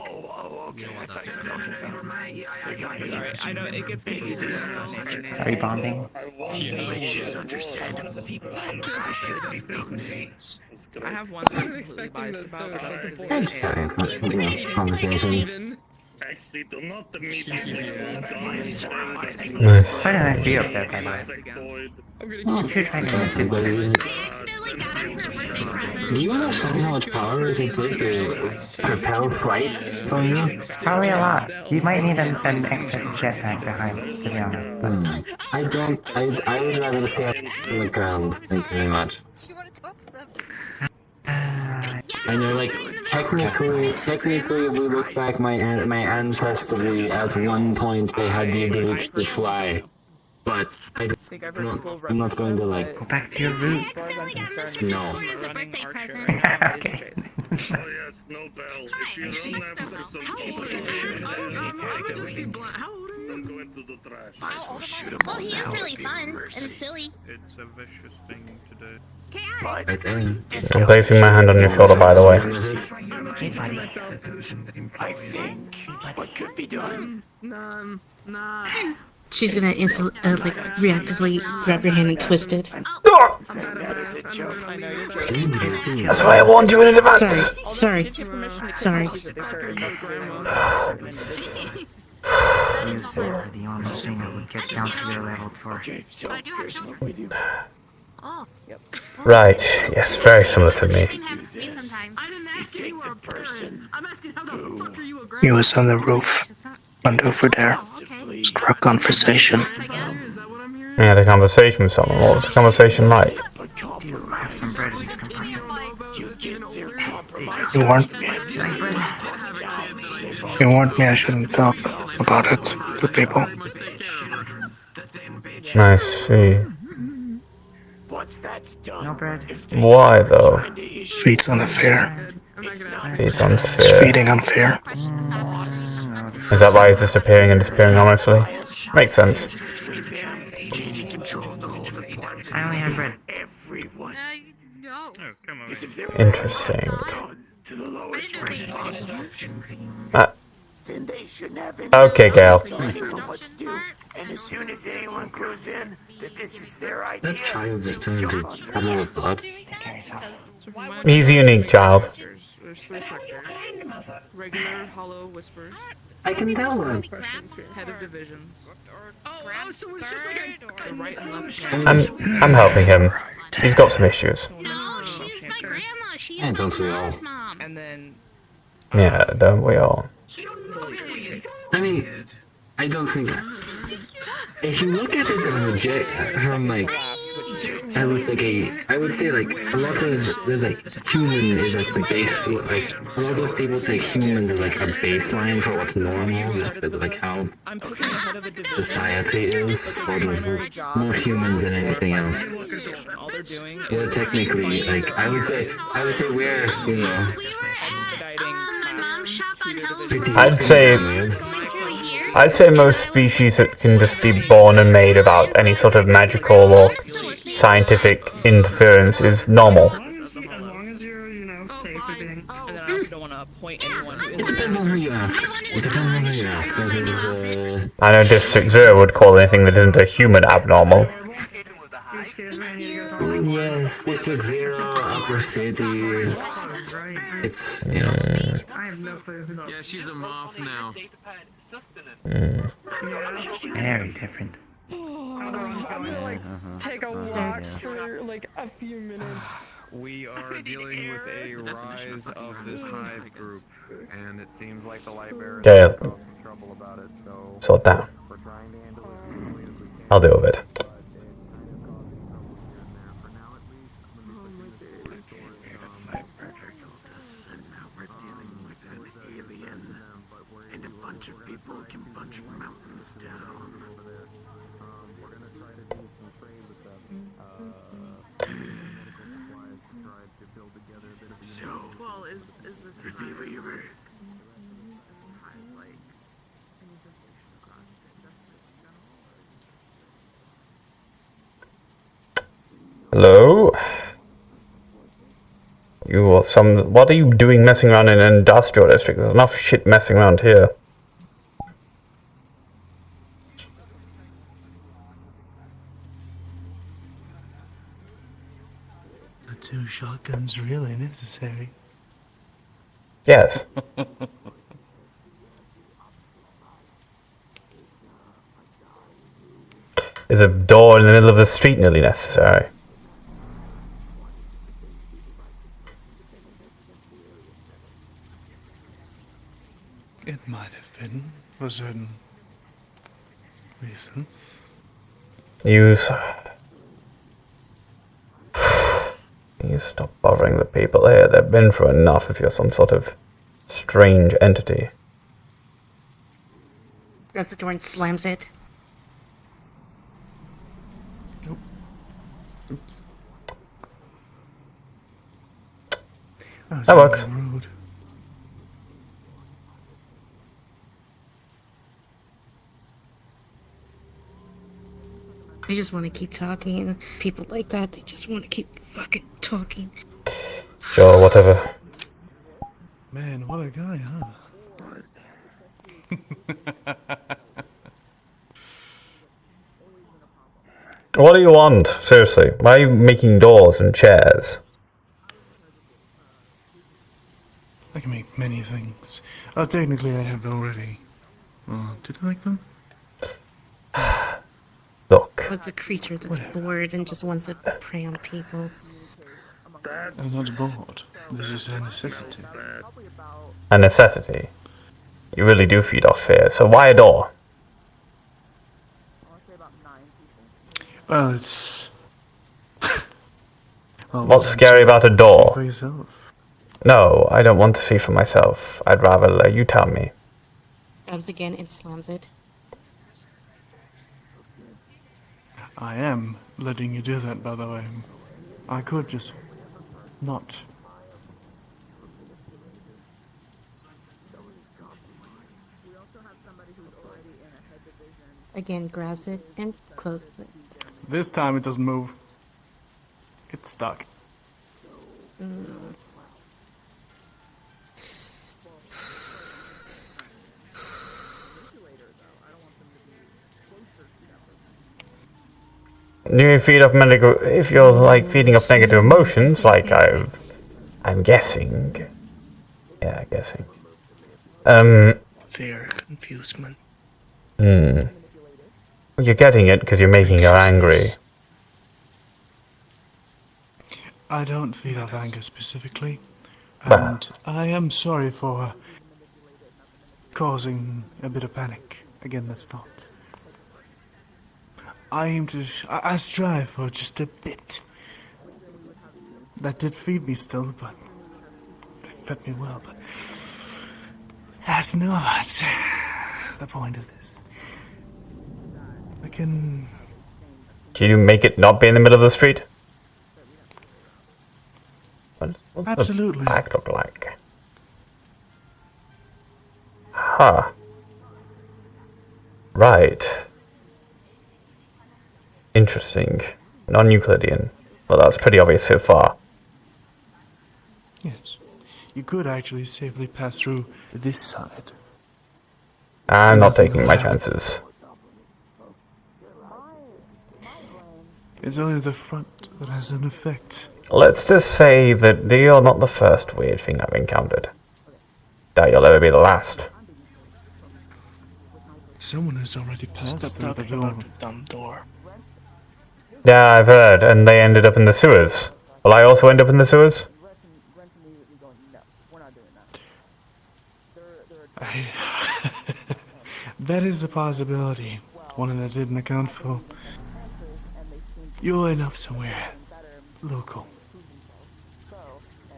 I know it gets Are you bonding? Witches understand. I should be building. I have one that I'm completely biased about, but I'm just having a conversation. Actually, do not immediately Nice. Quite a nice view up there, by the way. You should try Do you understand how much power it would take to propel flight from you? Probably a lot. You might need an extra jetpack behind, to be honest. I don't. I would rather stay on the ground. Thank you very much. I know, like, technically, if we look back, my ancestry, at one point they had the ability to fly. But I'm not going to, like... Go back to your roots. No. Okay. Well, he is really fun and silly. It's a vicious thing to do. Right there. I'm placing my hand on your shoulder, by the way. Hey, buddy. I think what could be done. Nah. She's gonna like reactively grab your hand and twist it. That's why I warned you in advance. Sorry. You said are the only thing that would get down to your level for. Right, yes, very similar to me. I didn't ask you were a person. I'm asking how the fuck are you a He was on the roof, went over there, struck conversation. I had a conversation with someone. What was the conversation like? Do you have some bread in this compartment? He warned me. He warned me I shouldn't talk about it to people. I see. Once that's done, No bread. Why though? Feed's unfair. It's It's unfair. feeding unfair. Is that why he's just appearing and disappearing honestly? Makes sense. I only have bread. No. Interesting. then they shouldn't have any Okay, Gail. what to do. And as soon as anyone clues in that this is their idea, That child just turned into a puddle of blood. Take care of yourself. He's a unique child. There's 3 sectors. Regular, hollow, whispers. I can tell them. Head of divisions. Oh, so it's just like a right and left. I'm helping him. He's got some issues. No, she's my grandma. She's And don't we all? mom. And then Yeah, don't we all? I mean, I don't think. If you look at it from like, at least like I would say like a lot of there's like human is like the base. Like a lot of people take humans as like a baseline for what's normal, just because of like how society is. Or there's more humans than anything else. Yeah, technically, like I would say we're I'd say most species that can just be born and made without any sort of magical or scientific interference is normal. And then I also don't want to appoint anyone who It depends on who you ask. I know District Zero would call anything that isn't a human abnormal. Yes, District Zero, Upper City. It's Yeah, she's a moth now. Very different. I'm gonna like take a walk for like a few minutes. We are dealing with a rise of this hive group, and it seems like the light bearers Gail. have some trouble about it, so Sort down. we're trying to handle it as quickly as we can. I'll deal with it. and a bunch of people can punch mountains down. So, repeat what you were. Hello? What are you doing messing around in an industrial district? There's enough shit messing around here. Are 2 shotguns really necessary? Yes. Is a door in the middle of the street nearly necessary? It might have been for certain reasons. You stop bothering the people here. They've been through enough if you're some sort of strange entity. Grabs the door and slams it. Oops. That works. They just want to keep talking. People like that, they just want to keep fucking talking. Sure, whatever. Man, what a guy, huh? What do you want? Seriously, why are you making doors and chairs? I can make many things. Oh, technically I have already. Did I like them? Look. What's a creature that's bored and just wants to prey on people? I'm not bored. This is a necessity. A necessity. You really do feed off fear, so why a door? Well, it's... What's scary about a door? For yourself. No, I don't want to see for myself. I'd rather let you tell me. Grabs again and slams it. I am letting you do that, by the way. I could just not. Again, grabs it and closes it. This time it doesn't move. It's stuck. You feed off if you're like feeding off negative emotions, like I'm guessing. Yeah, guessing. Fear, confusement. Well, you're getting it because you're making her angry. I don't feed off anger specifically, Well. and I am sorry for causing a bit of panic. Again, that's not. I strive for just a bit. That did feed me still, but it fed me well, but that's not the point of this. Can you make it not be in the middle of the street? What's Absolutely. the back look like? Huh. Right. Interesting. Non-Euclidean. Well, that's pretty obvious so far. Yes. You could actually safely pass through this side. I'm not taking my chances. It's only the front that has an effect. Let's just say that you're not the first weird thing I've encountered. Doubt you'll ever be the last. Someone has already passed through the door. About the dumb door. Yeah, I've heard, and they ended up in the sewers. Will I also end up in the sewers? That is a possibility. One that I didn't account for. You'll end up somewhere local.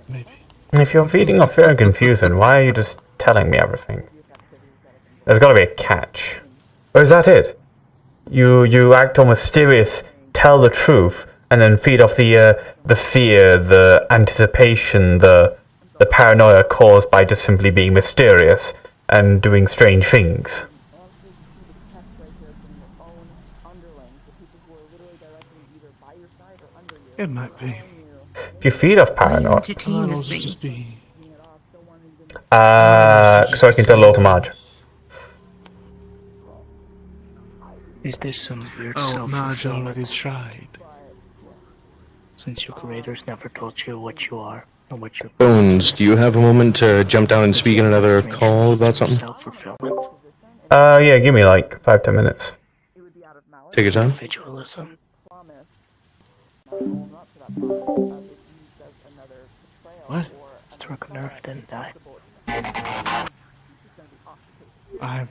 Maybe. If you're feeding off fear and confusion, why are you just telling me everything? There's gotta be a catch. Or is that it? You act all mysterious, tell the truth, and then feed off the fear, the anticipation, the paranoia caused by just simply being mysterious and doing strange things. It might be. If you feed off paranoia, Entertain this thing. Just be. so I can tell Lord Marge. Is this some weird Oh, Marge self-fulfillment? already tried. Since your creators never told you what you are and what you're. Bones, do you have a moment to jump down and speak in another call about something? Self-fulfillment. Yeah, give me like 5-10 minutes. Take your time. Individualism. What? Struck a nerve, didn't I? I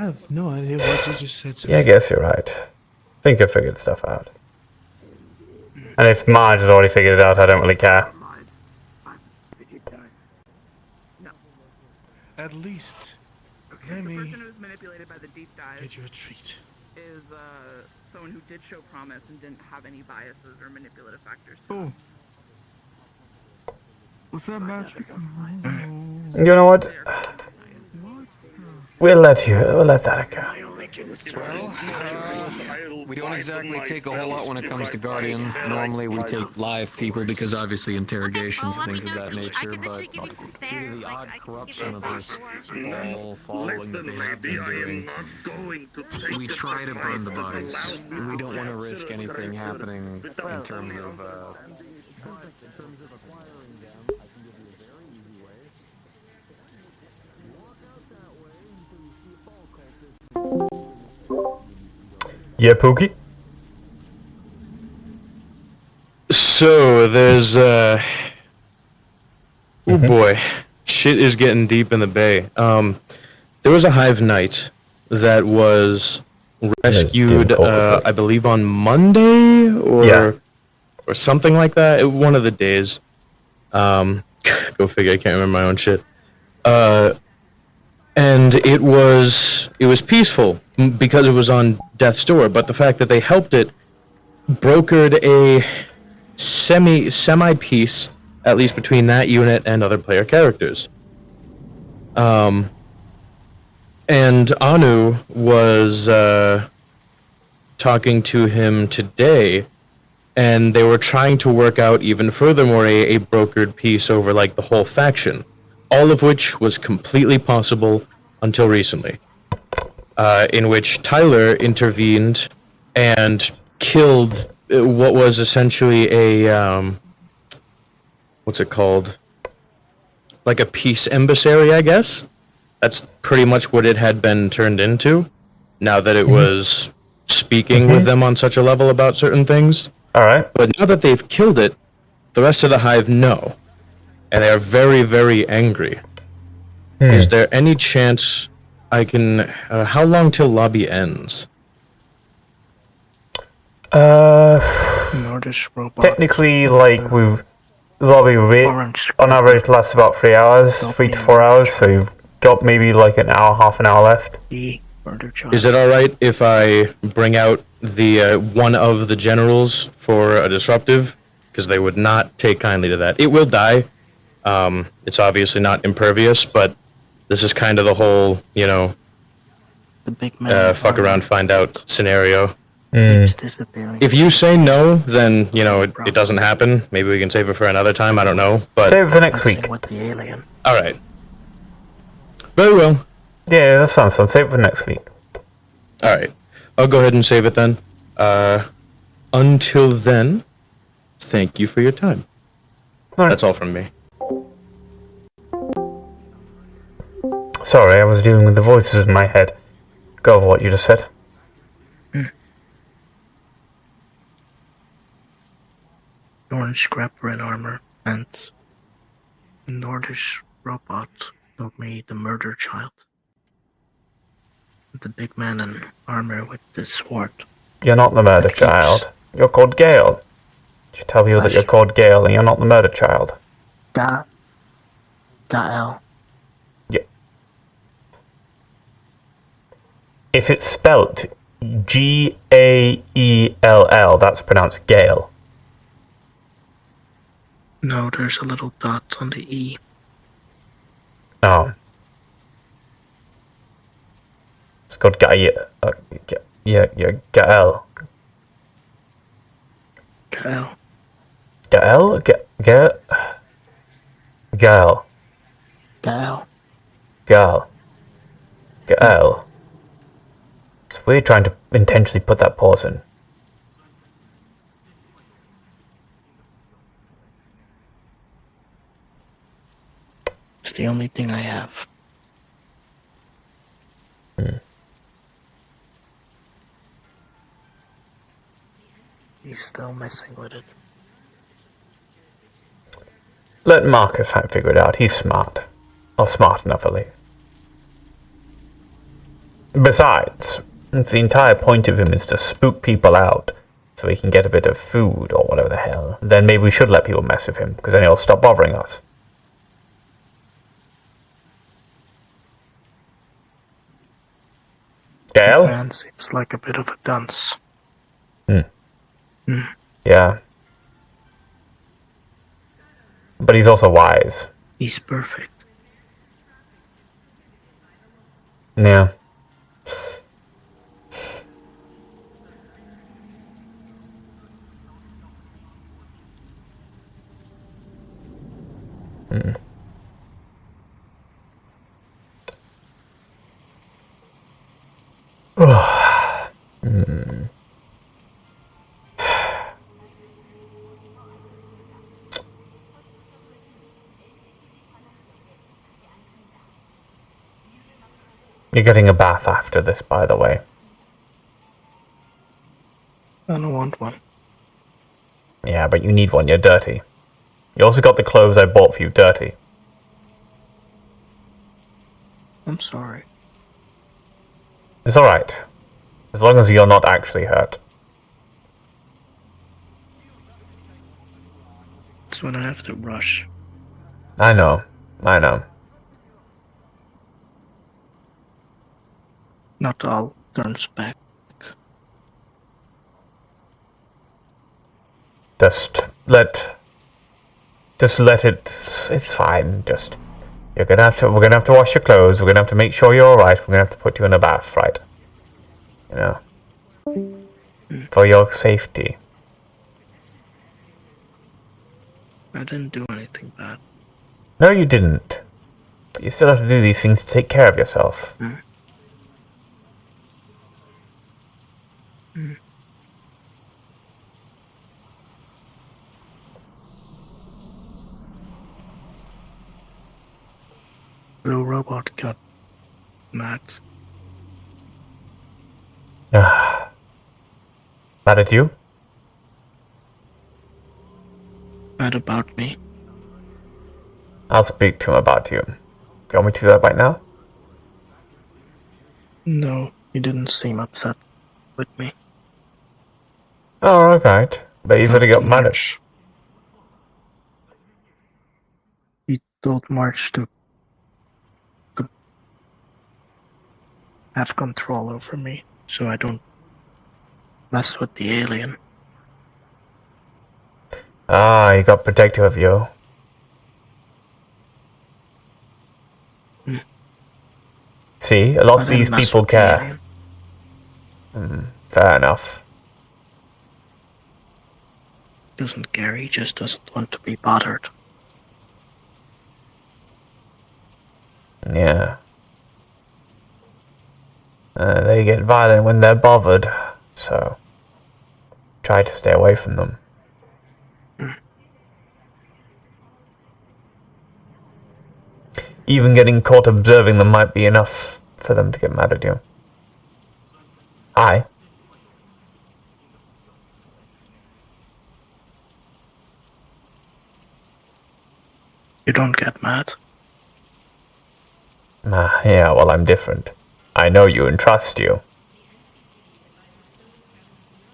have no idea what you just said to Yeah, I me. guess you're right. I think I figured stuff out. And if Marge has already figured it out, I don't really care. At least, let The me person who's manipulated by the deep dive get you a treat. is someone who did show promise and didn't have any biases or manipulative factors. Oh. What's that match? You know what? We'll let that occur. We don't exactly take a whole lot when it comes to Guardian. Normally we take live people because obviously interrogations, things of that nature, but due to the odd corruption of this all following that they have been doing, we try to burn the bodies. We don't want to risk anything happening in terms of Yeah, Pookie? So, there's, oh boy. Shit is getting deep in the bay. There was a Hive Knight that was rescued, I believe on Monday, or something like that. One of the days. Go figure, I can't remember my own shit. and it was peaceful because it was on death's door. But the fact that they helped it brokered a semi peace, at least between that unit and other player characters. And Anu was talking to him today, and they were trying to work out even furthermore a brokered peace over like the whole faction, all of which was completely possible until recently, in which Tyler intervened and killed what was essentially a what's it called? Like a peace emissary, I guess. That's pretty much what it had been turned into, now that it was speaking with them on such a level about certain things. Alright. But now that they've killed it, the rest of the Hive know. And they are very, very angry. Is there any chance I can... how long till lobby ends? Nordish robot. Technically, like, lobby rate on average lasts about 3 hours, 3 to 4 hours, so you've got maybe like an hour, half an hour left. Is it alright if I bring out the one of the generals for a disruptive? Because they would not take kindly to that. It will die. It's obviously not impervious, but this is kind of the whole, you know, the big man fuck around, find out scenario. keeps disappearing. If you say no, then, you know, it doesn't happen. Maybe we can save it for another time, I don't know. But save it for next week. With the alien. Alright. Very well. Yeah, that sounds fun. Save it for next week. Alright. I'll go ahead and save it then. Until then, thank you for your time. That's all from me. Sorry, I was dealing with the voices in my head. Go over what you just said. Norn scrapper in armor and a Nordish robot told me the murder child. The big man in armor with the sword. You're not the murder child. You're called Gale. Did you tell you that you're called Gale and you're not the murder child? Gael. Yeah. If it's spelt Gaell, that's pronounced Gale. No, there's a little dot on the E. Oh. It's called Gael. Gael. Gael. Gael? Gael. Gael. Gael. Gael. It's weird trying to intentionally put that pause in. It's the only thing I have. He's still messing with it. Let Marcus figure it out. He's smart. Or smart enough, at least. Besides, the entire point of him is to spook people out so he can get a bit of food or whatever the hell. Then maybe we should let people mess with him, because then he'll stop bothering us. Gael? Man seems like a bit of a dunce. Yeah. But he's also wise. He's perfect. Yeah. You're getting a bath after this, by the way. I don't want one. Yeah, but you need one. You're dirty. You also got the clothes I bought for you dirty. I'm sorry. It's alright. As long as you're not actually hurt. It's when I have to rush. I know. I know. Not all turns back. Just let it. It's fine. We're gonna have to wash your clothes. We're gonna have to make sure you're all right. We're gonna have to put you in a bath, right? You know, for your safety. I didn't do anything bad. No, you didn't. But you still have to do these things to take care of yourself. Blue robot got mad. Mad at you? Mad about me. I'll speak to him about you. Do you want me to do that right now? No, he didn't seem upset with me. Oh, alright. But you said he got mad at you. He told March to have control over me, so I don't mess with the alien. Ah, he got protective of you. See, a lot of these people care. Fair enough. Doesn't care, he just doesn't want to be bothered. Yeah. They get violent when they're bothered, so try to stay away from them. Even getting caught observing them might be enough for them to get mad at you. Hi. You don't get mad. Yeah, well, I'm different. I know you and trust you.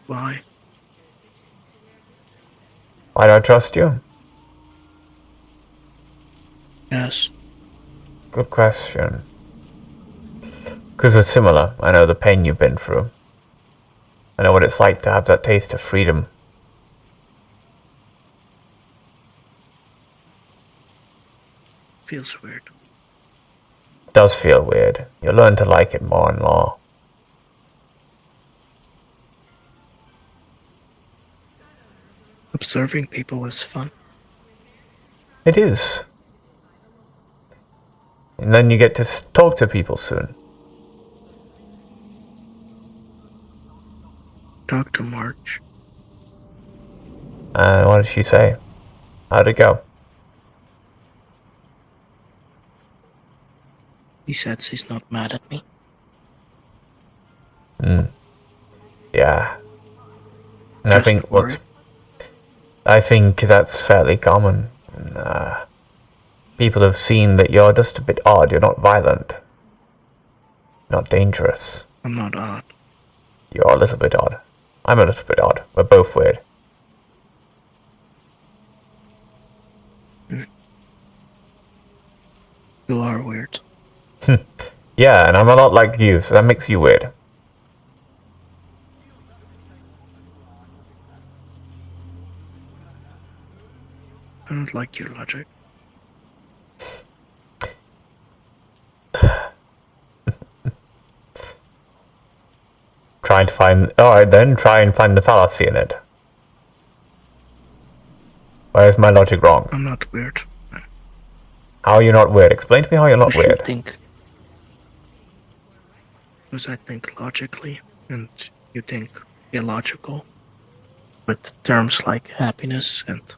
Why? Why do I trust you? Yes. Good question. Because we're similar. I know the pain you've been through. I know what it's like to have that taste of freedom. Feels weird. It does feel weird. You'll learn to like it more and more. Observing people is fun. It is. And then you get to talk to people soon. Talk to March. What did she say? How'd it go? He said she's not mad at me. Yeah. And I think that's fairly common. People have seen that you're just a bit odd. You're not violent. Not dangerous. I'm not odd. You're a little bit odd. I'm a little bit odd. We're both weird. You are weird. Yeah, and I'm a lot like you, so that makes you weird. I don't like your logic. Trying to find... Alright then, try and find the fallacy in it. Where is my logic wrong? I'm not weird. How are you not weird? Explain to me how you're not You should weird. think. Because I think logically, and you think illogical. With terms like happiness and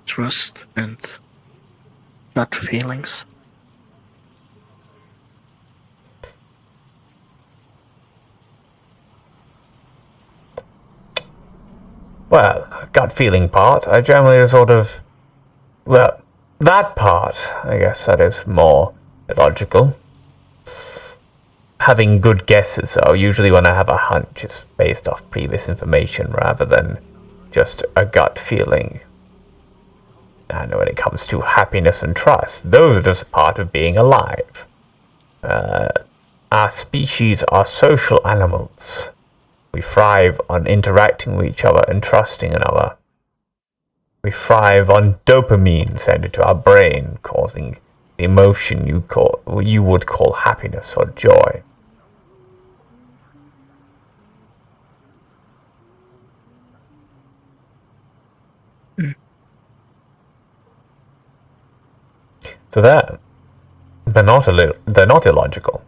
trust and gut feelings. Well, gut feeling part, I generally sort of... Well, that part, I guess that is more illogical. Having good guesses, though, usually when I have a hunch, it's based off previous information rather than just a gut feeling. And when it comes to happiness and trust, those are just part of being alive. Our species are social animals. We thrive on interacting with each other and trusting another. We thrive on dopamine sent into our brain, causing the emotion you would call happiness or joy. So they're not illogical.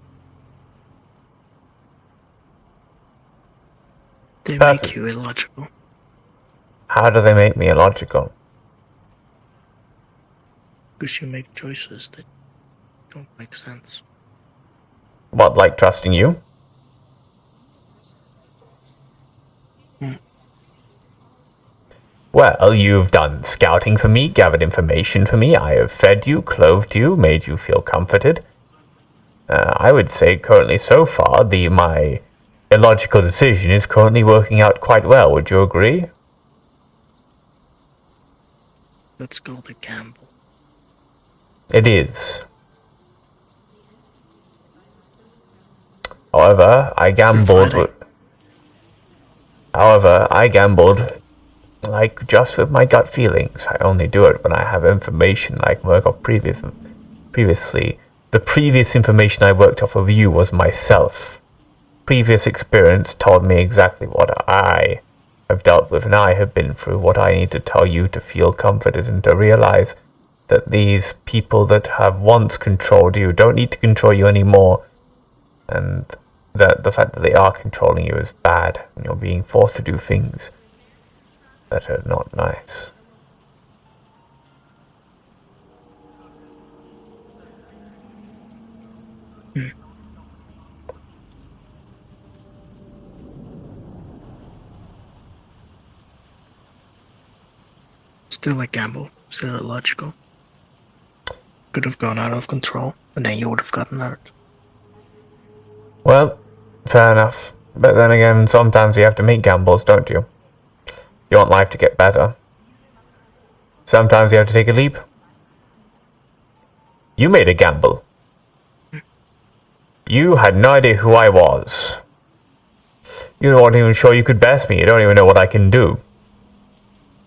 They make you illogical. How do they make me illogical? Because you make choices that don't make sense. What, like trusting you? Well, you've done scouting for me, gathered information for me, I have fed you, clothed you, made you feel comforted. I would say currently so far, my illogical decision is currently working out quite well, would you agree? Let's go the gamble. It is. However, I gambled like just with my gut feelings. I only do it when I have information like Murkoff previously. The previous information I worked off of you was myself. Previous experience told me exactly what I have dealt with and I have been through, what I need to tell you to feel comforted and to realize that these people that have once controlled you don't need to control you anymore, and that the fact that they are controlling you is bad and you're being forced to do things that are not nice. Still a gamble, still illogical. Could have gone out of control, and then you would have gotten hurt. Well, fair enough. But then again, sometimes you have to make gambles, don't you? You want life to get better. Sometimes you have to take a leap. You made a gamble. You had no idea who I was. You weren't even sure you could best me. You don't even know what I can do.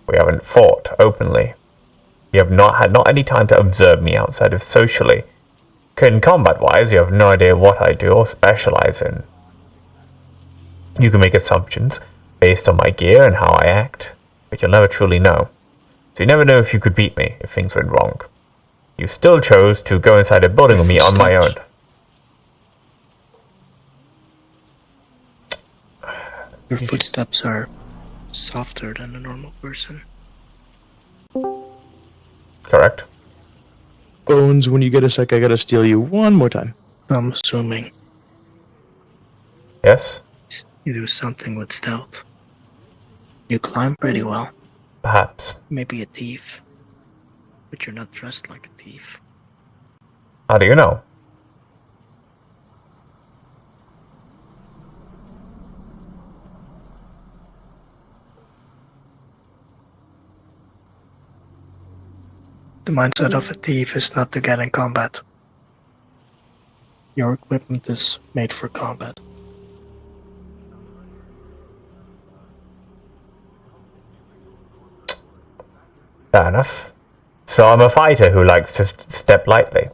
We haven't fought openly. You have not had any time to observe me outside of socially. In combat-wise, you have no idea what I do or specialize in. You can make assumptions based on my gear and how I act, but you'll never truly know. So you never know if you could beat me if things went wrong. You still chose to go inside a building with me on my own. Your footsteps are softer than a normal person. Correct. Bones, when you get a sec, I gotta steal you one more time. I'm assuming. Yes? You do something with stealth. You climb pretty well. Perhaps. Maybe a thief. But you're not dressed like a thief. How do you know? The mindset of a thief is not to get in combat. Your equipment is made for combat. Fair enough. So I'm a fighter who likes to step lightly.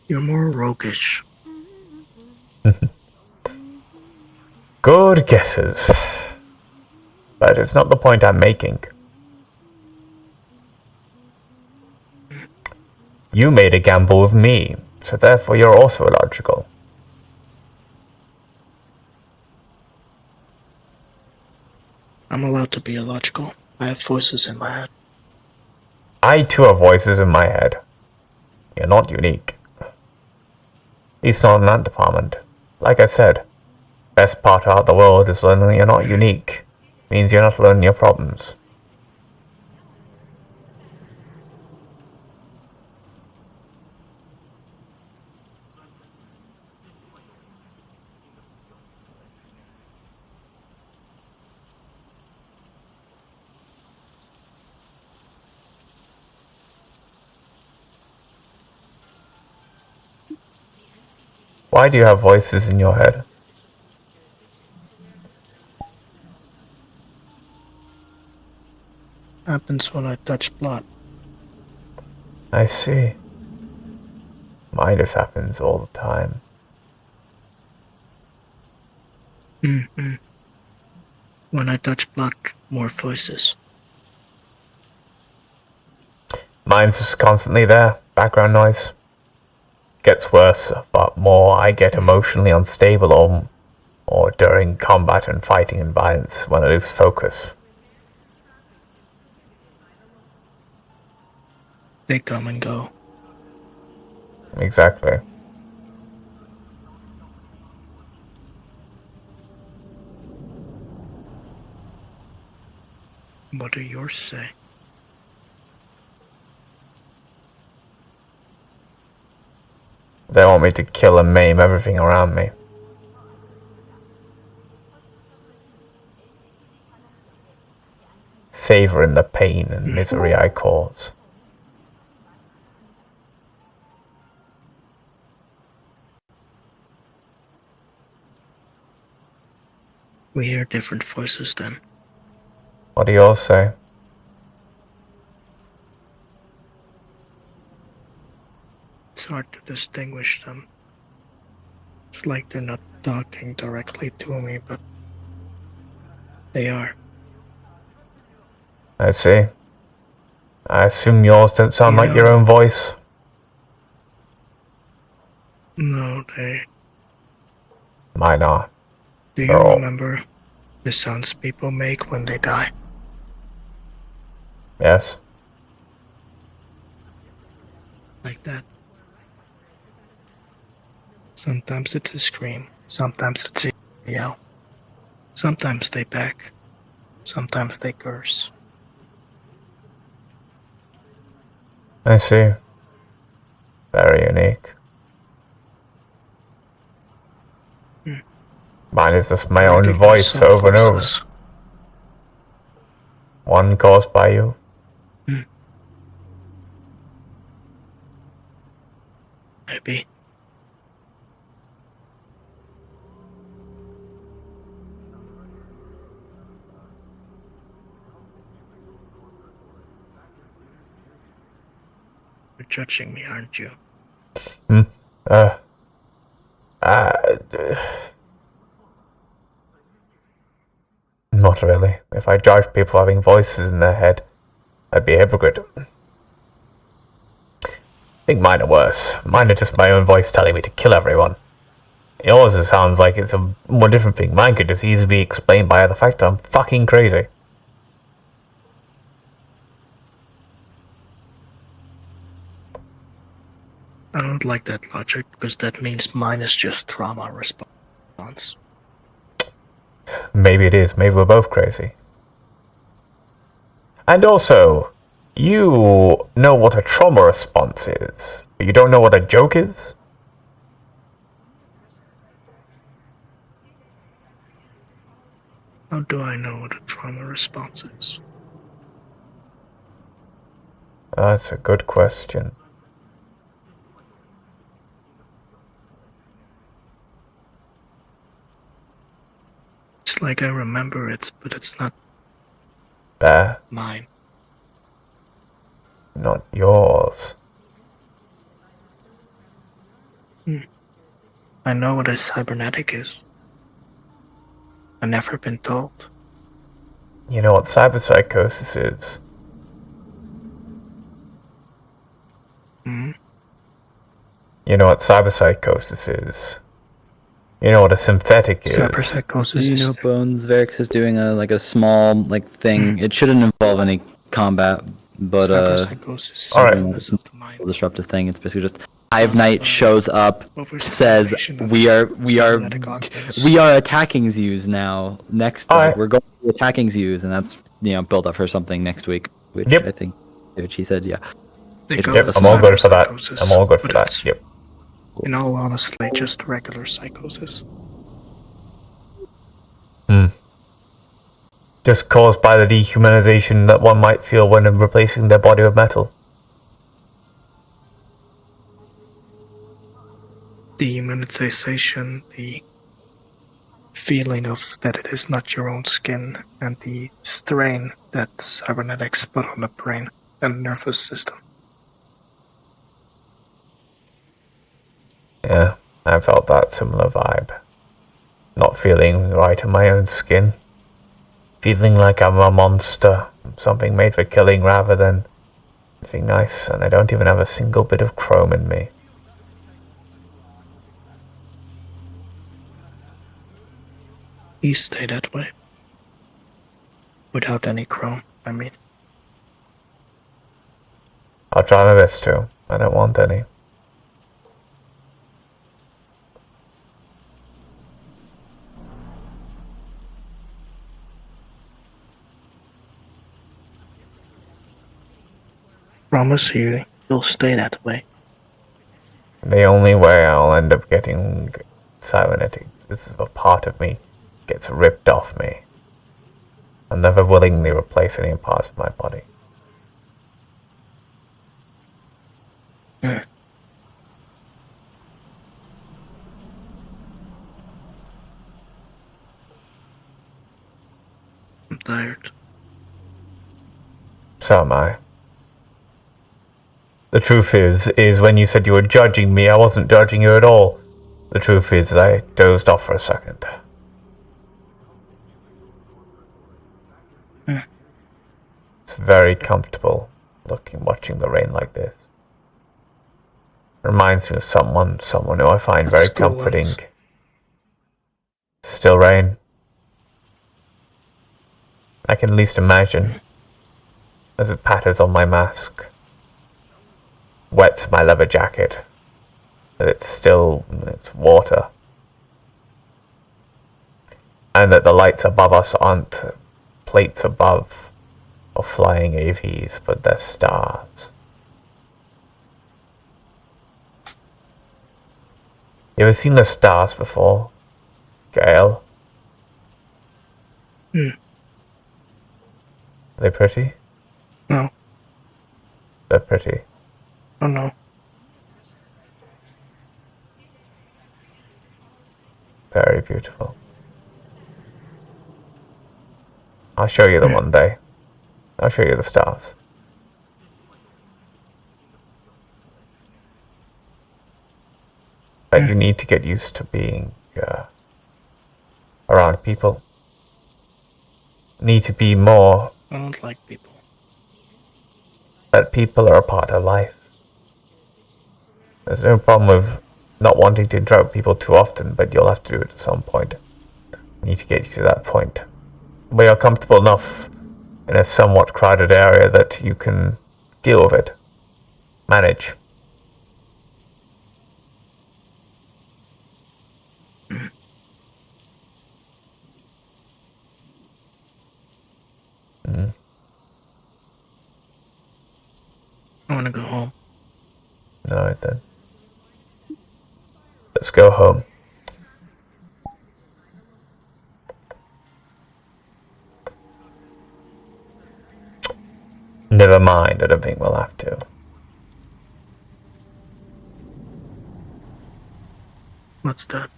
You're more roguish. Good guesses. But it's not the point I'm making. You made a gamble with me, so therefore you're also illogical. I'm allowed to be illogical. I have voices in my head. I too have voices in my head. You're not unique. At least not in that department. Like I said, best part about the world is learning that you're not unique. Means you're not alone in your problems. Why do you have voices in your head? Happens when I touch blood. I see. Mine just happens all the time. Mm-mm. When I touch blood, more voices. Mine's just constantly there. Background noise. Gets worse, but more I get emotionally unstable or during combat and fighting and violence when I lose focus. They come and go. Exactly. What do yours say? They want me to kill and maim everything around me. Savor in the pain and misery I cause. We hear different voices then. What do yours say? It's hard to distinguish them. It's like they're not talking directly to me, but they are. I see. I assume yours don't sound like your own voice. No, they... Mine are. Do you remember the sounds people make when they die? Yes. Like that. Sometimes it's a scream, sometimes it's a yell. Sometimes they beg, sometimes they curse. I see. Very unique. Mine is just my own voice over and over. One caused by you. Maybe. You're judging me, aren't you? Not really. If I judged people having voices in their head, I'd be a hypocrite. I think mine are worse. Mine are just my own voice telling me to kill everyone. Yours sounds like it's a more different thing. Mine could just easily be explained by the fact that I'm fucking crazy. I don't like that logic because that means mine is just trauma response. Maybe it is. Maybe we're both crazy. And also, you know what a trauma response is, but you don't know what a joke is? How do I know what a trauma response is? That's a good question. It's like I remember it, but it's not mine. Not yours. I know what a cybernetic is. I've never been told. You know what cyberpsychosis is? You know what cyberpsychosis is? You know what a synthetic is? Cyberpsychosis. You know, Bones Varix is doing a small thing. It shouldn't involve any combat, but Cyberpsychosis is a disruptive thing. It's basically just Hive Knight shows up, says we are attacking zoos now. Next, we're going to be attacking zoos, and that's build up for something next week. Which I think, which he said, yeah. I'm all good for that. I'm all good for that. Yep. In all honesty, just regular psychosis. Just caused by the dehumanization that one might feel when replacing their body with metal. demonetization, the feeling of that it is not your own skin, and the strain that cybernetics put on the brain and nervous system. Yeah, I felt that similar vibe. Not feeling right in my own skin. Feeling like I'm a monster, something made for killing rather than anything nice, and I don't even have a single bit of chrome in me. You stay that way. Without any chrome, I mean. I'll try my best to. I don't want any. Promise you'll stay that way. The only way I'll end up getting cybernetics is if a part of me gets ripped off me. I'll never willingly replace any parts of my body. I'm tired. So am I. The truth is when you said you were judging me, I wasn't judging you at all. The truth is I dozed off for a second. It's very comfortable watching the rain like this. Reminds me of someone who I find very comforting. Still rain. I can at least imagine as it patters on my mask. Wets my leather jacket. That it's water. And that the lights above us aren't plates above or flying AVs, but they're stars. You ever seen the stars before, Gail? Are they pretty? No. They're pretty. Oh no. Very beautiful. I'll show you them one day. I'll show you the stars. But you need to get used to being around people. Need to be more. I don't like people. That people are a part of life. There's no problem with not wanting to interact with people too often, but you'll have to do it at some point. You need to get you to that point where you're comfortable enough in a somewhat crowded area that you can deal with it. Manage. I want to go home. Alright then. Let's go home. Never mind, I don't think we'll have to. What's that?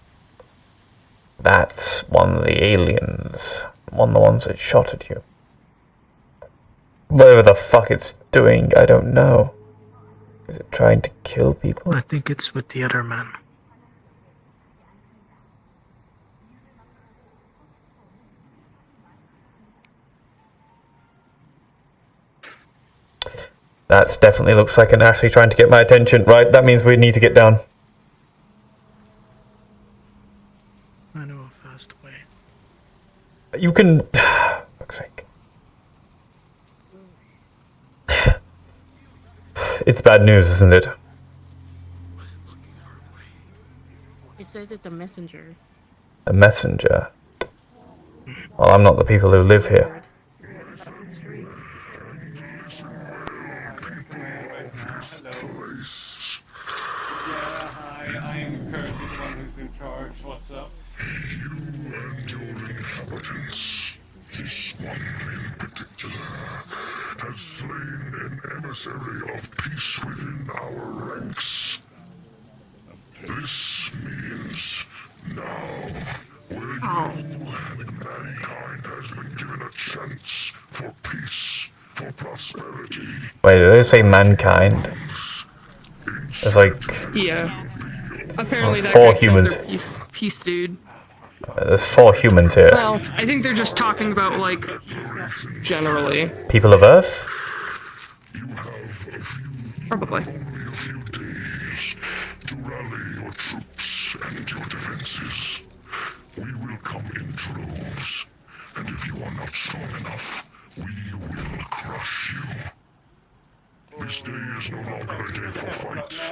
That's one of the aliens. One of the ones that shot at you. Whatever the fuck it's doing, I don't know. Is it trying to kill people? I think it's with the other man. That definitely looks like an Ashley trying to get my attention. Right, that means we need to get down. I know a fast way. You can... fuck's sake. It's bad news, isn't it? It says it's a messenger. A messenger? Well, I'm not the people who live here. I'm currently the one who's in charge. What's up? You and your inhabitants, this one in particular, has slain an emissary of peace within our ranks. This means now, when you and mankind has been given a chance for peace, for prosperity. Wait, did they say mankind? It's like Yeah. Apparently that four guy killed humans. their peace dude. There's 4 humans here. Well, I think they're just talking about, like, generally. People of Earth? Probably. To rally your troops and your defenses. We will come in droves, and if you are not strong enough, we will crush you. This day is no longer a day for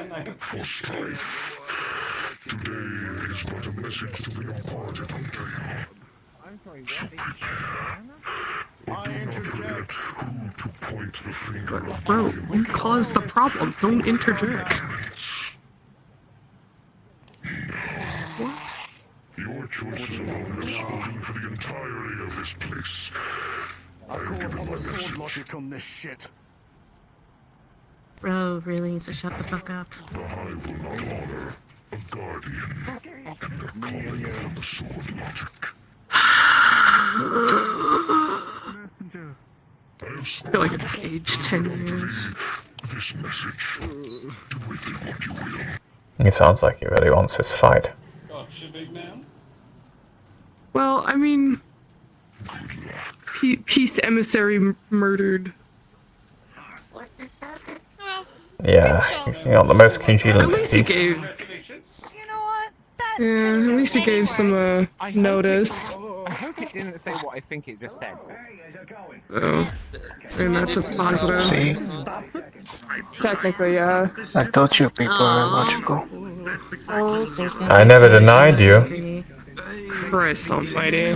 fight, for strife. Today is but a message to be imparted unto you. So prepare. But do not forget who to point the finger of. Bro, you caused the problem. Don't interject. What? Your choices alone have spoken for the entirety of this place. I have given my message. Bro really needs to shut the fuck up. The Hive will not honor a guardian, and they're calling upon the sword logic. I feel like I just aged 10 years. This message, do with it what you will. He sounds like he really wants this fight. Gotcha, big man. Well, I mean, peace emissary murdered. Yeah, he's not the most At congealed least he piece. gave. Yeah, at least he gave some notice. I hope it didn't say what I think it just said. Oh, and that's a positive. See? Technically, yeah. I told you people were logical. I never denied you. Christ almighty.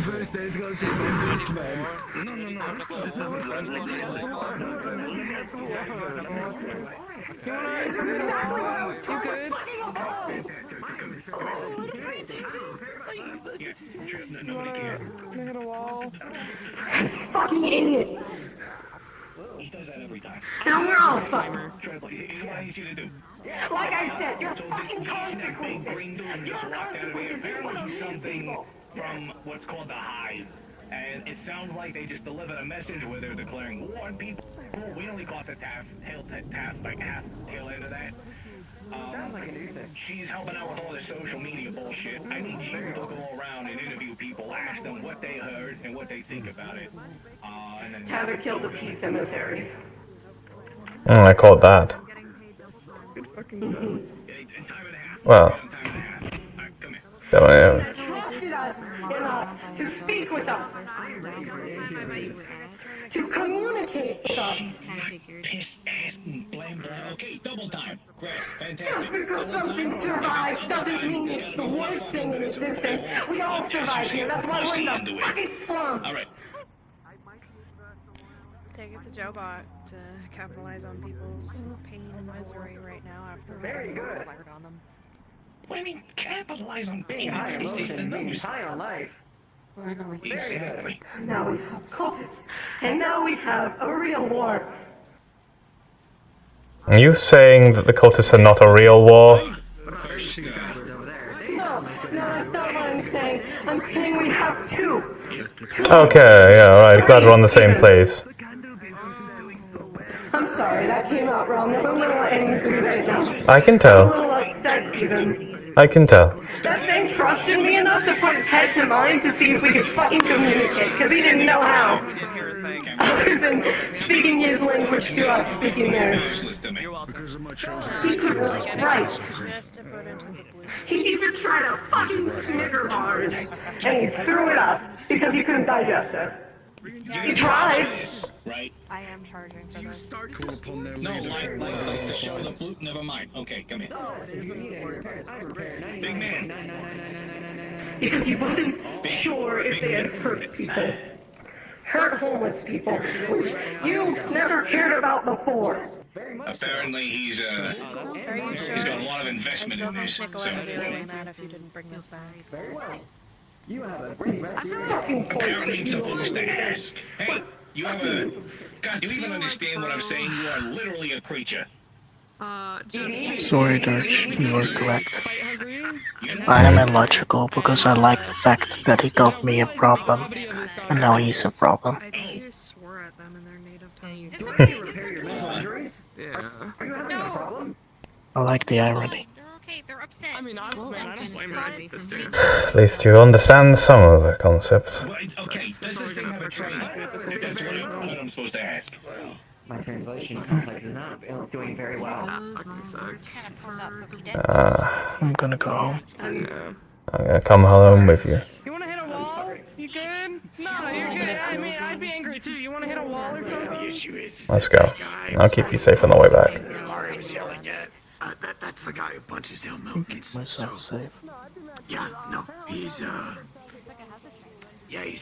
Fucking idiot! Now we're all fucked. Like I said, you're fucking consequences. Something from what's called the Hive. And it sounds like they just delivered a message where they're declaring war on people. We only caught the task like half tail end of that. She's helping out with all the social media bullshit. I need you to go around and interview people, ask them what they heard and what they think about it. And then Tyler killed the peace emissary. I caught that. Well, Trusted us enough to speak with us, to communicate with us. Okay, double time. Great, fantastic. Just because something survived doesn't mean it's the worst thing in existence. We all survive here. That's why we're in the fucking slums. All right. Take it to JoeBot to capitalize on people's pain and misery right now after Very good. fired on them. What do you mean capitalize on being High high emotion means high on life. Exactly. Now we have cultists, and now we have a real war. are you saying that the cultists are not a real war? No, that's not what I'm saying. I'm saying we have two. Okay, yeah, alright, glad we're on the same place. I'm sorry, that came out wrong. I'm a little angry right now. I can I'm a tell. little upset even. I can tell. That thing trusted me enough to put his head to mine to see if we could fucking communicate, because he didn't know how. Other than speaking his language to us, speaking theirs. He could write. He even tried a fucking Snicker bars, and he threw it up because he couldn't digest it. He tried. Right? I am charging for this. No, like the show, the flute, never mind. Okay, come here. Big man. Because he wasn't sure if they had hurt people. Hurt homeless people, which you never cared about before. Apparently he's got a lot of investment in this. So If you didn't bring this back. apparently I'm supposed to ask. Hey, you have a... God, do you even understand what I'm saying? You are literally a creature. Sorry, Dirge, you are correct. I am illogical because I like the fact that he got me a problem, and now he's a problem. I like the irony. I mean, honestly, I don't blame her. This dude. At least you understand some of the concepts. Okay, does this thing have a train? That's what I'm supposed to ask. My translation complex is not doing very well. I'm gonna go home. I'm gonna come home with you. You wanna hit a wall? You good? No, you're good. I mean, I'd be angry too. You wanna hit a wall or something? Let's go. I'll keep you safe on the way back. That's the guy who punches down mountains. Safe. Yeah, no, he's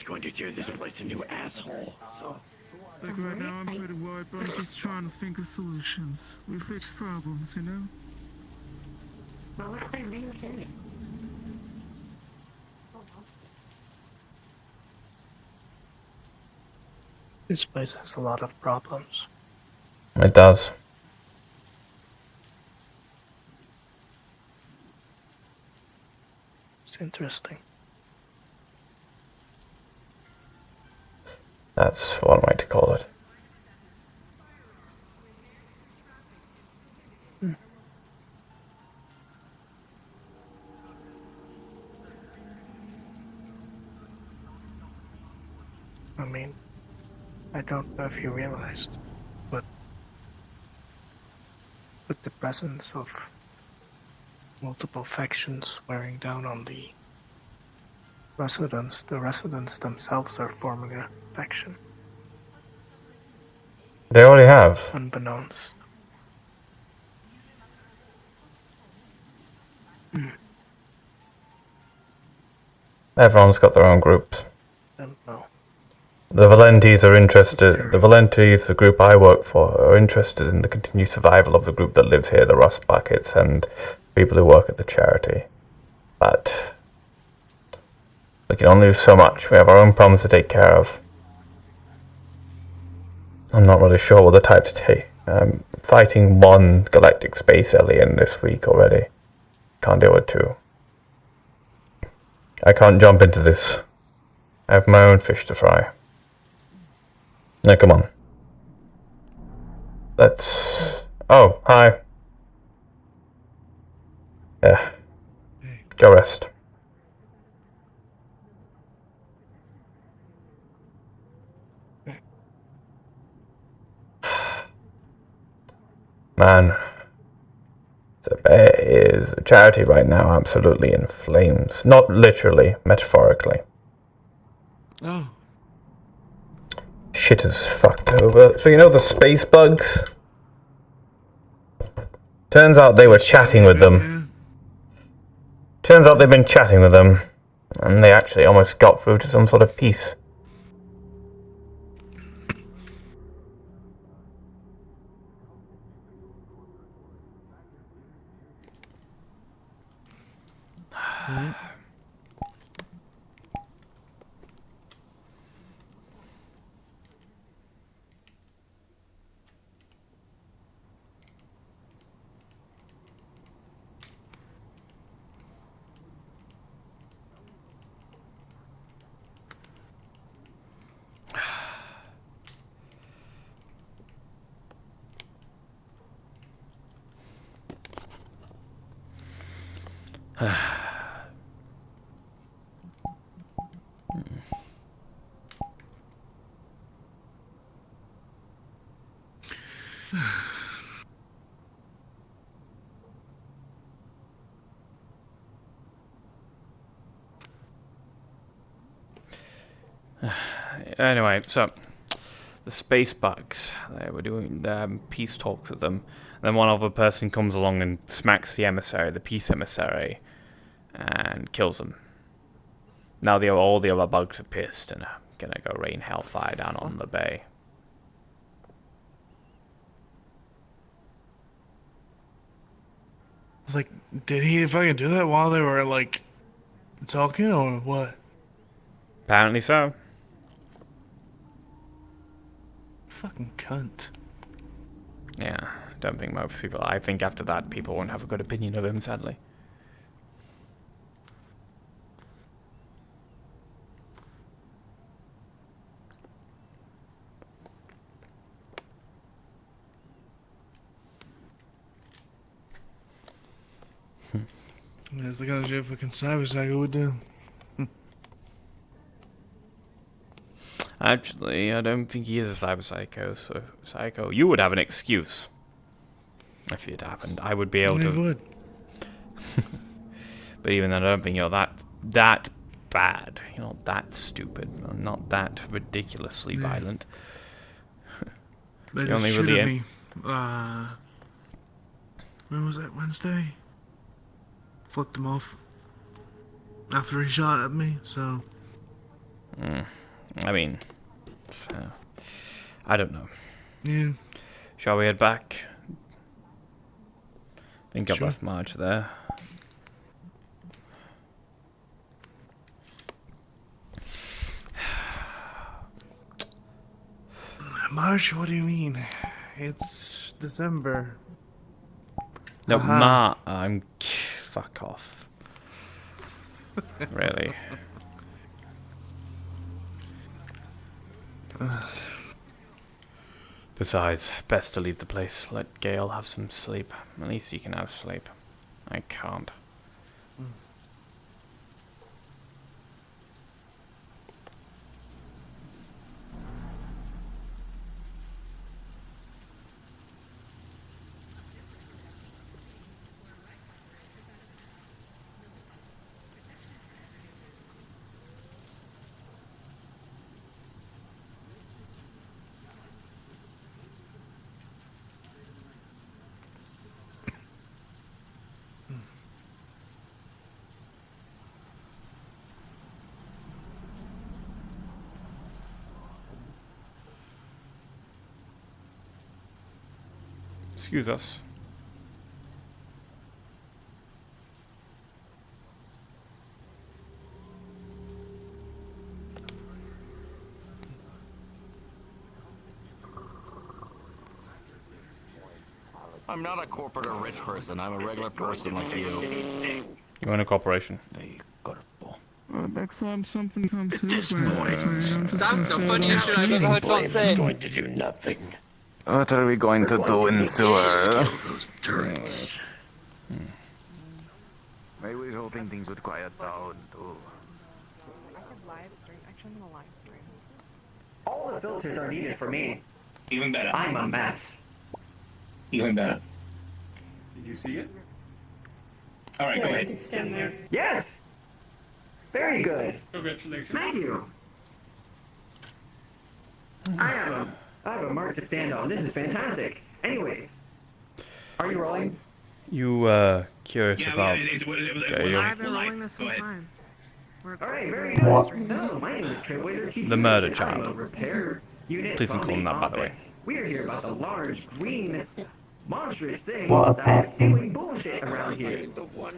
going to tear this place a new asshole. So. Like right now, I'm pretty worried, but I'm just trying to think of solutions. We fix problems, you know? This place has a lot of problems. It does. It's interesting. That's one way to call it. I mean, I don't know if you realized, but with the presence of multiple factions wearing down on the residents themselves are forming a faction. They already have. Unbeknownst. Everyone's got their own groups. Don't know. The Valentes are interested. The Valentes, the group I work for, are interested in the continued survival of the group that lives here, the Rust Buckets, and people who work at the charity. But we can only do so much. We have our own problems to take care of. I'm not really sure what the type to take. I'm fighting one galactic space alien this week already. Can't deal with two. I can't jump into this. I have my own fish to fry. Now, come on. Let's... Oh, hi. Yeah. Go rest. Man. Is a charity right now absolutely in flames. Not literally, metaphorically. Oh. Shit is fucked over. So you know the space bugs? Turns out they were chatting with them. Turns out they've been chatting with them. And they actually almost got through to some sort of peace. Anyway, so the space bugs, they were doing peace talks with them. Then one other person comes along and smacks the emissary, the peace emissary, and kills him. Now all the other bugs are pissed and are gonna go rain hellfire down on the bay. I was like, did he fucking do that while they were, like, talking, or what? Apparently so. Fucking cunt. Yeah, don't think most people. I think after that, people won't have a good opinion of him, sadly. That's the kind of shit fucking Cyber Psycho would do. Actually, I don't think he is a cyber psycho. So, psycho, you would have an excuse if it happened. I would be able to. I would. But even then, I don't think you're that bad. You're not that stupid. Or not that ridiculously violent. They You're only just really shooted me. When was that? Wednesday? Flipped him off after he shot at me. So. I mean, I don't know. Yeah. Shall we head back? I think I've Sure. left Marge there. March? What do you mean? It's December. No, Aha. I'm. Fuck off. Really. Besides, best to leave the place. Let Gale have some sleep. At least he can have sleep. I can't. Excuse us. I'm not a corporate or rich person. I'm a regular person like you. You want a corporation? Next time something comes to this I'm point, just That's gonna the say funniest shit I've ever heard John Blame say. is going to do nothing. What are we going to do in sewer? Kill those turrets. I was hoping things would quiet down too. All the filters are needed for me. Even better. I'm a mess. Even better. Did you see it? Alright, go ahead. It's down there. Yes! Very good. Congratulations. Thank you. I have a mark to stand on. This is fantastic. Anyways, are you rolling? You curious about Gale? I've been rolling this whole time. Alright, very good. No, my name is Trailblazer Chief. The murder I'm a child. repair unit Please don't from call him the that, by the way. office. We are here about the large, green, monstrous thing What a that's pet. spewing bullshit around here.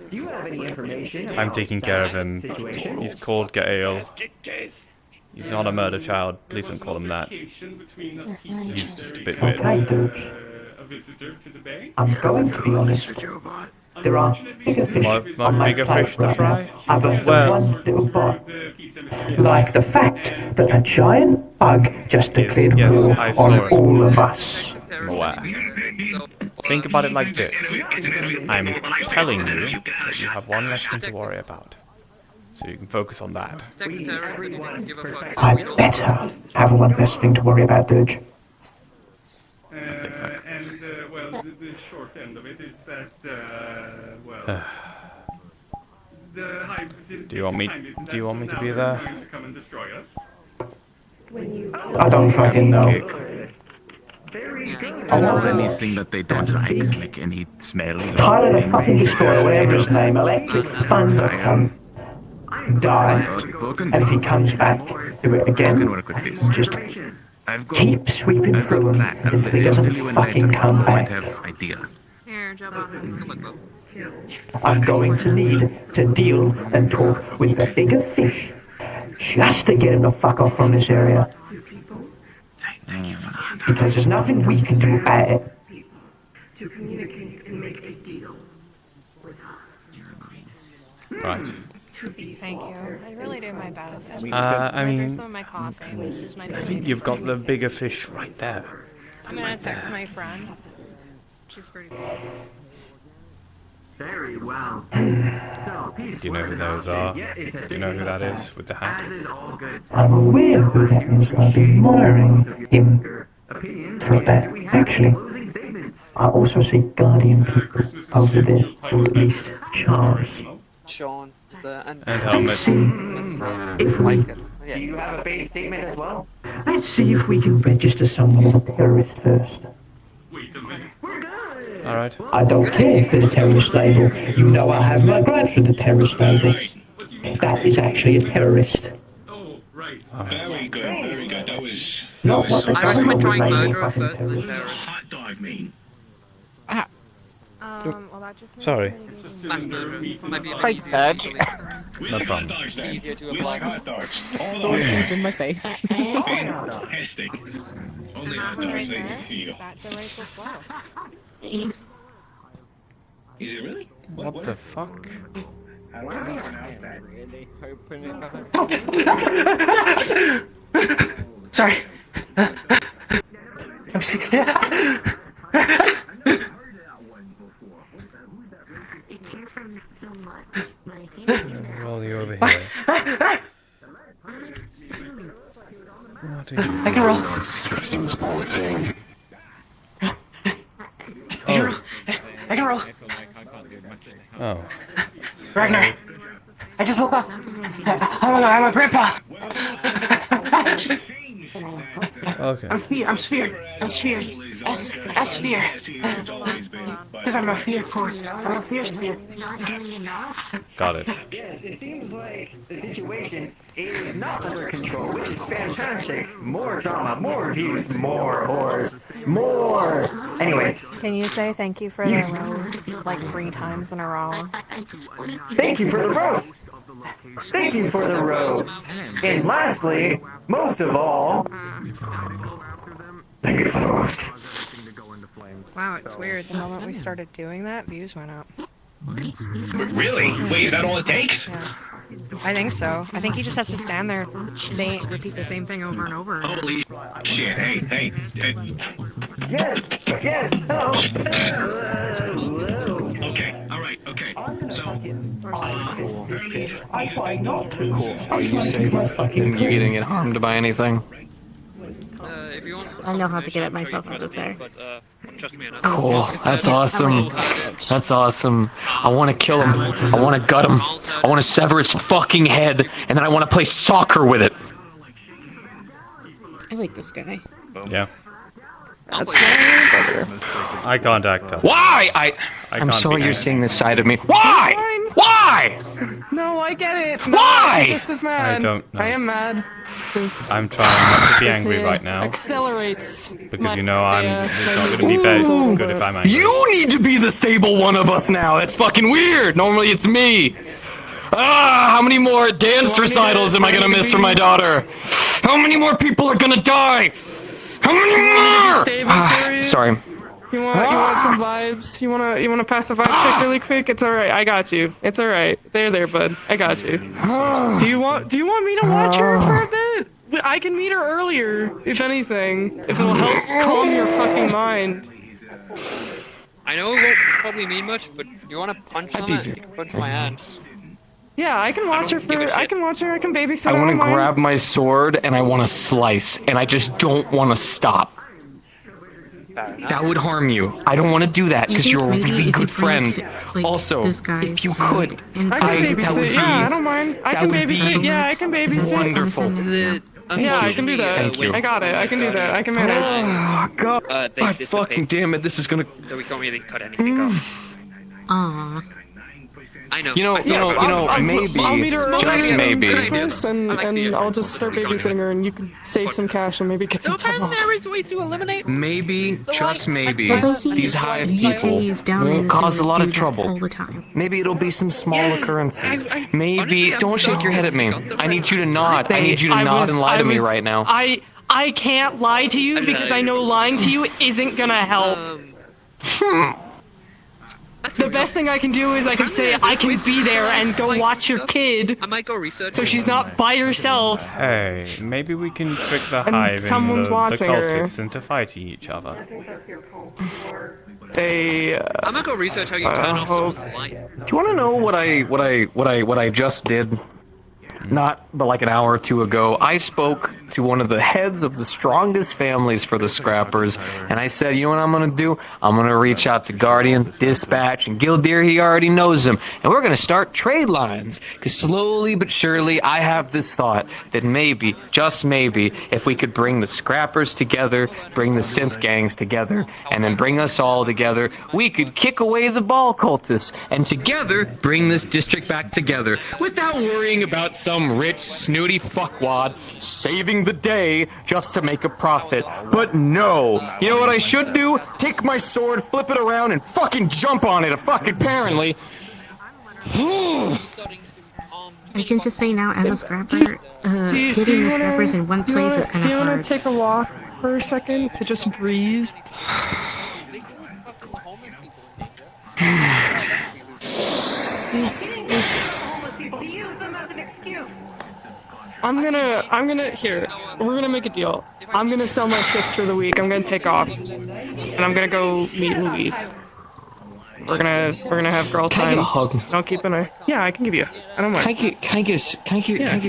Do you have any information about I'm taking care of that him. situation? He's called Gale. He's not a murder child. Please don't call him that. He's just a bit weird. A visitor to the bay. I'm going to be honest. There are bigger fish on my Bigger plate fish to right fry? now. I've got Well- one little bot. Like the fact that a giant bug just declared yes, war I saw on it. all of us. Wow. Think about it like this. I'm telling you that you have one less thing to worry about. So you can focus on that. I better have one less thing to worry about, Dirge. Well, the short end of it is that, well, the hive Do you want me to be there? going to come and destroy us. I don't fucking know. Or anything that they don't like any smell. Tyler the fucking destroyer, whatever his name, Electric Thunder, die. And if he comes back, do it again. Just keep sweeping through him until he doesn't fucking come back. Idea. Here, Jabba. I'm going to need to deal and talk with the bigger fish just to get him to fuck off from this area. Because there's nothing we can do about it. to communicate and make a deal with us. Right. Thank you. I really did my best. I mean, drank some of my coffee, which is my I think you've got the bigger fish right there. I'm gonna text my friend. She's pretty good. Very well. So, peace Do you know who those are? Do you know who that is with the hat? I'm aware who that is. I've been admiring him throughout that. Actually, I also see Guardian people over there, or at least Charles. Sean is there, and Helmet. If we, Do you have a base statement as well? let's see if we can register someone as a terrorist first. Alright. I don't care for the terrorist label. You know I have my gripes with the terrorist label. That is actually a terrorist. Very good, very good. That was. Not what they I come recommend up with trying label murderer fucking first and then terrorist. terrorist. Hot dive mean. Well, that just Sorry. Mass murderer might be a bit Thanks, easier, Dad. actually. No problem. Easier to We apply. like hot dogs. Someone in my face. Fantastic. Only hot dogs they can feel. That's a rifle slow. Is it really? What the fuck? I don't know. Sorry. I'm scared. Roll you over here. What are you? I can roll. I can roll. Oh. Ragnar, I just woke up. I'm a grandpa. Okay. I'm Sphere. S-Sphere. Because I'm a fear core. I'm a fear sphere. Got it. Yes, it seems like the situation is not under control, which is fantastic. More drama, more views, more whores, more. Anyways, Can you say thank you for the roast like 3 times in a row? thank you for the roast. Thank you for the roast. And lastly, most of all, thank you for the roast. Wow, it's weird. The moment we started doing that, views went up. Really? Wait, is that all it takes? Yeah. I think so. I think you just have to stand there, repeat the same thing over and over. Holy shit! Hey. Yes, hello. Okay, all right, okay. So, I try not to. Are you safe? Are you getting it harmed by anything? If you want, I know how to get it myself out of there. but trust me enough. Cool. That's awesome. That's awesome. I want to kill him. I want to gut him. I want to sever his fucking head, and then I want to play soccer with it. I like this guy. Yeah. That's my brother. Eye contact. Why? I'm can't sorry be you're there. seeing this side of me. Why? Why? No, I get it. Why? I'm just as mad. I don't know. I am mad. 'Cause I'm trying not to be this, angry right now. Accelerates. Because you know it's not going to be very good if I'm angry. You need to be the stable one of us now. That's fucking weird. Normally it's me. How many more dance recitals am I gonna miss from my daughter? How many more people are gonna die? How many more? Sorry. You want some vibes? You wanna pass a vibe check really quick? It's alright. I got you. It's alright. There, bud. I got you. Do you want me to watch her for a bit? I can meet her earlier, if anything. If it'll help calm your fucking mind. I know it won't probably mean much, but you want to punch on it? You can punch my hands. Yeah, I can watch her for. I can watch her. I can babysit her. I want to online. grab my sword and I want to slice, and I just don't want to stop. That would harm you. I don't want to do that because you're a really good friend. Also, if you could, I can babysit. Yeah, I don't mind. I can babysit. Yeah, I can babysit. Wonderful. Yeah, I can do that. Thank you. I got it. I can do that. I can manage. Oh God! They Fucking damn it! This is gonna. So we can't really cut anything off. Aww. I know. You know, maybe, I'll meet her just early maybe. Christmas, and I'll just start babysitting her, and you can save some cash and maybe get some time off. There is ways to eliminate. Maybe, just maybe, these hive He people stays down in won't the cause a city lot do of that trouble. all the time. Maybe it'll be some small occurrences. Maybe, honestly, I'm don't shake your head at me. I need you to nod. I need you to nod and lie to me right now. I can't lie to you because I know lying to you isn't gonna help. The best thing I can do is I can say I can be there and go watch your kid. I might go research. So she's not by herself. Hey, maybe we can trick the And hive and someone's the watching her. cultists into fighting each other. I'm gonna go research how you turn off someone's light. Do you want to know what I just did? Not but like an hour or two ago, I spoke to one of the heads of the strongest families for the Scrappers, and I said, you know what I'm gonna do? I'm gonna reach out to Guardian, Dispatch, and Gildir. He already knows them, and we're gonna start trade lines. Because slowly but surely, I have this thought that maybe, just maybe, if we could bring the Scrappers together, bring the synth gangs together, and then bring us all together, we could kick away the ball cultists, and together bring this district back together without worrying about some rich, snooty fuckwad saving the day just to make a profit. But no, you know what I should do? Take my sword, flip it around, and fucking jump on it, apparently. I can just say now, as a scrapper, getting the scrappers in one place is kind of hard. Do you want hard. to take a walk for a second to just breathe? Here, we're gonna make a deal. I'm gonna sell my shifts for the week. I'm gonna take off, and I'm gonna go meet Louise. We're gonna have girl time. Can I get a hug? I'll keep an eye. Yeah, I can give you. I don't mind. Can I get a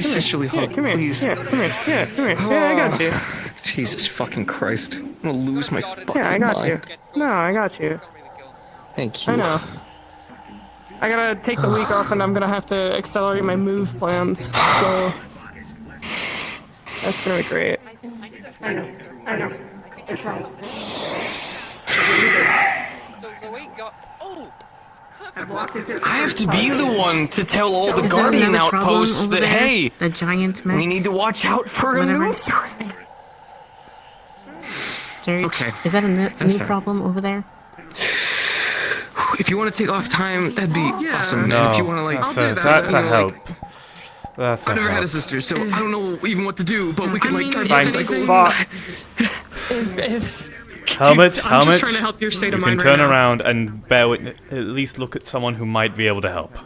sisterly hug, come here. please? Yeah, come here. Yeah, come here. Yeah, I got you. Jesus fucking Christ. I'm gonna lose my fucking Yeah, I got mind. you. No, I got you. Thank you. I know. I gotta take the week off, and I'm gonna have to accelerate my move plans. So that's gonna be great. I know. It's right. I have to be the one to tell all the Is there Guardian another problem outposts over that, there? hey, the giant mech, we need to watch out for a whatever. new threat. Dirge, Okay. is that a new That's all right. problem over there? If you want to take off time, that'd be awesome. No, And if you want to, like, that's a help. like, That's a I've never had a help. sister, so I don't know even what to do, but we can, like, try Fine. motorcycles. Helmet, I'm just trying to help your state you of can mind turn right now. around and at least look at someone who might be able to help.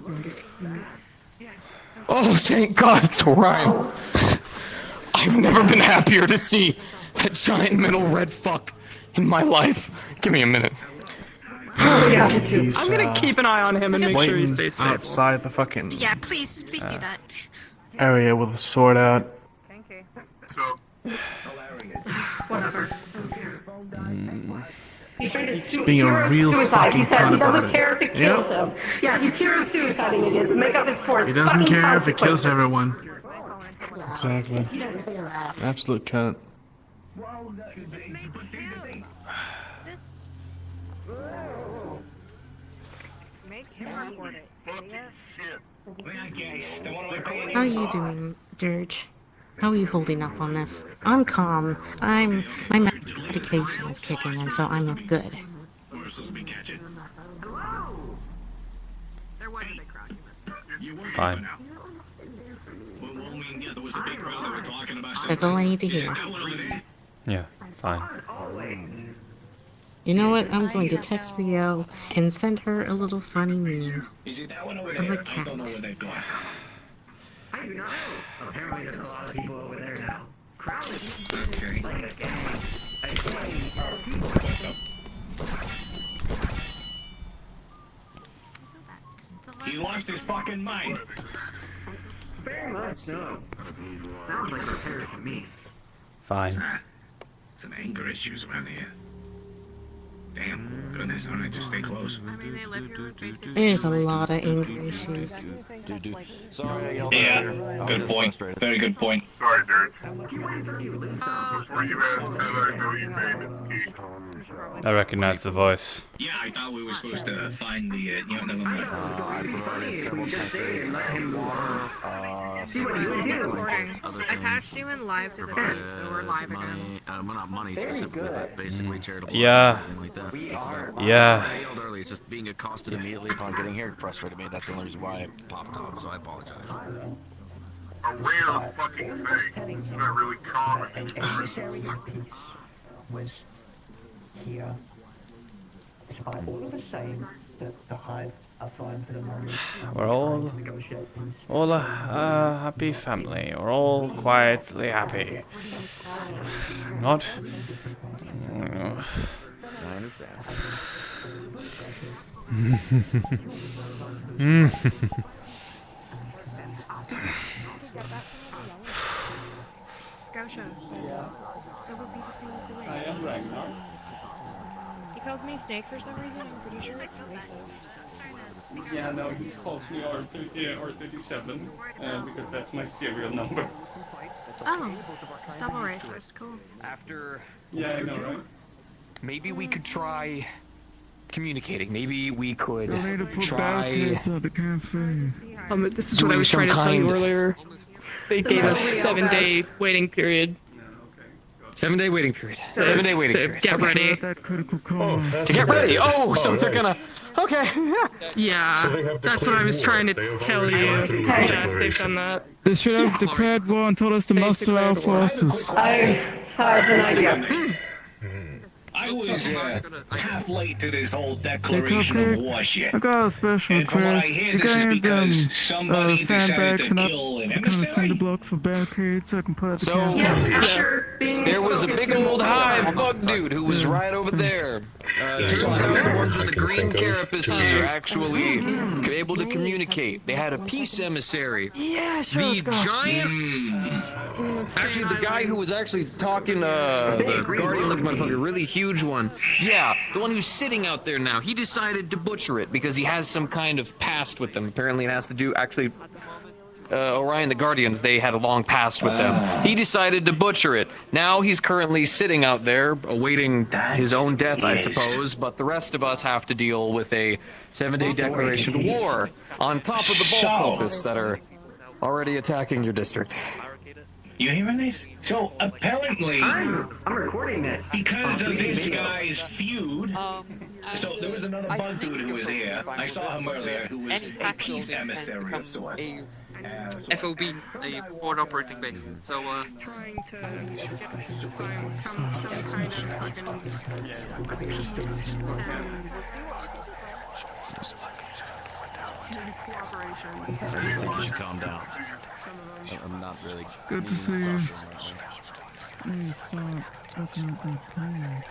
Oh, thank God, it's Orion. I've never been happier to see that giant metal red fuck in my life. Give me a minute. He's, I'm gonna keep an eye on him and make sure he waiting stays safe. outside the fucking Yeah, please do that. area with a sword out. Whatever. He's trying to being a hero real suicide. fucking He said cunt he about doesn't it. care if it kills him. Yeah, he's hero suiciding idiot to make up his force. He doesn't fucking care if it kills consequences. everyone. Exactly. Absolute cunt. How are you doing, Dirge? How are you holding up on this? I'm calm. My medication is kicking in, so I'm good. Fine. That's all I need to hear. Yeah, fine. You know what? I'm going to text Rio and send her a little funny meme of a cat. I do not know. Apparently there's a lot of people over there now. Crowd is like a gang. He lost his fucking mind. Very much so. Sounds like repairs to me. Fine. Some anger issues around here. Damn, goodness, alright, just stay close. There's a lot of anger issues. Yeah, good point. Very good point. Sorry, Dirge. Before you ask that, I know you made its key. I recognize the voice. Yeah, I thought we were supposed to find the, you know, never mind. We just stayed and let him see what he would do. I patched you in live to the chat, so we're live again. Well, not money specifically, but basically charitable. Yeah. Like that. Yeah. I yelled earlier, just being accosted immediately upon getting here frustrated me. That's the only reason why I popped off, so I apologize. A rare fucking thing. It's not really common. was here. despite all of the same, the Hive are fine for the moment. We're all a happy family. We're all quietly happy. Not. I understand. Scotia. That would be the thing with the way. I am Ragnar. He calls me Snake for some reason. I'm pretty sure it's racist. Yeah, no, he calls me R37 because that's my serial number. Oh, double racist. Cool. After. Yeah, I know, right? Maybe we could try communicating. Maybe we could try. This is what I was trying to tell you earlier. They gave us 7-day waiting period. 7-day waiting period. 7-day waiting period. Get ready. To get ready. Oh, so they're gonna. Okay. Yeah, that's what I was trying to tell you. Yeah, they've done that. They should have declared war and told us to muster our forces. I have an idea. I was half late to this whole declaration of war shit. I got a special And from what I request. hear, You this is gave them because somebody decided sandbags to and kill an kind of cinder emissary. blocks for barricades so I can put out the So, campfire. there was a big old hive bug dude who was right over there. Turns out the ones with the green carapaces are actually able to communicate. They had a peace emissary. Yeah, sure. The giant. Actually, the guy who was actually talking, the guardian-looking motherfucker, really huge one. Yeah, the one who's sitting out there now. He decided to butcher it because he has some kind of past with them. Apparently, it has to do actually. Orion the Guardians, they had a long past with them. He decided to butcher it. Now he's currently sitting out there, awaiting his own death, I suppose, but the rest of us have to deal with a 7-day declaration of war on top of the ball cultists that are already attacking your district. You hearing this? So apparently, I'm recording this. because of this guy's feud. So there was another bug dude who was here. I saw him earlier, who was a peace emissary of sorts. FOB, a forward operating base. So, Trying to find some kind of fucking peace and cooperation. I just think you should calm down. I'm not really. Good to see you. Please stop looking at my plans.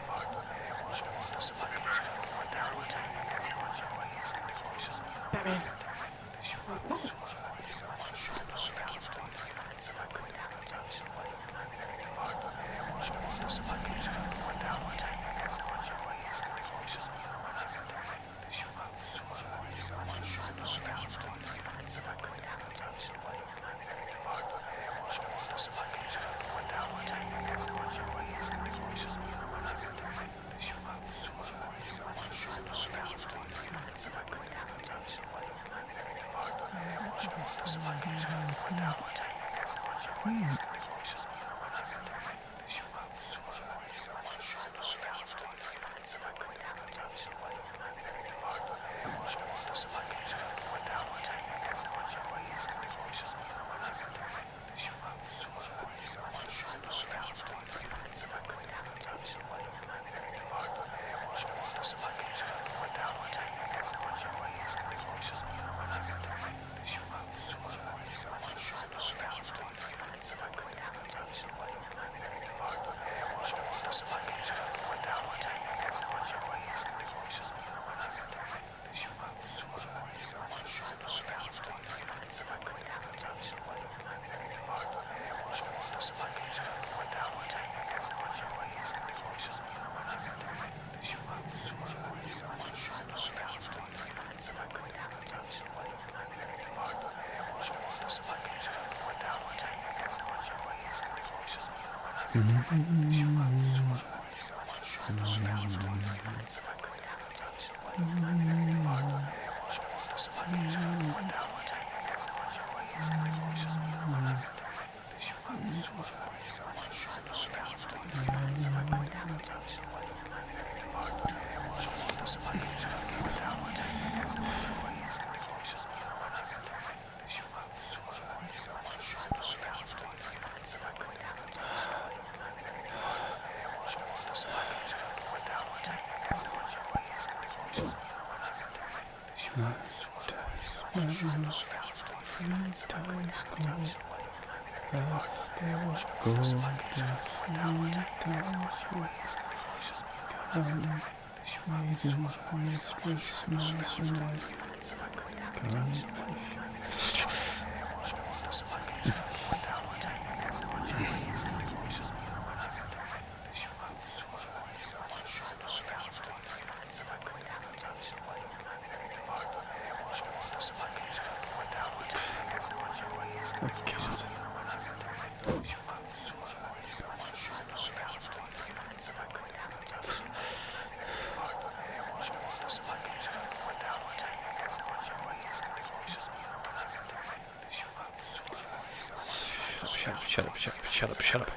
Shut up.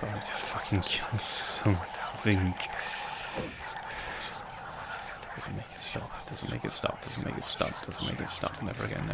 God, I need to fucking kill something. Doesn't make it stop. Never again.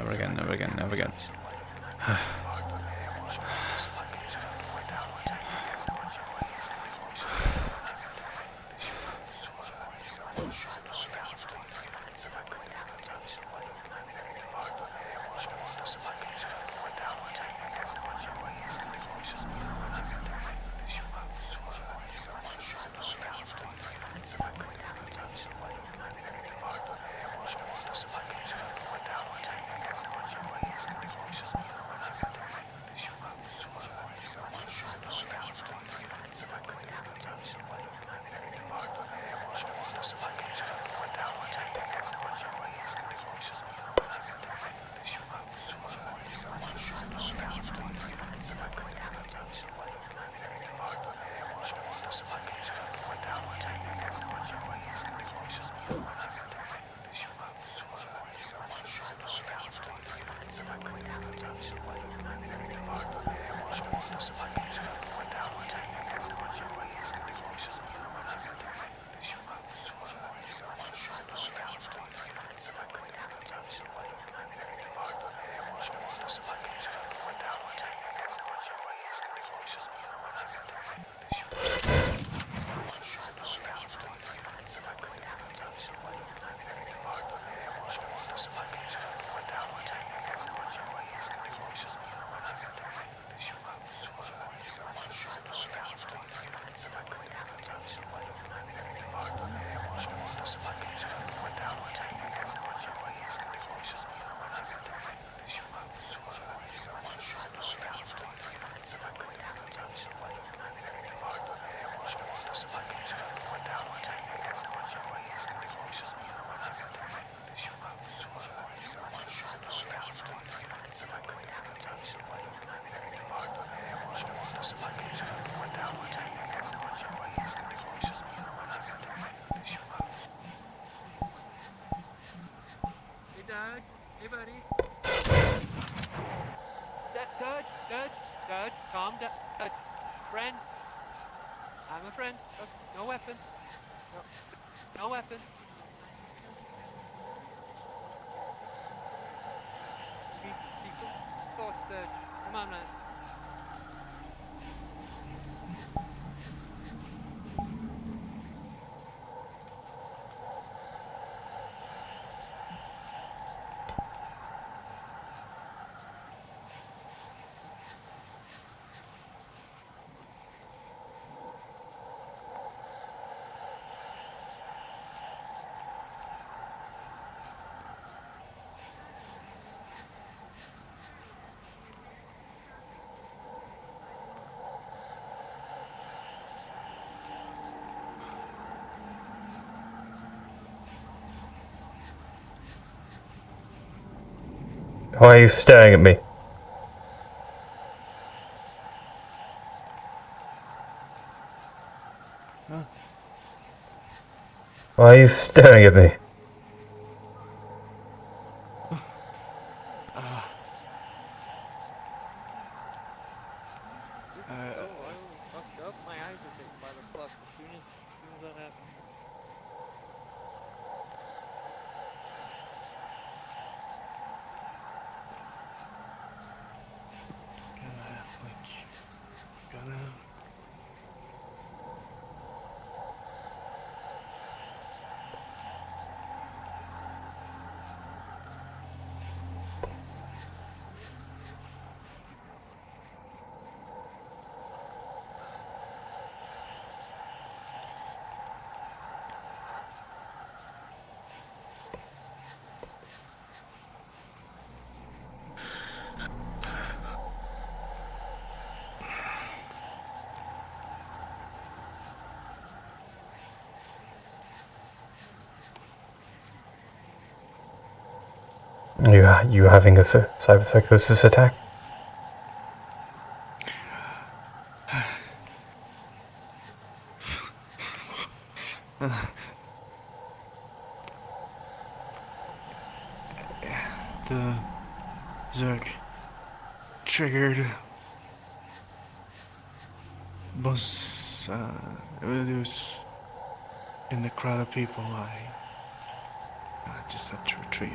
Hey, buddy. Dud, calm down. Friend. I'm a friend. No weapon. No weapon. Be cool, Dud. Come on, man. Why are you staring at me? Why are you staring at me? You having a cyberpsychosis attack? The Zerg triggered was it was in the crowd of people. I just had to retreat.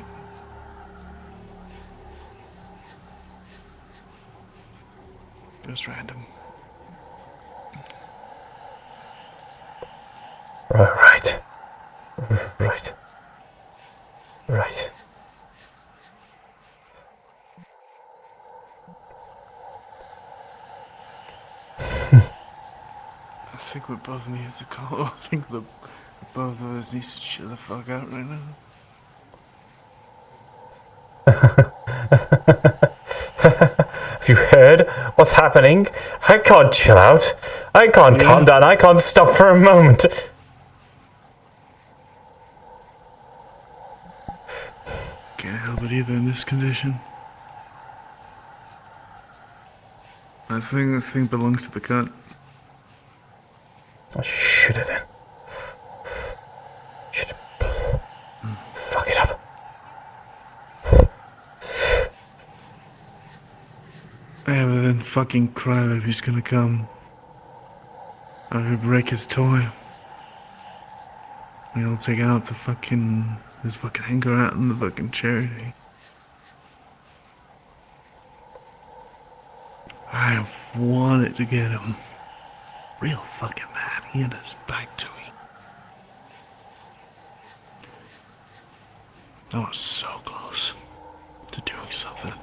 It was random. Right. Right. I think we both need to call. I think the both of us need to chill the fuck out right now. Have you heard what's happening? I can't chill out. I can't calm down. I can't stop for a moment. Can't help it either in this condition. I think the thing belongs to the cut. I should have then. Fuck it up. Yeah, but then fucking Crybaby's gonna come. I could break his toy. We'll take out the fucking... his fucking anger out in the fucking charity. I wanted to get him real fucking mad. He had his back to me. I was so close to doing something.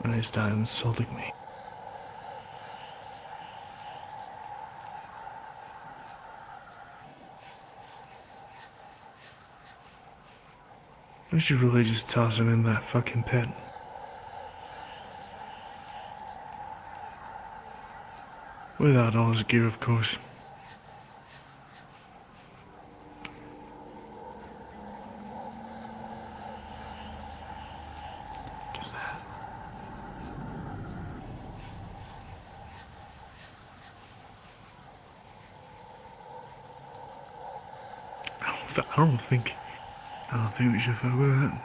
And he started insulting me. I should really just toss him in that fucking pit. Without all his gear, of course. Just that. I don't think we should fuck with that.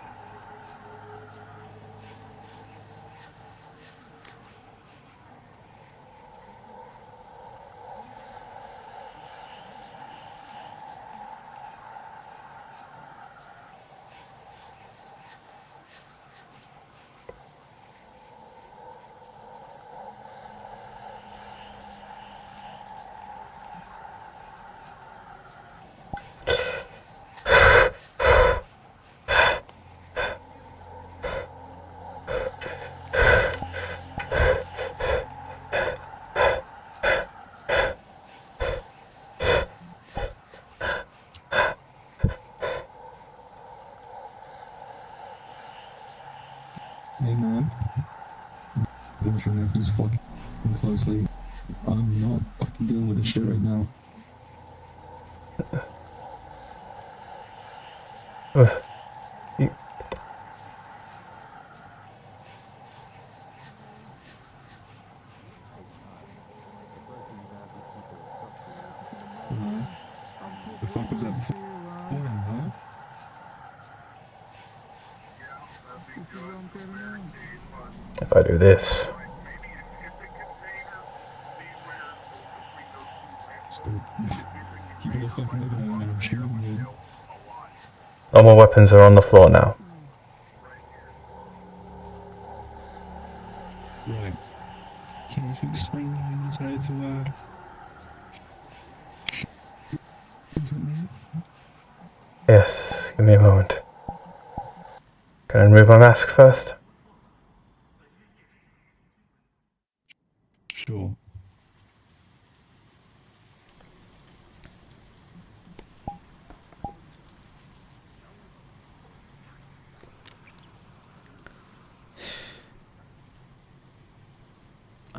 Hey man, watch your nephews fucking closely. I'm not fucking dealing with this shit right now. The fuck was that before, huh? If I do this. Keep the fucking looking at me, I'm shooting you. All my weapons are on the floor now. Right. Can you explain why you decided to, Yes, give me a moment. Can I remove my mask first? Sure.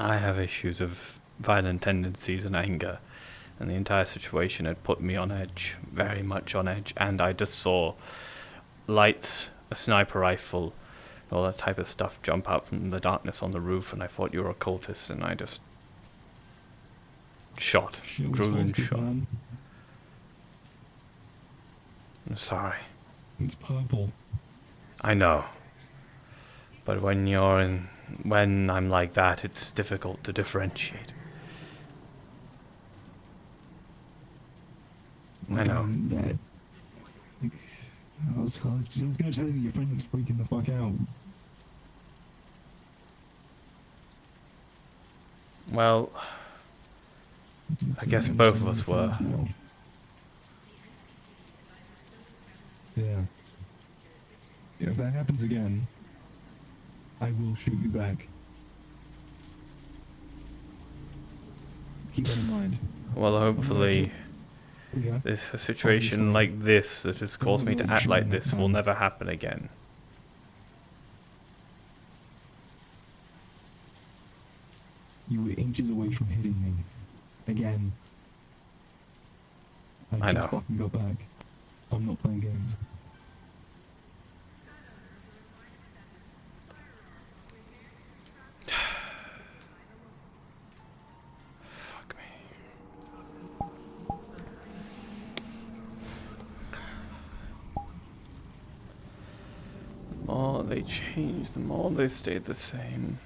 I have issues of violent tendencies and anger, and the entire situation had put me on edge, very much on edge, and I just saw lights, a sniper rifle, all that type of stuff jump out from the darkness on the roof, and I thought you were a cultist, and I just grew and shot. Man. I'm sorry. It's purple. I know. But when I'm like that, it's difficult to differentiate. I know. I was gonna tell you your friend's freaking the fuck out. Well, I guess both of us were. Yeah. If that happens again, I will shoot you back. Keep that in mind. Well, hopefully, if a situation like this that has caused me to act like this will never happen again. You were inches away from hitting me. Again. I know. Fucking go back. I'm not playing games. Fuck me. The more they change, the more they stay the same.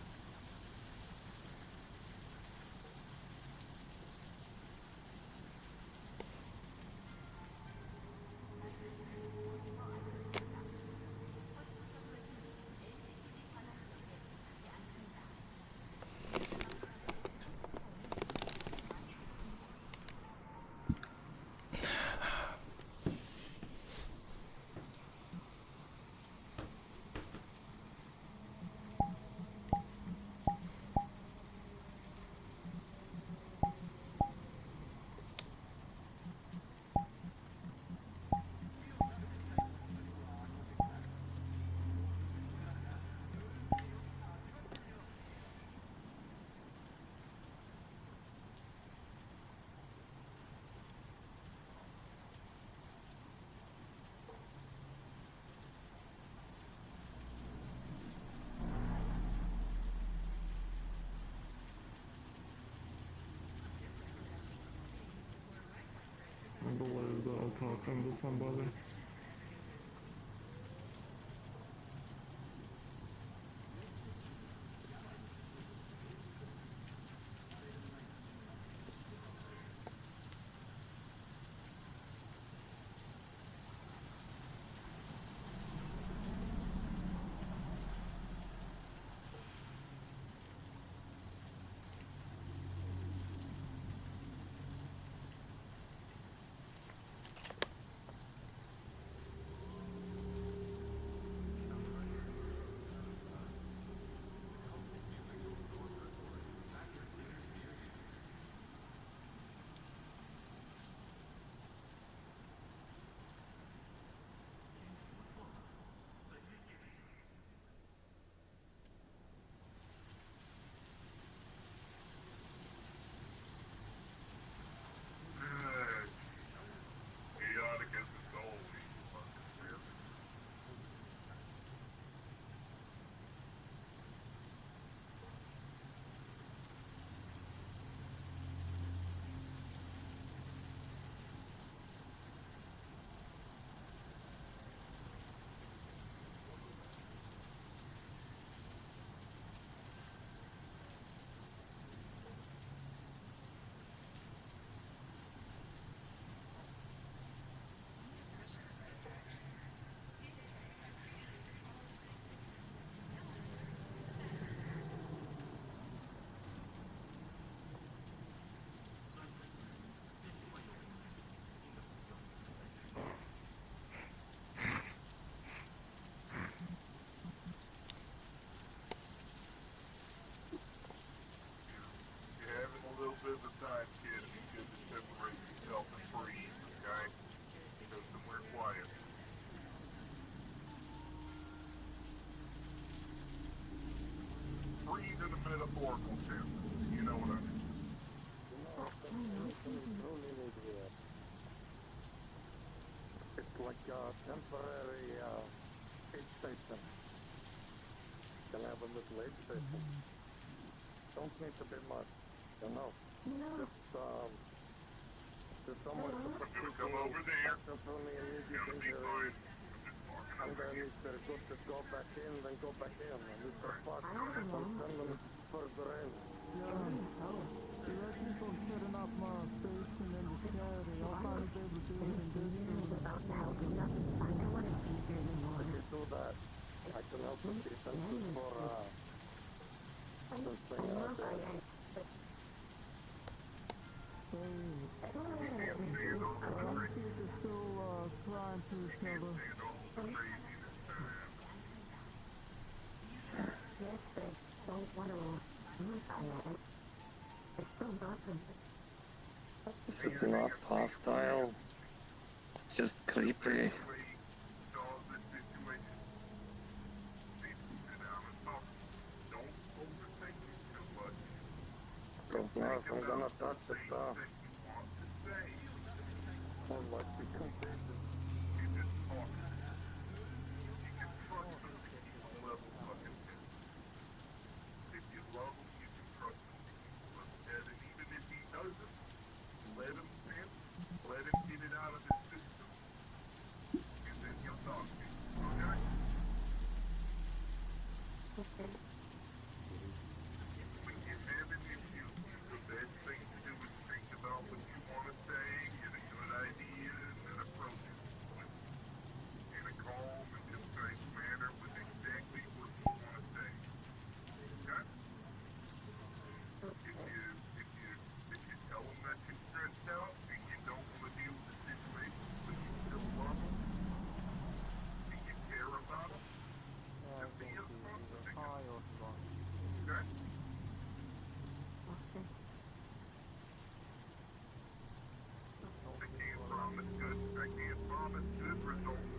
From this one, brother. Freeze in the metaphorical sense. temporary aid station. Can have a little aid station. Don't need to be much, you know. Just somewhere to put people definitely immediate injuries. And then if they're good to go back in, then go back in. And if they're fucked, then send them further in. I can do that. I can help with defenses for something out there. It's not hostile, just creepy. Don't know if I'm gonna touch it though. Or like be completed. You just talk. You can trust them to keep a level fucking head. If you love him, you can trust him to keep a level head. And even if he doesn't, let him sin, let him get it out of his system. And then he'll talk to you. Okay? When you have an issue, the best thing to do is think about what you want to say, get a good idea, and then approach it in a calm and concise manner with exactly what you want to say. Okay? If you tell them that you're stressed out and you don't want to deal with the situation, but you still love them and you care about them, then be upfront with it. Okay? I can't promise good results,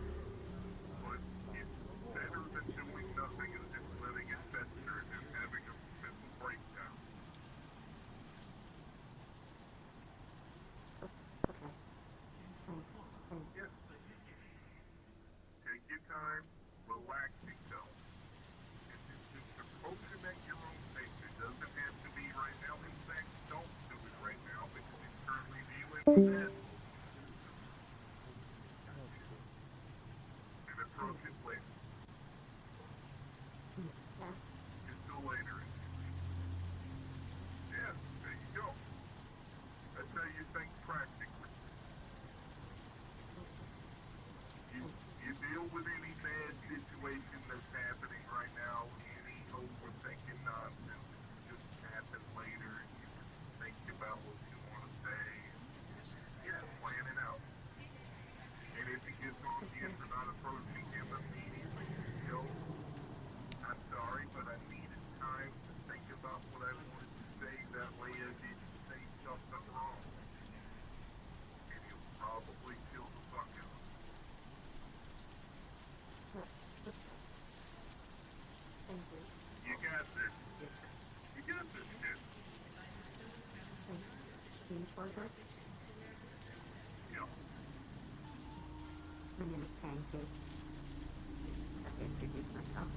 but it's better than doing nothing and just letting it fester and having a mental breakdown. Yes. Take your time, relax yourself. Just approach it at your own pace. It doesn't have to be right now. In fact, don't do it right now because you're currently dealing with that. And approach it later. Until later. Yeah, there you go. That's how you think practically. You deal with any bad situation that's happening right now, any overthinking nonsense, just happen later, and you can think about what you want to say. Yeah, plan it out. And if he gets on you for not approaching him immediately, yo, I'm sorry, but I needed time to think about what I wanted to say. That way I didn't say something wrong. And he'll probably kill the fuck out of me. You got this. You got this, kid. Yeah. My name is Pancake. I'll introduce myself.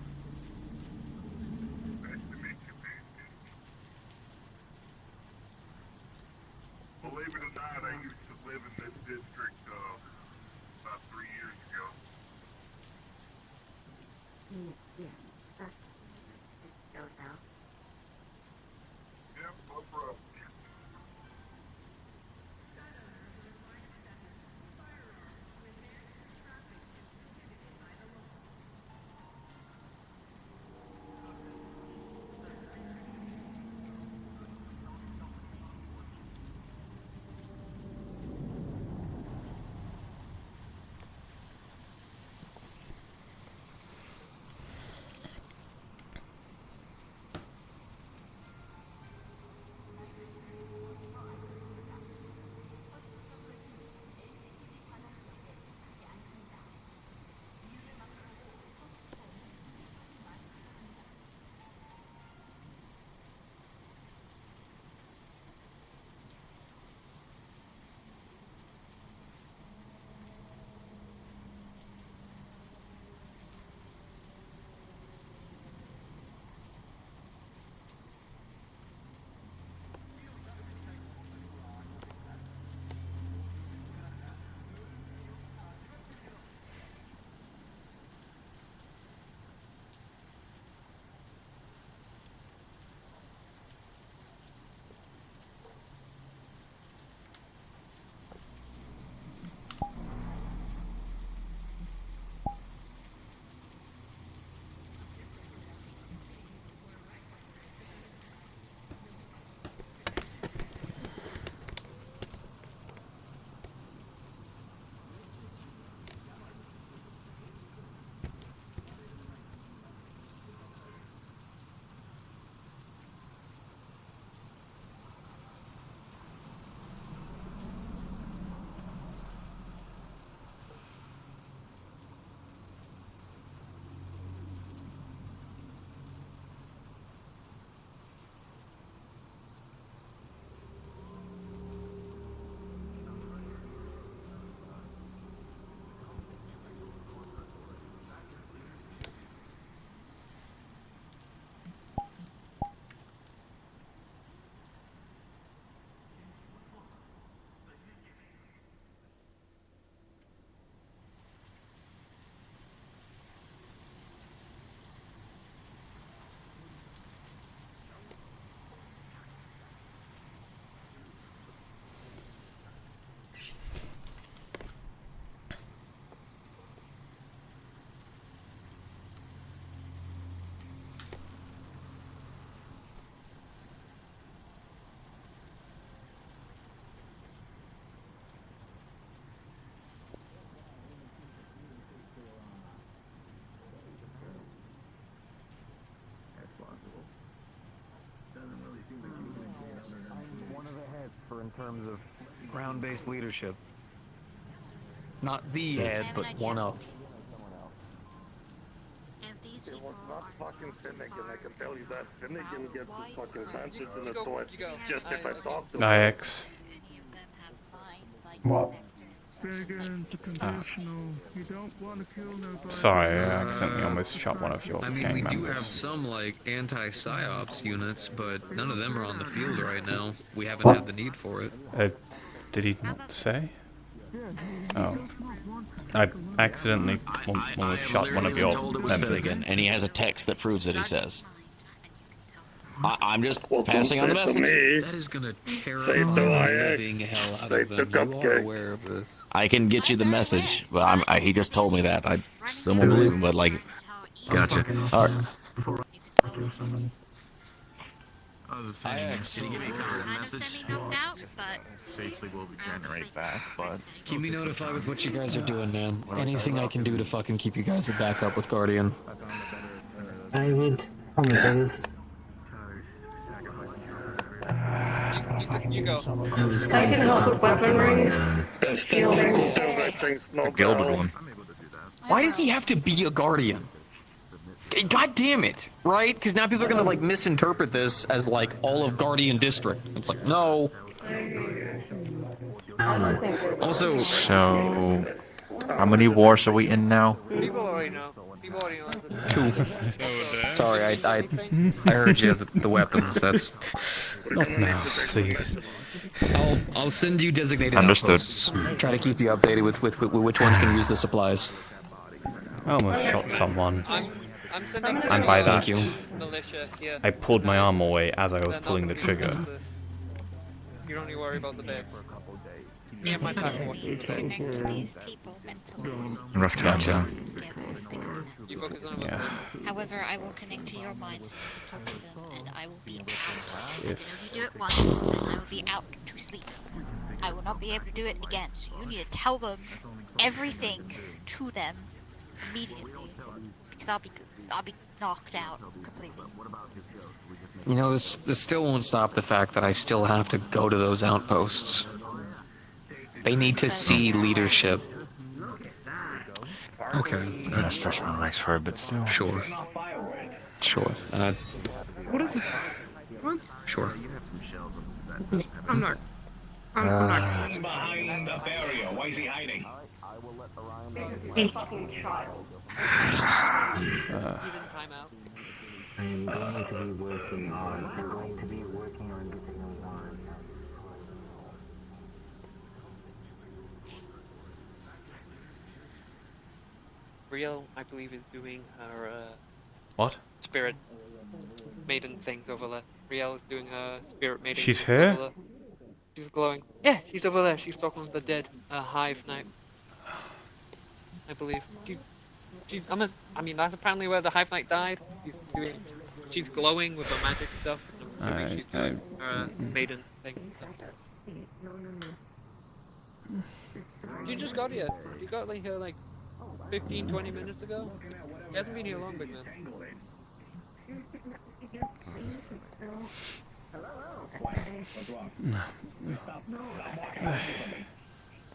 Nice to meet you, Pancake. Believe it or not, I used to live in this district about 3 years ago. Yeah. Go now. Yep, no problem. in terms of ground-based leadership. Not the head, but one of. Not fucking Finnegan, I can tell you that. Finnegan gets his fucking answers in the thoughts just if I talk to him. IX. What? Finnegan, it's conditional. You don't want to kill nobody. Sorry, I accidentally almost shot one of your I mean, gang we do members. have some, like, anti-psyops units, but none of them are on the field right now. We haven't had the need for it. Did he not say? Oh. I accidentally almost shot one of your told it was members. Finnegan, and he has a text that proves it, he says. I'm just passing on the message. That is gonna terrify the living hell out of them. You are aware of this. I can get you the message, but he just told me that. I still won't believe him, but like... Gotcha. Alright. IX. Can you give me a copy of the message? Safely will be generate back, but... Keep me notified with what you guys are doing, man. Anything I can do to fucking keep you guys a backup with Guardian. I would apologize. You go. I can help with weaponry. Shielding. The gilded one. Why does he have to be a Guardian? God damn it, right? Because now people are gonna, like, misinterpret this as, like, all of Guardian District. It's like, no. Also... So... How many wars are we in now? People already know. People already know. 2. Sorry, I heard you, the weapons, that's... Not now, please. I'll send you designated Understood. outposts. Try to keep you updated with which ones can use the supplies. I almost shot someone. I'm sending And by that, militia here. I pulled my arm away as I was pulling the trigger. You don't need to worry about the babes. Me and my time working today. Rough time, yeah. You focus on Yeah. However, I will connect to your minds and talk to them, and I will be out. If- You do it once, and I will be out to sleep. I will not be able to do it again, so you need to tell them everything to them immediately, because I'll be knocked out completely. You know, this still won't stop the fact that I still have to go to those outposts. They need to see leadership. Okay. Gonna stretch my legs for a bit still. Sure. Sure. What is this? What? Sure. I'm not. I'm not. Behind the barrier. Why is he hiding? A fucking child. I'm going to be working on getting those on. Riel, I believe, is doing her What? spirit maiden things over there. Riel is doing her spirit maiden. She's things here? over there. She's glowing. Yeah, she's over there. She's talking with the dead. Hive Knight. I believe. I mean, that's apparently where the Hive Knight died. She's glowing with her magic stuff. I'm assuming she's doing her maiden thing. You just got here. You got like here like 15-20 minutes ago. He hasn't been here long, big man.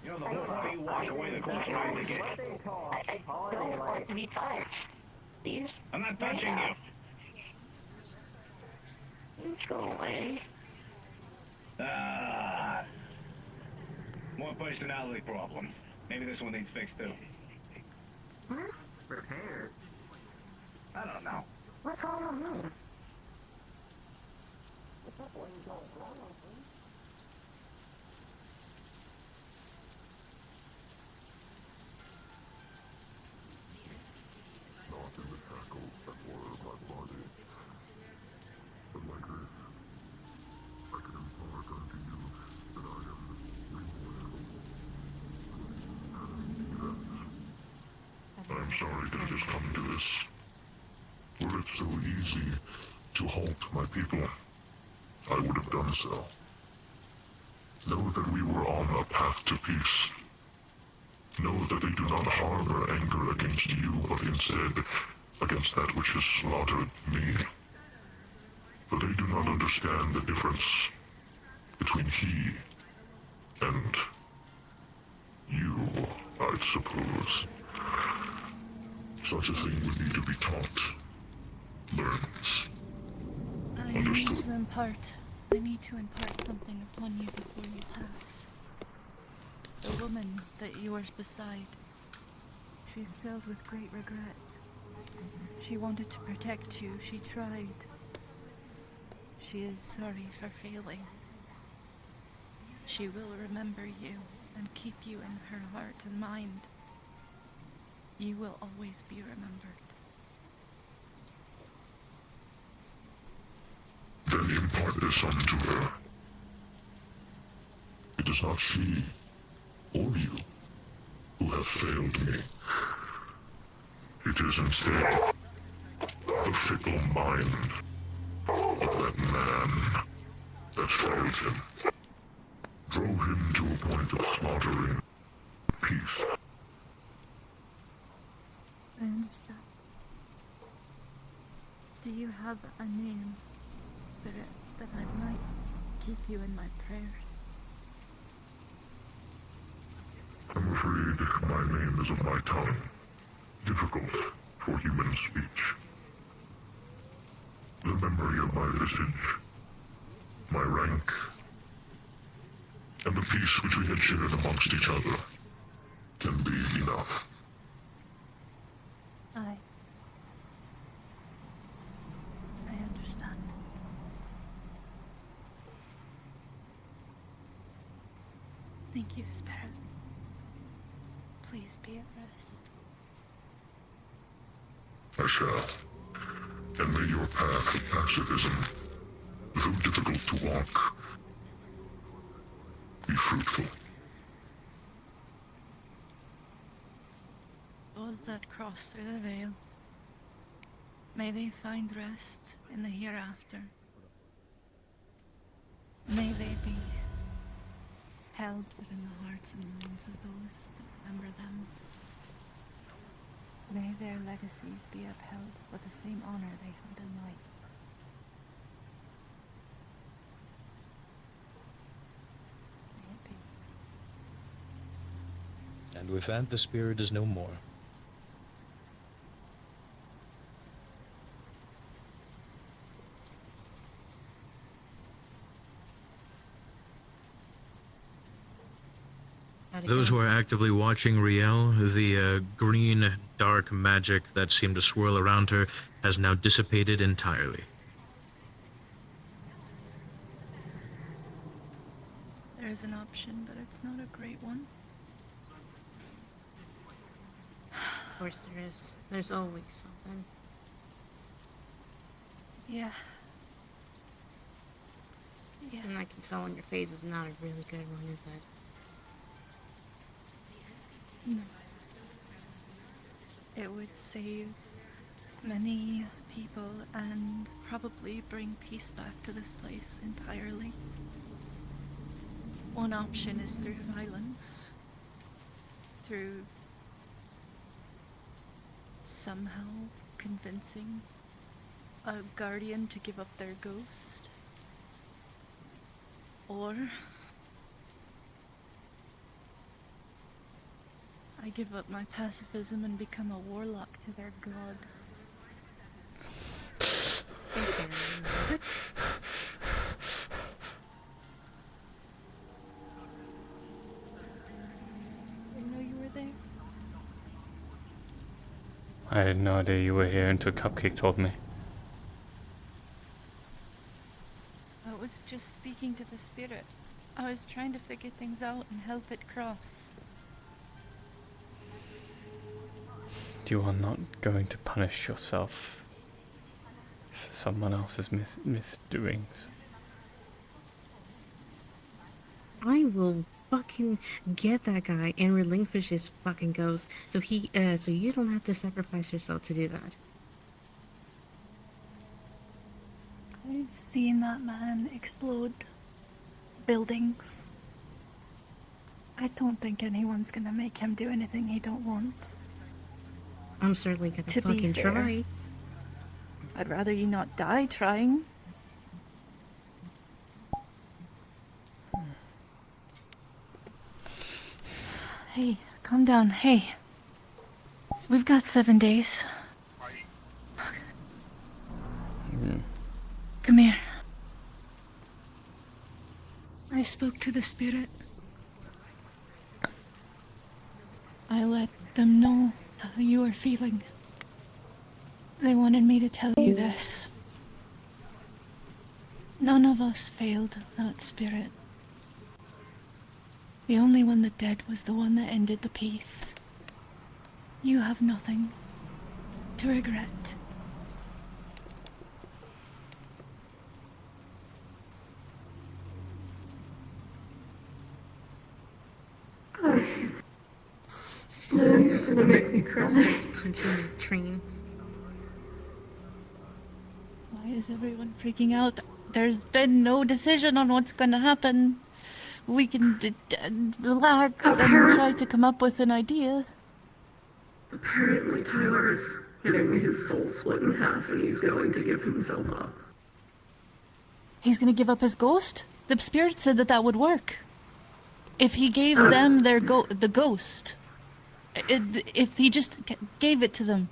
You know the whole they wash away the cost trying to get. I'm not touching you. Go away. More personality problems. Maybe this one needs fixed too. Repaired? I don't know. What's wrong with me? I'm sorry that it has come to this. Were it so easy to halt my people, I would have done so. Know that we were on a path to peace. Know that they do not harbor anger against you, but instead against that which has slaughtered me. But they do not understand the difference between he And you, I suppose. Such a thing would need to be taught. Learned. Understood. I need to impart something upon you before you pass. The woman that you are beside, she's filled with great regret. She wanted to protect you, she tried. She is sorry for failing. She will remember you and keep you in her heart and mind. You will always be remembered. Then impart this unto her. It is not she, or you, who have failed me. It is instead the fickle mind of that man that failed him, drove him to a point of slaughtering peace. I understand. Do you have a name, Spirit, that I might keep you in my prayers? I'm afraid my name is of my tongue, difficult for human speech. The memory of my visage, my rank, and the peace which we had shared amongst each other can be enough. I understand. Thank you, Spirit. Please be at rest. I shall. And may your path of pacifism, though difficult to walk, be fruitful. Those that cross through the veil, may they find rest in the hereafter. May they be held within the hearts and minds of those that remember them. May their legacies be upheld with the same honor they had in life. May it be. And with that, the spirit is no more. Those who are actively watching Riel, the green dark magic that seemed to swirl around her has now dissipated entirely. There's an option, but it's not a great one. Of course there is. There's always something. Yeah. Yeah. And I can tell on your face is not a really good one, is it? No. It would save many people and probably bring peace back to this place entirely. One option is through violence. Through somehow convincing a guardian to give up their ghost. Or I give up my pacifism and become a warlock to their god. I know you were there. I had no idea you were here until Cupcake told me. I was just speaking to the spirit. I was trying to figure things out and help it cross. You are not going to punish yourself for someone else's misdoings. I will fucking get that guy and relinquish his fucking ghost so so you don't have to sacrifice yourself to do that. I've seen that man explode buildings. I don't think anyone's gonna make him do anything he don't want. I'm certainly gonna To be fucking fair, try. I'd rather you not die trying. Hey, calm down. Hey. We've got 7 days. Come here. I spoke to the spirit. I let them know how you were feeling. They wanted me to tell you this. None of us failed that spirit. The only one that did was the one that ended the peace. You have nothing to regret. You're gonna make me cry. Starts punching the train. Why is everyone freaking out? There's been no decision on what's gonna happen. We can relax and try to come up with an idea. Apparently Tyler is getting his soul split in half and he's going to give himself up. He's gonna give up his ghost? The spirit said that that would work. If he gave them their the ghost, if he just gave it to them,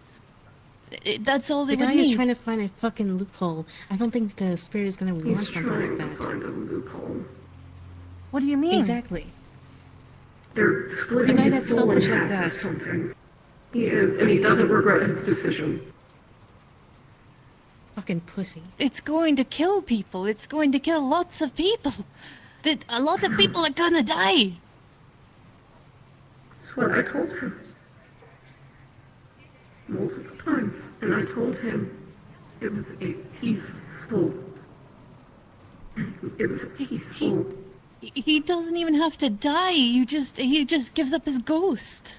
that's all they The would guy is need. trying to find a fucking loophole. I don't think the spirit is gonna want He's something like trying to that. find a loophole. What do you mean? Exactly. They're splitting The guy his that's soul in selfish like half or that. something. He is, and he doesn't regret his decision. Fucking pussy. It's going to kill people. It's going to kill lots of people. A lot of people are gonna die. That's what I told him. Multiple times. And I told him it was a peaceful. It was a peaceful. He doesn't even have to die. He just gives up his ghost.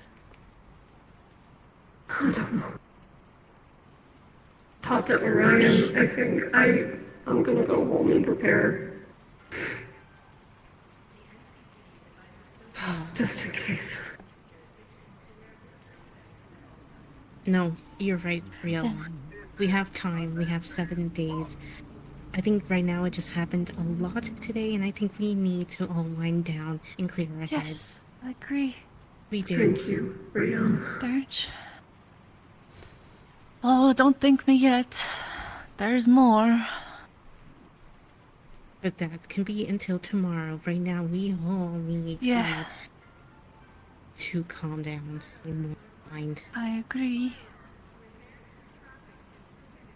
I don't know. Talk to Orion. I think I'm gonna go home and prepare. Just in case. No, you're right, Riel. We have time. We have 7 days. I think right now it just happened a lot today, and I think we need to all wind down and clear our Yes, heads. I agree. We do. Thank you, Riel. Dirge. Oh, don't thank me yet. There's more. But that can be until tomorrow. Right now, we all need to calm down and mind. I agree.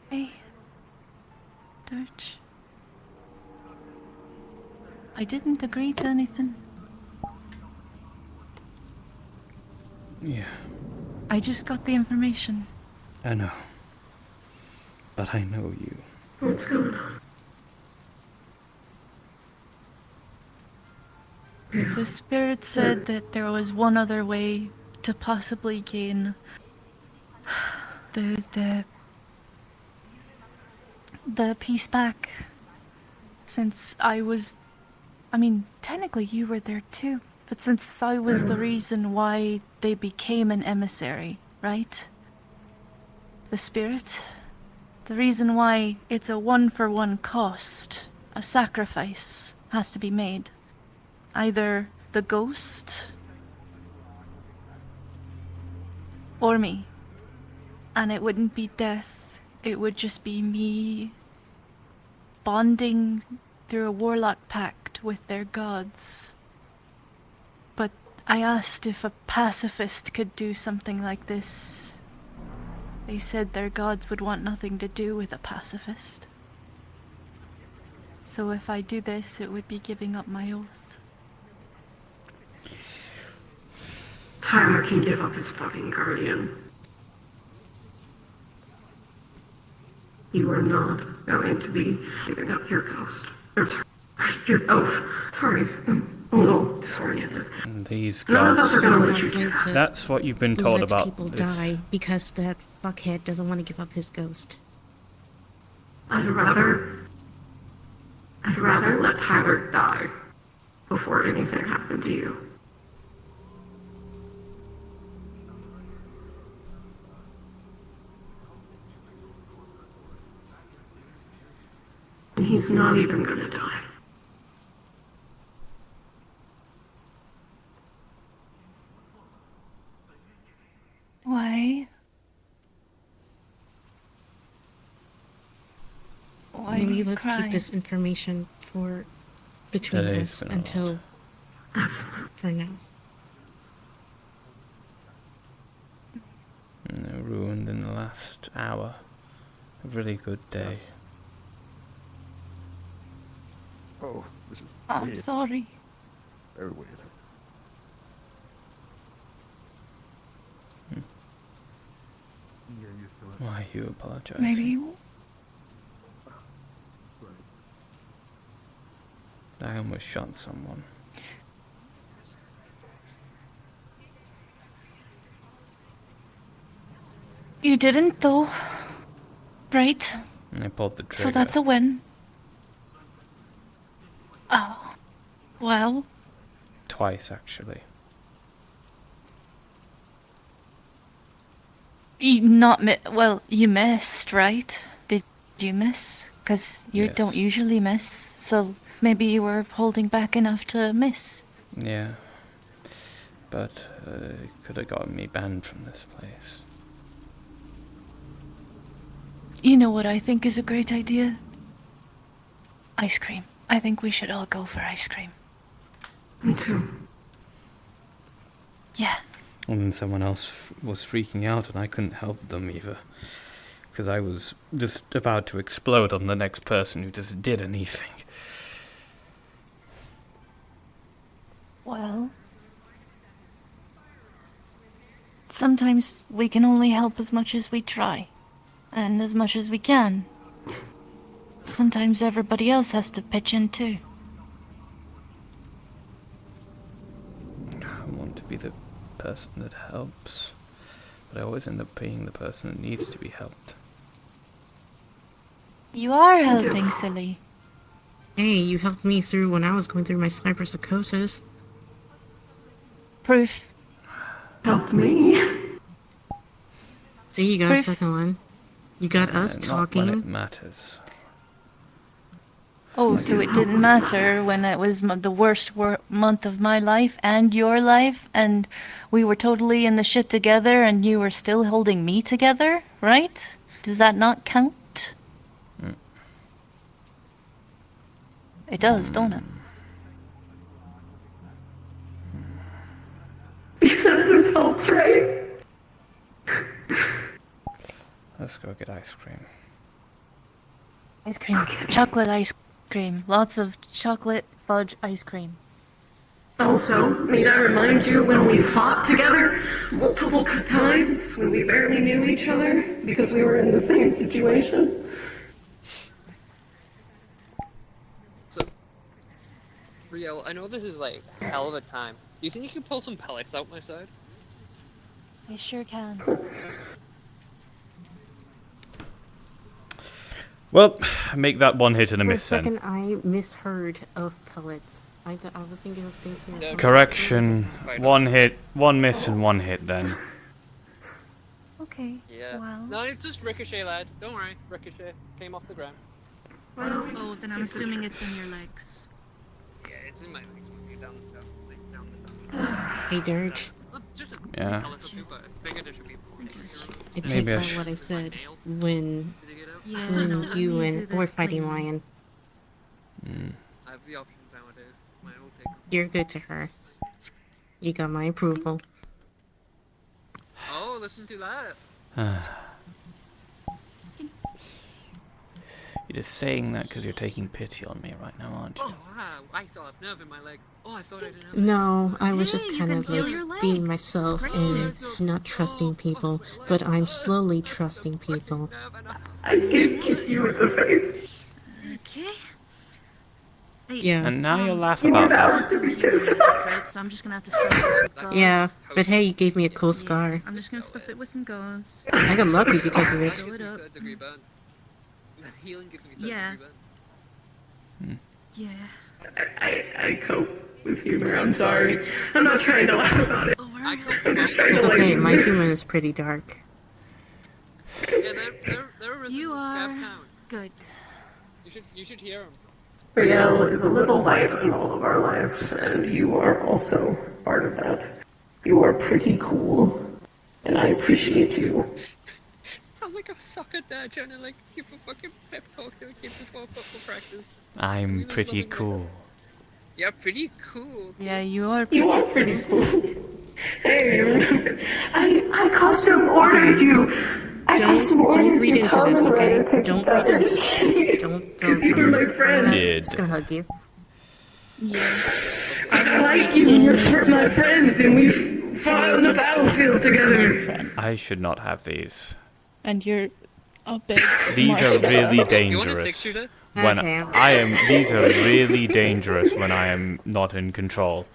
Hey, Dirge. I didn't agree to anything. Yeah, I just got the information. I know. But I know you. What's going on? The spirit said that there was one other way to possibly gain the peace back. Since I mean, technically you were there too, but since I was the reason why they became an emissary, right? The spirit? The reason why it's a 1-for-1 cost, a sacrifice has to be made. Either the ghost or me. And it wouldn't be death, it would just be me bonding through a warlock pact with their gods. But I asked if a pacifist could do something like this. They said their gods would want nothing to do with a pacifist. So if I do this, it would be giving up my oath. Tyler can give up his fucking guardian. You are not going to be giving up your ghost. Or, sorry, your oath. Sorry, I'm a little disoriented. These None of gods. us are gonna let you do that. That's what you've been told Let about people this. die because that fuckhead doesn't want to give up his ghost. I'd rather let Tyler die before anything happened to you. And he's not even gonna die. maybe let's keep this information for between Today's us been a until for now. Ruined in the last hour. A really good day. Oh, this is I'm weird. sorry. Very weird. Why are you apologizing? Maybe you. I almost shot someone. You didn't, though. Right? And I pulled the trigger. So that's a win. Oh. Well. Twice, actually. You well, you missed, right? Did you miss? Because you Yes. don't usually miss, so maybe you were holding back enough to miss. Yeah. But it could have gotten me banned from this place. You know what I think is a great idea? Ice cream. I think we should all go for ice cream. Me too. Yeah. And then someone else was freaking out and I couldn't help them either. Because I was just about to explode on the next person who just did anything. Well, sometimes we can only help as much as we try, and as much as we can. Sometimes everybody else has to pitch in too. I want to be the person that helps, but I always end up being the person that needs to be helped. You are helping, silly. Hey, you helped me through when I was going through my sniper psychosis. Proof. Help me. See, you got Proof. a second one. You got us Not when it talking. matters. Oh, so it didn't matter when it was the worst month of my life and your life, and we were totally in the shit together, and you were still holding me together, right? Does that not count? It does, don't it? You said this helps, right? Let's go get ice cream. Ice cream. Chocolate ice cream. Lots of chocolate fudge ice cream. Also, need I remind you when we fought together multiple times, when we barely knew each other because we were in the same situation? So, Riel, I know this is like a hell of a time. Do you think you can pull some pellets out my side? I sure can. Well, make that one hit and a For a miss then. second, I misheard of pellets. I was thinking of thinking. Correction. One hit, one miss, and one hit then. Okay. Yeah. Well. No, it's just ricochet, lad. Don't worry. Ricochet came off the ground. Oh, then I'm assuming it's in your legs. Yeah, it's in my legs. Down this. Hey, Dirge. Just a Yeah. pellet or two, but I figured there should be more. I take Maybe I back should- what I said when Yeah, when no, you we and do or this fighting clean. Lion. I have the options nowadays. Mine will take 'em. You're good to her. You got my approval. Oh, listen to that. You're just saying that because you're taking pity on me right now, aren't you? Oh, wow. I still have nerve in my leg. Oh, I thought I didn't have No, I was just you kind can of feel like your leg. being myself It's and great. not trusting people, but I'm slowly trusting people. I did kick you in the face. Okay. Hey, Yeah. And now you'll laugh You about knew that. that to be pissed. right, so I'm just gonna have to stuff this with gauze. Yeah, but hey, you gave me a cool scar. I'm just gonna stuff it with some gauze. I got lucky because of it. Fill it up. Third-degree burns. Healing gives me Yeah. third-degree burns. Yeah. I cope with humor. I'm sorry. I'm not trying to laugh about it. I'm just trying It's to okay, like. my humor is pretty dark. Yeah, they're a You resident are scab town. good. You should hear them. Riel is a little light in all of our lives, and you are also part of that. You are pretty cool, and I appreciate you. So like a soccer dad trying to like give a fucking pep talk to a kid before football practice. I'm pretty cool. Yeah, pretty cool. Yeah, you are. You are pretty cool. Hey, I custom ordered you. I custom ordered read you into Kamen this, okay? Rider cookie Don't read cutters. Because you were my friend. Did. Gonna hug you. I like you and you're my friend, and we fought on the battlefield together. I should not have these. And you're a big. These are really You want a dangerous. six-shooter? When these are really dangerous when I am not in control.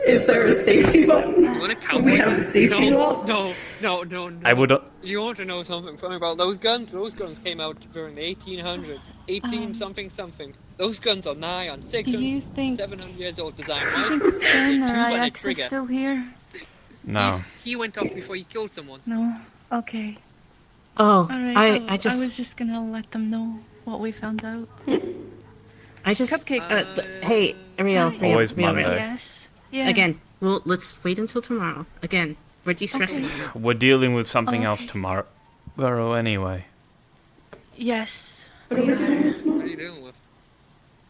Is there a safety button? You want a cowboy? We have a safety no, wall? no. I would. You want to know something funny about those guns? Those guns came out during the 1800s. 18 something. Those guns are nigh on 600, Do you think 700 years old design. Do you Right? think Finn or Two-button IX is trigger. still here? No. He went off before he killed someone. No. Okay. Oh, Alright, I just I was just gonna let them know what we found out. I just Cupcake. hey, Ariel, Always Ariel. Monday. Yes. Yeah. Again, well, let's wait until tomorrow. Again, we're de-stressing Okay. now. We're dealing with something else tomorrow anyway. Yes. What are you dealing with?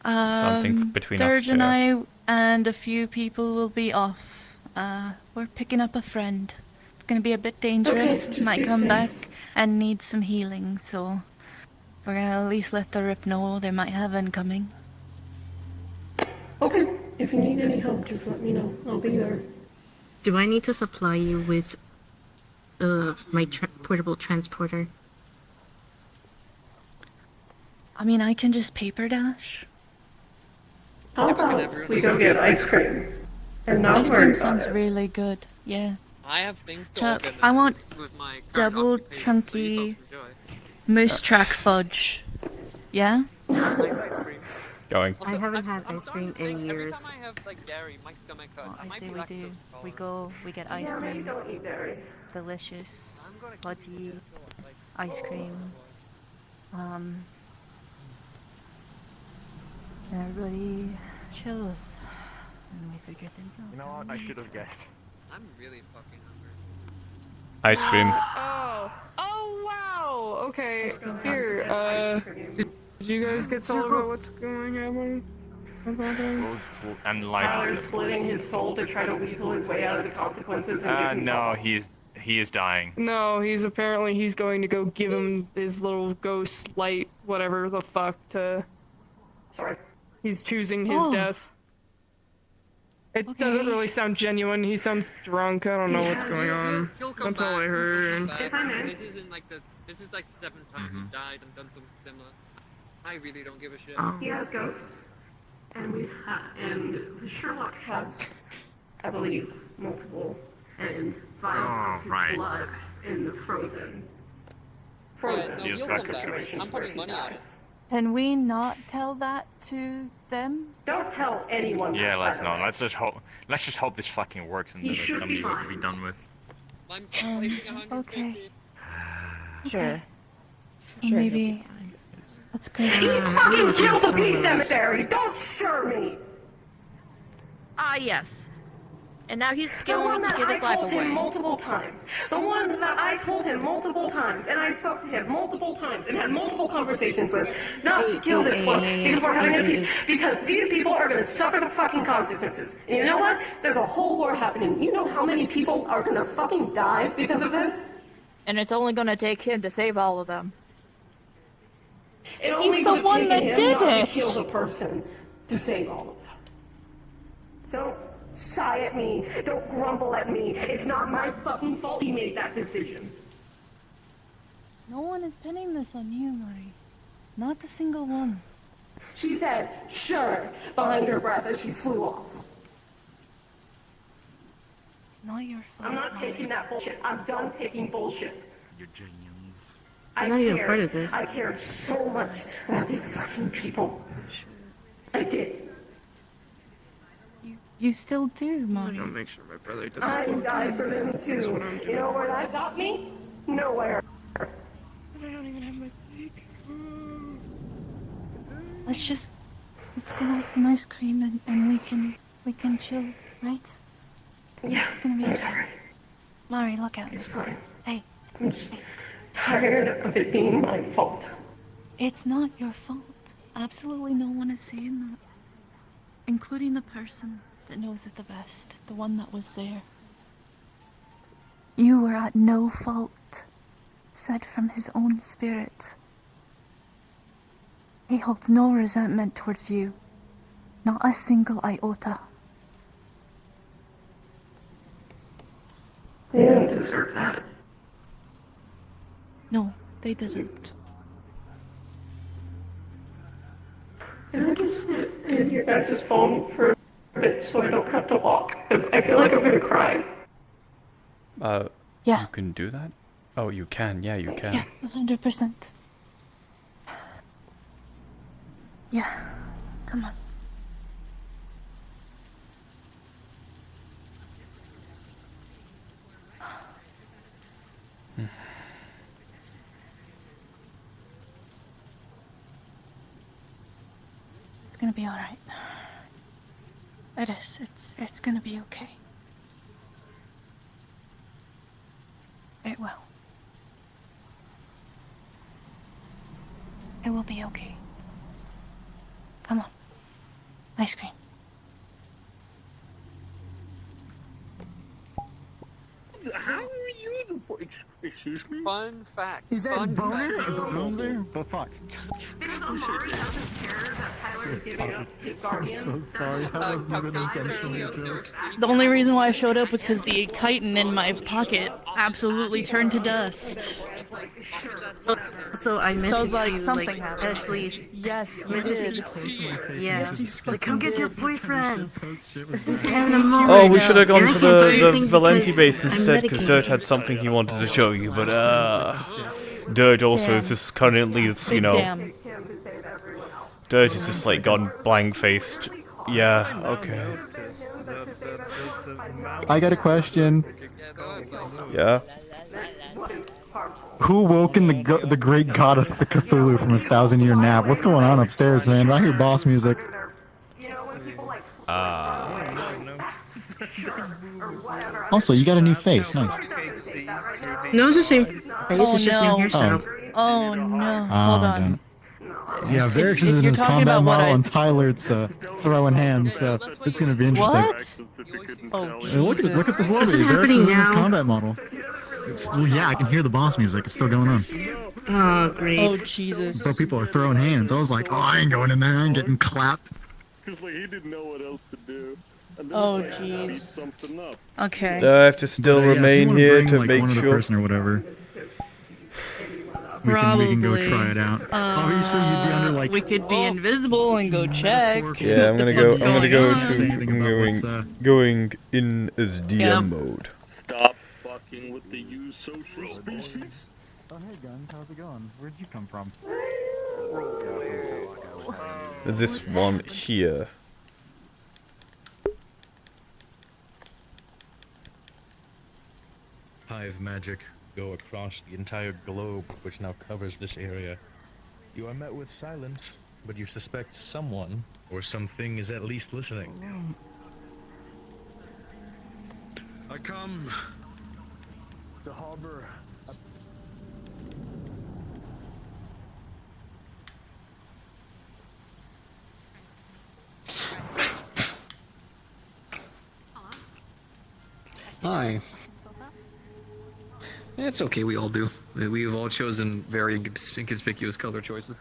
Something between us Dirge two. and I and a few people will be off. We're picking up a friend. It's gonna be a bit dangerous. Okay, just Might be come safe. back and need some healing, so we're gonna at least let the Rip know they might have incoming. Okay, if you need any help, just let me know. I'll be there. Do I need to supply you with my portable transporter? I mean, I can just paper dash. How about we go get ice cream? And not Ice worry cream about sounds it. really good. Yeah. I have things to Chuck, organize I want with my current double occupation, so you chunky folks enjoy. moose track fudge. Yeah? Going. I haven't had ice cream in years. Every time I have like dairy, my stomach hurts. I might say be we lactose do. intolerant. We go, we get ice Yeah, maybe cream. don't eat dairy. Delicious, pudgy, ice cream. And everybody chills. And we figure things out. You know what? I should have guessed. I'm really fucking hungry. Ice cream. Oh wow. Okay. Here. Did you guys get told about what's going on? What's happening? And Tyler's splitting his soul to try to weasel his way out of the consequences. And get no, himself- he is dying. No, he's going to go give him his little ghost light, whatever the fuck, to. Sorry. He's choosing his death. It doesn't really sound genuine. He sounds drunk. I don't know what's going on. He'll come That's all back. I heard. He'll come If back. I may. This isn't like this is like the 7th time he's died and done something similar. I really don't give a shit. He has ghosts, and and the Sherlock has, I believe, multiple and vials of his right. blood in the frozen. Yeah, no, He's he'll got come back. situations I'm where putting he money on it. dies. Can we not tell that to them? Don't tell anyone. Yeah, that, let's by the not. way. Let's just hope this fucking works and He then should it's be gonna fine. be done with. I'm placing 150. Okay. Sure. So maybe. Let's go. He fucking killed the Peace Cemetery! Don't sure me! Ah, yes. And now he's The one going to that give I his life told away. him multiple times. The one that I told him multiple times, and I spoke to him multiple times, and had multiple conversations with. Not to kill this one, because we're having a peace. Because these people are gonna suffer the fucking consequences. And you know what? There's a whole war happening. You know how many people are gonna fucking die because of this? And it's only going to take him to save all of them. It He's only the would've one taken that him did not it. to kill the person to save all of them. Don't sigh at me. Don't grumble at me. It's not my fucking fault he made that decision. No one is pinning this on you, Mari. Not a single one. She said, sure, behind her breath as she flew off. It's not your fault. I'm not taking that bullshit. I'm done taking bullshit. You're genius. I not even cared. part of this. I cared so much about these fucking people. I did. You still do, Mari. I'm gonna make sure my brother I doesn't. died for them That's what I'm too. doing. You know where that got me? Nowhere. I don't even have my bag. Let's go have some ice cream and we can chill, right? Yeah, It's gonna be it's okay. alright. Mari, look out. It's fine. Hey. I'm just tired of it being my fault. It's not your fault. Absolutely no one is saying that. Including the person that knows it the best, the one that was there. You were at no fault, said from his own spirit. He holds no resentment towards you, not a single iota. They don't deserve that. No, they didn't. Can I just sit in your guys' phone for a bit so I don't have to walk? Because I feel like I'm gonna cry. Yeah. You can do that? Oh, you can. Yeah, you can. Yeah, 100%. Yeah, come on. It's gonna be alright. It is. It's gonna be okay. It will. It will be okay. Come on. Ice cream. How are you the excuse me? Fun fact. Is that Fun boner? fact. Boner? The fuck? Because Omar doesn't care that Tyler's giving up his I'm guardian. so sorry. That wasn't even intentionally a joke. The only reason why I showed up was because the chitin in my pocket absolutely turned to dust. So I messaged So I was like, you, something like, happened. Ashley. Yes, you messaged did. you. Yeah. Like, come get your boyfriend. Oh, we should have gone to the Valenti because base I'm instead, because medicated. Dirt had something he wanted to show you, but Dirt also is just currently, you know, Damn. Dirt is just like gone blank-faced. Yeah, okay. I got a question. Yeah? Who woke in the great god of the Cthulhu from his 1,000-year nap? What's going on upstairs, man? I hear boss music. Also, you got a new face. Nice. No, it's the same. I guess Oh, it's just no. new hairstyle. Oh no. Oh, Hold on. damn it. Yeah, Varix is in you're his talking combat about what model, I- and Tyler's throwing hands, so it's gonna be interesting. What? Oh, Hey, look at this lobby. This is Varix happening is in his now. combat model. Well, yeah, I can hear the boss music. It's still going on. Oh, great. Oh, Jesus. So people are throwing hands. I was like, oh, I ain't going in there. I ain't getting clapped. Because like he didn't know what else to do. And then Oh, I had to beat jeez. something up. Okay. Do I have to still But, yeah, if you remain wanna here bring, to like, make one other sure? person or whatever. We can go try it out. Obviously, you'd be under like. We could be invisible and go check. Yeah, I'm gonna go. I'm gonna go to. What's, going in as DM Yep. mode. Stop fucking with the used social species. Oh, hey, Gun. How's it going? Where'd you come from? This one here. Hive magic go across the entire globe, which now covers this area. You are met with silence, but you suspect someone or something is at least listening. I come to harbor. Hi. It's okay, we all do. We've all chosen very inconspicuous color choices.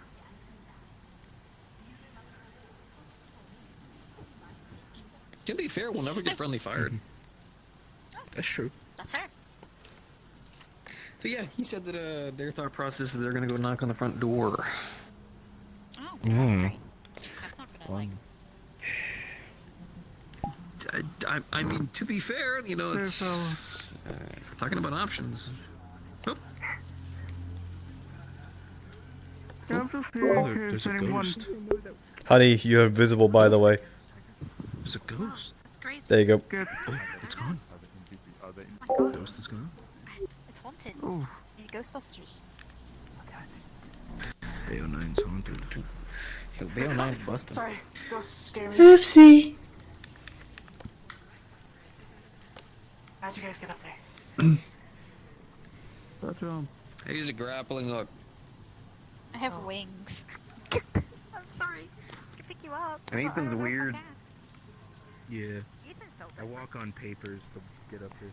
To be fair, we'll never get friendly fired. That's true. That's fair. So yeah, he said that their thought process is they're gonna go knock on the front door. Oh, that's great. That's not gonna like. I mean, to be fair, you know, it's if we're talking about options. Oh. There's a ghost. Honey, you're visible, by the way. There's a ghost. That's crazy. There you go. Oh, it's gone. Ghost is gone. It's haunted. Oh. Ghostbusters. AO9's haunted. Yo, AO9's busted. Sorry, ghosts scare me. Oopsie. How'd you guys get up there? That's wrong. He's a grappling hook. I have wings. I'm sorry. I can pick you up. And Ethan's weird. Yeah. Ethan's so I walk on papers to get up here.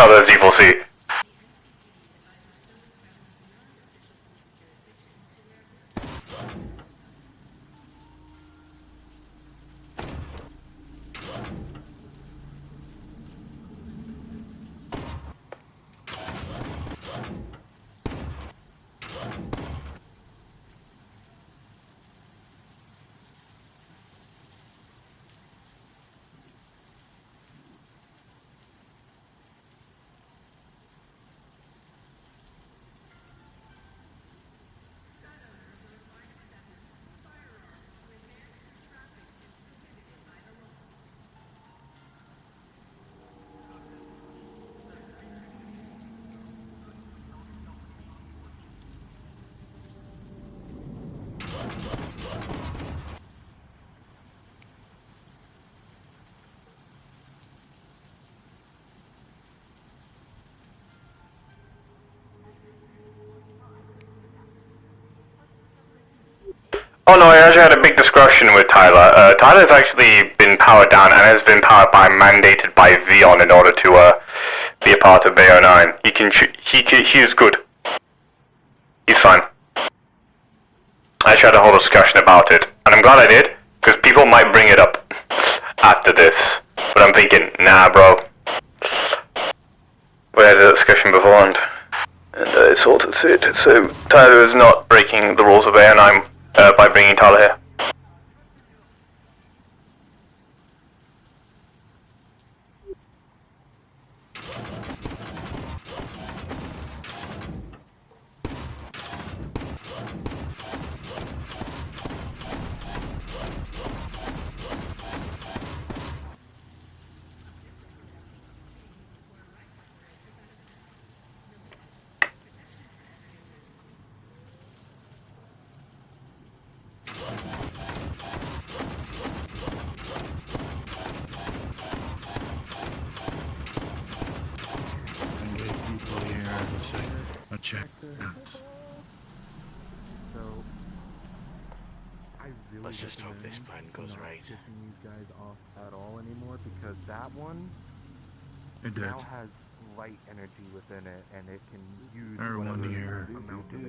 Oh, there's Evil C. Oh no, I actually had a big discussion with Tyler. Tyler's actually been powered down and has been powered by mandated by Vion in order to be a part of Bayo 9. He is good. He's fine. I actually had a whole discussion about it, and I'm glad I did, because people might bring it up after this. But I'm thinking, nah bro. We had a discussion beforehand, and I sorted it, so Tyler is not breaking the rules of Bayo 9. By bringing Tyler here. Check that. So, I really Let's just hope this plan goes right. Pissing these guys off at all anymore because that one It did. now has light energy within it and it can use Everyone whatever here amount of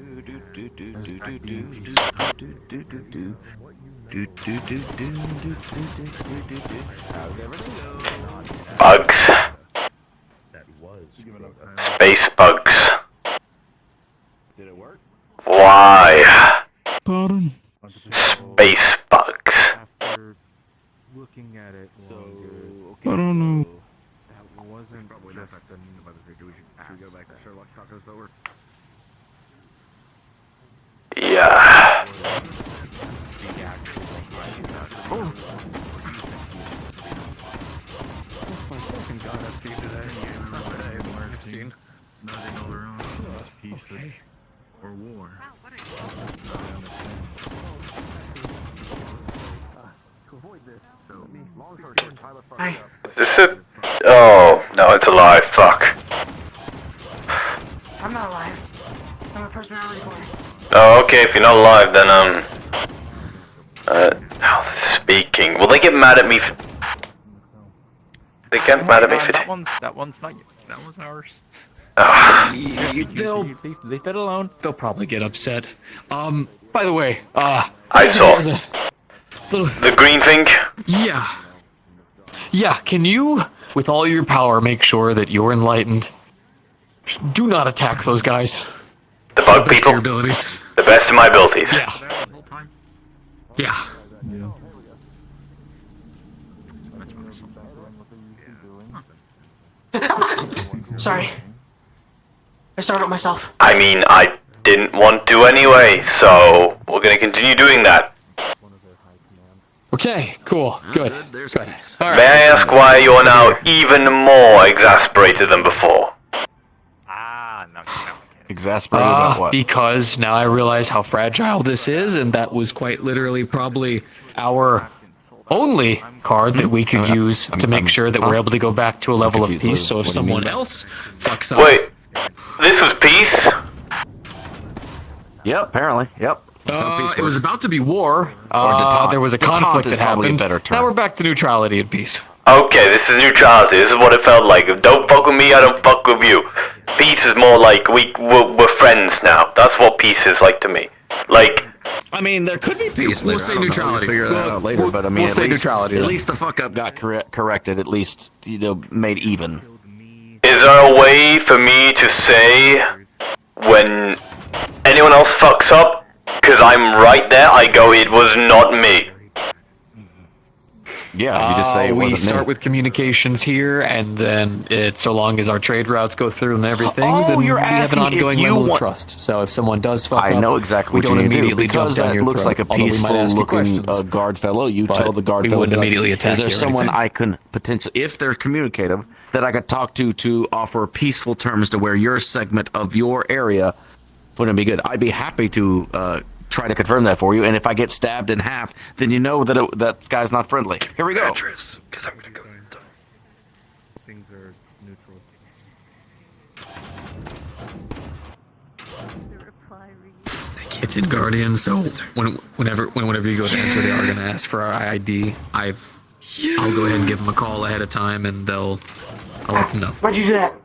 Bugs. Space bugs. Did it work? Why? Pardon? Space bugs. After looking at it longer, I don't know. that wasn't Probably not that about the situation. Should we go back to Sherlock talk this over? Yeah. the actual That's my second god I've seen today. Nothing all around. It's peace or war. Hi. Is this a... Oh, no, it's a lie. Fuck. I'm not alive. I'm a personality boy. Oh, okay, if you're not alive, then, speaking. Will they get mad at me for... They get mad at me for... That one's not you. That one's ours. They'll leave it alone. They'll probably get upset. By the way, I saw the green thing. Yeah. Can you, with all your power, make sure that you're enlightened? Do not attack those guys. The bug people. Abilities. The best of my abilities. Yeah. Sorry. I startled myself. I mean, I didn't want to anyway, so we're gonna continue doing that. Okay, cool, good. There's good. May I ask why you're now even more exasperated than before? Exasperated about what? Because now I realize how fragile this is, and that was quite literally probably our only card that we could use to make sure that we're able to go back to a level of peace. So if someone else fucks up... Wait, this was peace? Yep, apparently, yep. It was about to be war. Detente. There was a Detente conflict is that probably a happened. better term. Now we're back to neutrality and peace. Okay, this is neutrality. This is what it felt like. If don't fuck with me, I don't fuck with you. Peace is more like we're friends now. That's what peace is like to me. Like, I mean, there could be peace. We'll later. say I don't know. neutrality. We'll figure that out later, but I mean, we'll say neutrality, At then. least the fuck up got corrected. At least made even. is there a way for me to say when anyone else fucks up? Because I'm right there. I go, it was not me. Yeah, you just say it we wasn't start me. with communications here, and then so long as our trade routes go through and everything, Oh, then you're we have an asking if ongoing you level of want- trust. So if someone does fuck up, I know exactly we what don't you need to do immediately because jump down that your looks throat, like a although we might ask you peaceful-looking questions. guard fellow. You But tell the guard we fellow, wouldn't like, immediately attack is there you or someone anything. I can potentially, if they're communicative, that I could talk to offer peaceful terms to where your segment of your area wouldn't be good? I'd be happy to try to confirm that for you. And if I get stabbed in half, then you know that that guy's not friendly. Here we go. Because I'm gonna go. Things are neutral. It's in Guardian, so whenever you go to enter, they are going to ask for our ID. I'll go ahead and give them a call ahead of time, and I'll let them know. Why'd you do that?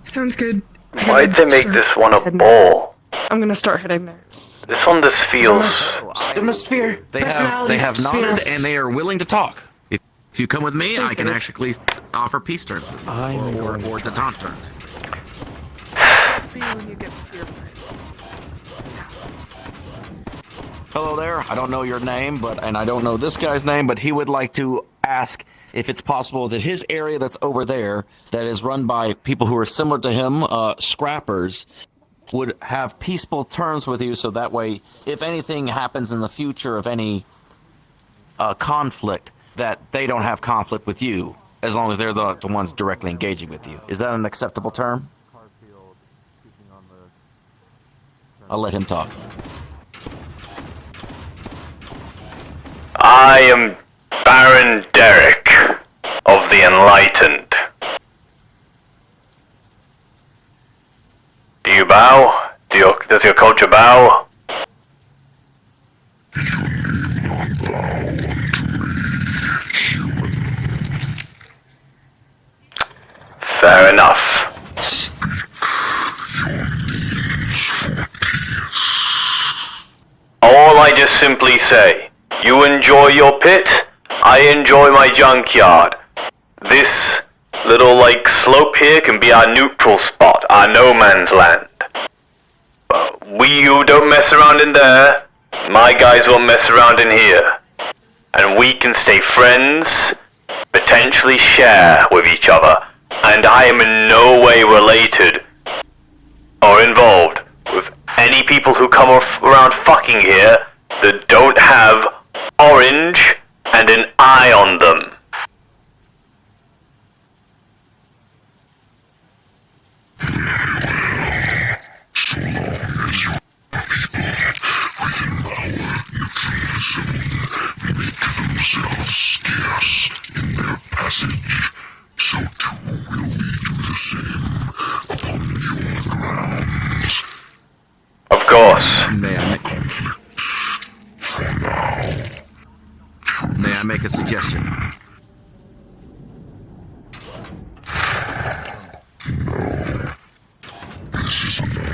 Sounds good. Why'd they make this one a ball? I'm gonna start heading there. This one just feels... Hemisphere. They have nodded and they are willing to talk. If you come with me, I can actually offer peace terms or detente terms. See you when you get here. Hello there. I don't know your name, and I don't know this guy's name, but he would like to ask if it's possible that his area that's over there, that is run by people who are similar to him, scrappers, would have peaceful terms with you, so that way, if anything happens in the future of any conflict, that they don't have conflict with you, as long as they're the ones directly engaging with you. Is that an acceptable term? I'll let him talk. I am Baron Derek of the Enlightened. Do you bow? Does your culture bow? Fair enough. All I just simply say, you enjoy your pit, I enjoy my junkyard. This little, slope here can be our neutral spot, our no man's land. You don't mess around in there, my guys won't mess around in here. And we can stay friends, potentially share with each other. And I am in no way related or involved with any people who come around fucking here that don't have orange and an eye on them. Of course. May I make a suggestion?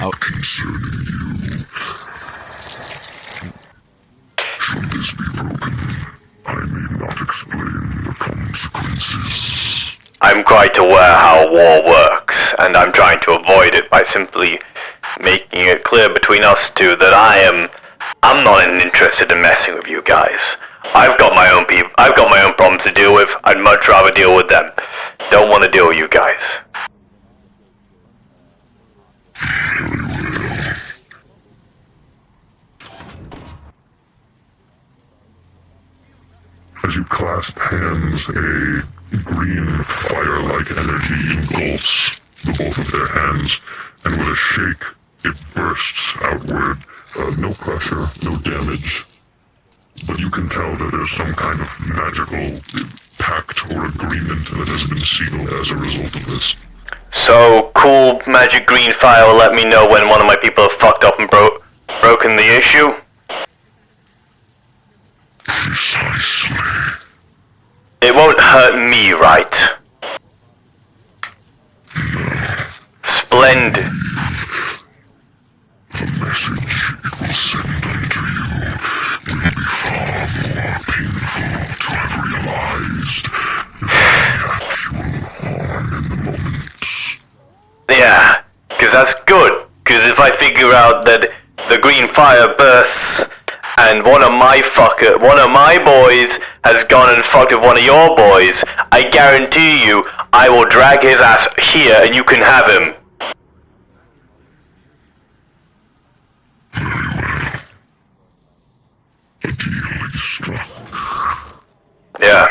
Oh. Concerning you. Should this be broken, I need not explain the consequences. I'm quite aware how war works, and I'm trying to avoid it by simply making it clear between us two that I'm not interested in messing with you guys. I've got my own people, I've got my own problems to deal with. I'd much rather deal with them. Don't want to deal with you guys. As you clasp hands, a green fire-like energy engulfs the both of their hands, and with a shake, it bursts outward. No pressure, no damage. But you can tell that there's some kind of magical pact or agreement that has been sealed as a result of this. So, cool magic green fire will let me know when one of my people have fucked up and broken the issue? Precisely. It won't hurt me, right? Splendid. The message it will send unto you will be far more painful to have realized than the actual harm in the moment. Yeah, because that's good. Because if I figure out that the green fire bursts and one of my boys has gone and fucked with one of your boys, I guarantee you I will drag his ass here and you can have him. Yeah.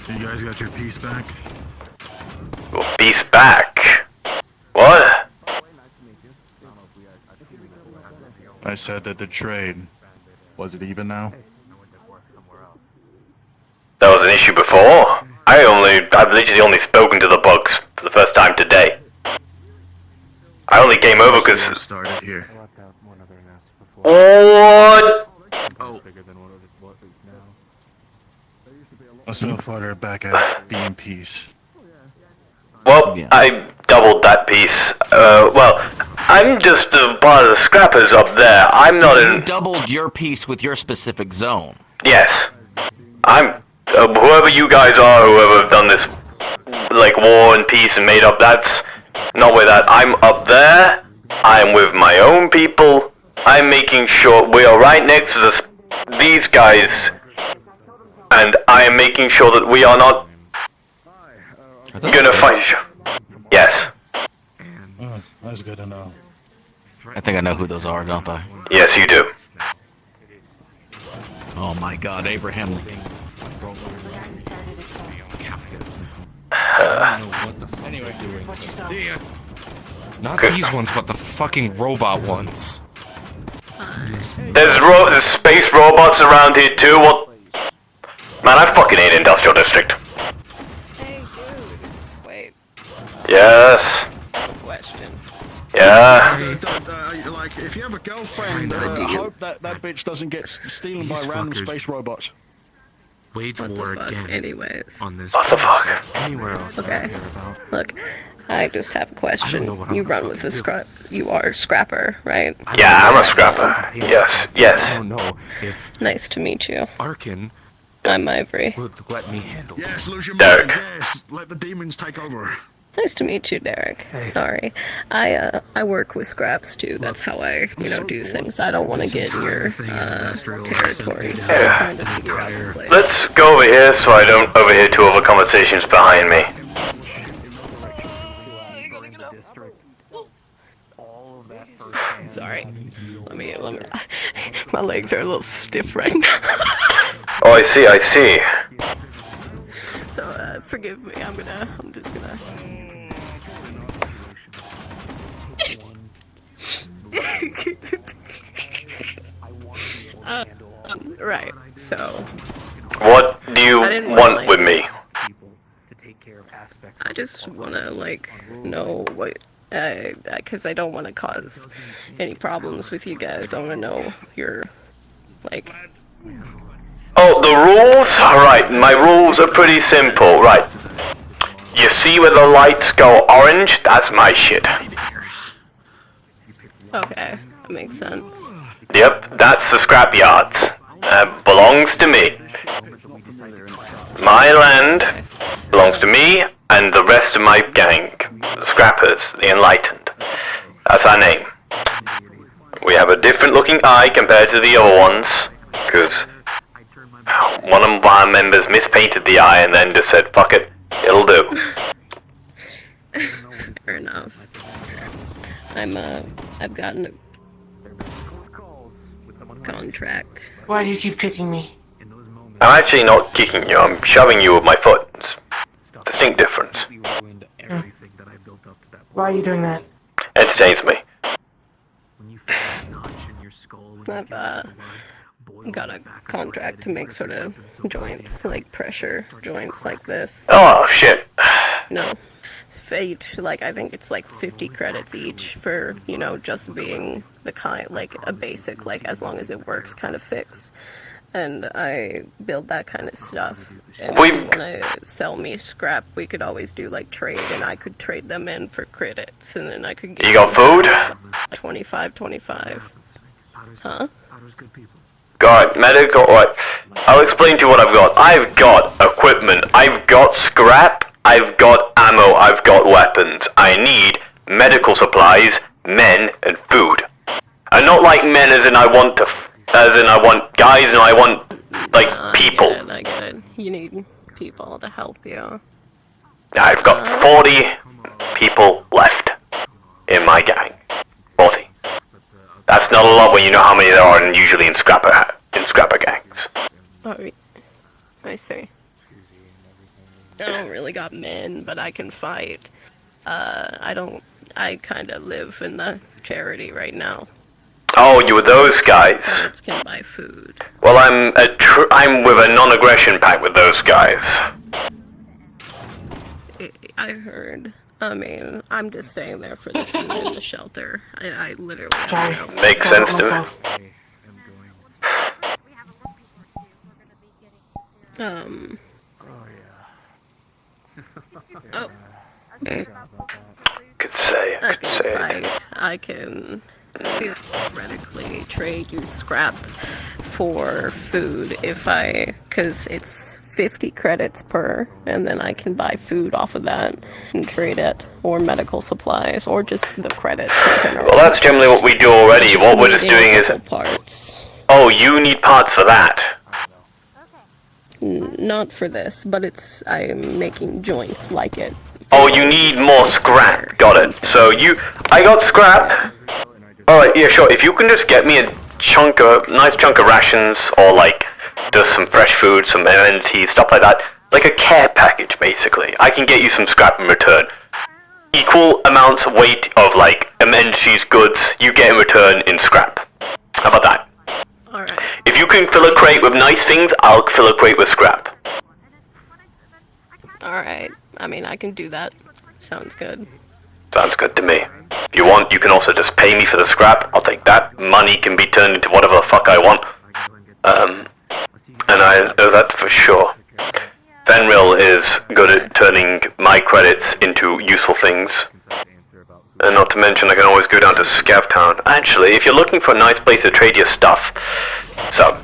You guys got your piece back? Well, peace back? What? I said that the trade, was it even now? That was an issue before. I've literally only spoken to the bugs for the first time today. I only came over because... started here. What? So far they're back at being peace. Well, I doubled that piece. Well, I'm just a part of the scrappers up there. I'm not in... You doubled your piece with your specific zone. Yes. I'm... whoever you guys are, whoever have done this, like, war and peace and made up, that's not with that. I'm up there. I'm with my own people. I'm making sure we are right next to these guys. And I am making sure that we are not gonna fight each other. Yes. That's good to know. I think I know who those are, don't I? Yes, you do. Oh my god, Abraham Lincoln. Anyway, not these ones, but the fucking robot ones. There's space robots around here too. What? Man, I fucking hate Industrial District. Hey, dude. Wait. Yes. Question. Yeah. Like, if you have a girlfriend, hope that bitch doesn't get stolen by random space robots. Wage war again. Anyways. On this. What the fuck? Anywhere else. Okay. Look, I just have a question. You run with the scrap. You are Scrapper, right? Yeah, I'm a scrapper. Yes. Yes. I don't know if Nice to meet you. Arkin I'm Ivory. would let me handle it. Yes, lose your Derek. mind. Yes, let the demons take over. Nice to meet you, Derek. Sorry, I work with scraps too. That's how I, do things. I don't want to get in your territory. So I'm trying to figure out the place. Let's go over here so I don't overhear two other conversations behind me. Sorry. Let me. My legs are a little stiff right now. Oh, I see. So, forgive me. I'm just gonna. Right. So. What do you want with me? I just wanna know what, cause I don't wanna cause any problems with you guys. I wanna know your, Oh, the rules? Alright, my rules are pretty simple. Right. You see where the lights go orange? That's my shit. Okay, that makes sense. Yep, that's the scrapyards. Belongs to me. My land belongs to me and the rest of my gang. The Scrappers, the Enlightened. That's our name. We have a different looking eye compared to the other ones, because one of our members mispainted the eye and then just said, fuck it, it'll do. Fair enough. I've gotten a contract. Why do you keep kicking me? I'm actually not kicking you, I'm shoving you with my foot. It's a distinct difference. Why are you doing that? Entertains me. I've got a contract to make sort of joints, like pressure joints like this. Oh, shit. No. Each, I think it's 50 credits each for, just being the kind, a basic, as long as it works kind of fix. And I build that kind of stuff. And if you want to sell me scrap, we could always do, trade, and I could trade them in for credits, and then I could get... You got food? 25. Huh? Got medical, what? I'll explain to you what I've got. I've got equipment, I've got scrap, I've got ammo, I've got weapons. I need medical supplies, men, and food. And not men as in I want guys, no, I want, people. I get it. You need people to help you. I've got 40 people left in my gang. 40. That's not a lot when you know how many there are usually in scrapper gangs. Oh, I see. I don't really got men, but I can fight. I kind of live in the charity right now. Oh, you were those guys. Credits can buy food. Well, I'm with a non-aggression pact with those guys. I heard. I mean, I'm just staying there for the food and the shelter. I literally have no else. Makes sense to me. Oh. Could say it. I can theoretically trade you scrap for food because it's 50 credits per, and then I can buy food off of that and trade it, or medical supplies, or just the credits in general. Well, that's generally what we do already. What we're just doing is... parts. Oh, you need parts for that? Not for this, but I'm making joints like it. Oh, you need more scrap. Got it. So I got scrap. Alright, yeah, sure. If you can just get me a nice chunk of rations, or just some fresh food, some amenities, stuff like that. Like a care package, basically. I can get you some scrap in return. Equal amounts of weight of, amenities, goods, you get in return in scrap. How about that? Alright. If you can fill a crate with nice things, I'll fill a crate with scrap. Alright. I mean, I can do that. Sounds good. Sounds good to me. If you want, you can also just pay me for the scrap. I'll take that. Money can be turned into whatever the fuck I want. And I know that for sure. Fenrir is good at turning my credits into useful things. And not to mention, I can always go down to Scavtown. Actually, if you're looking for a nice place to trade your stuff... So,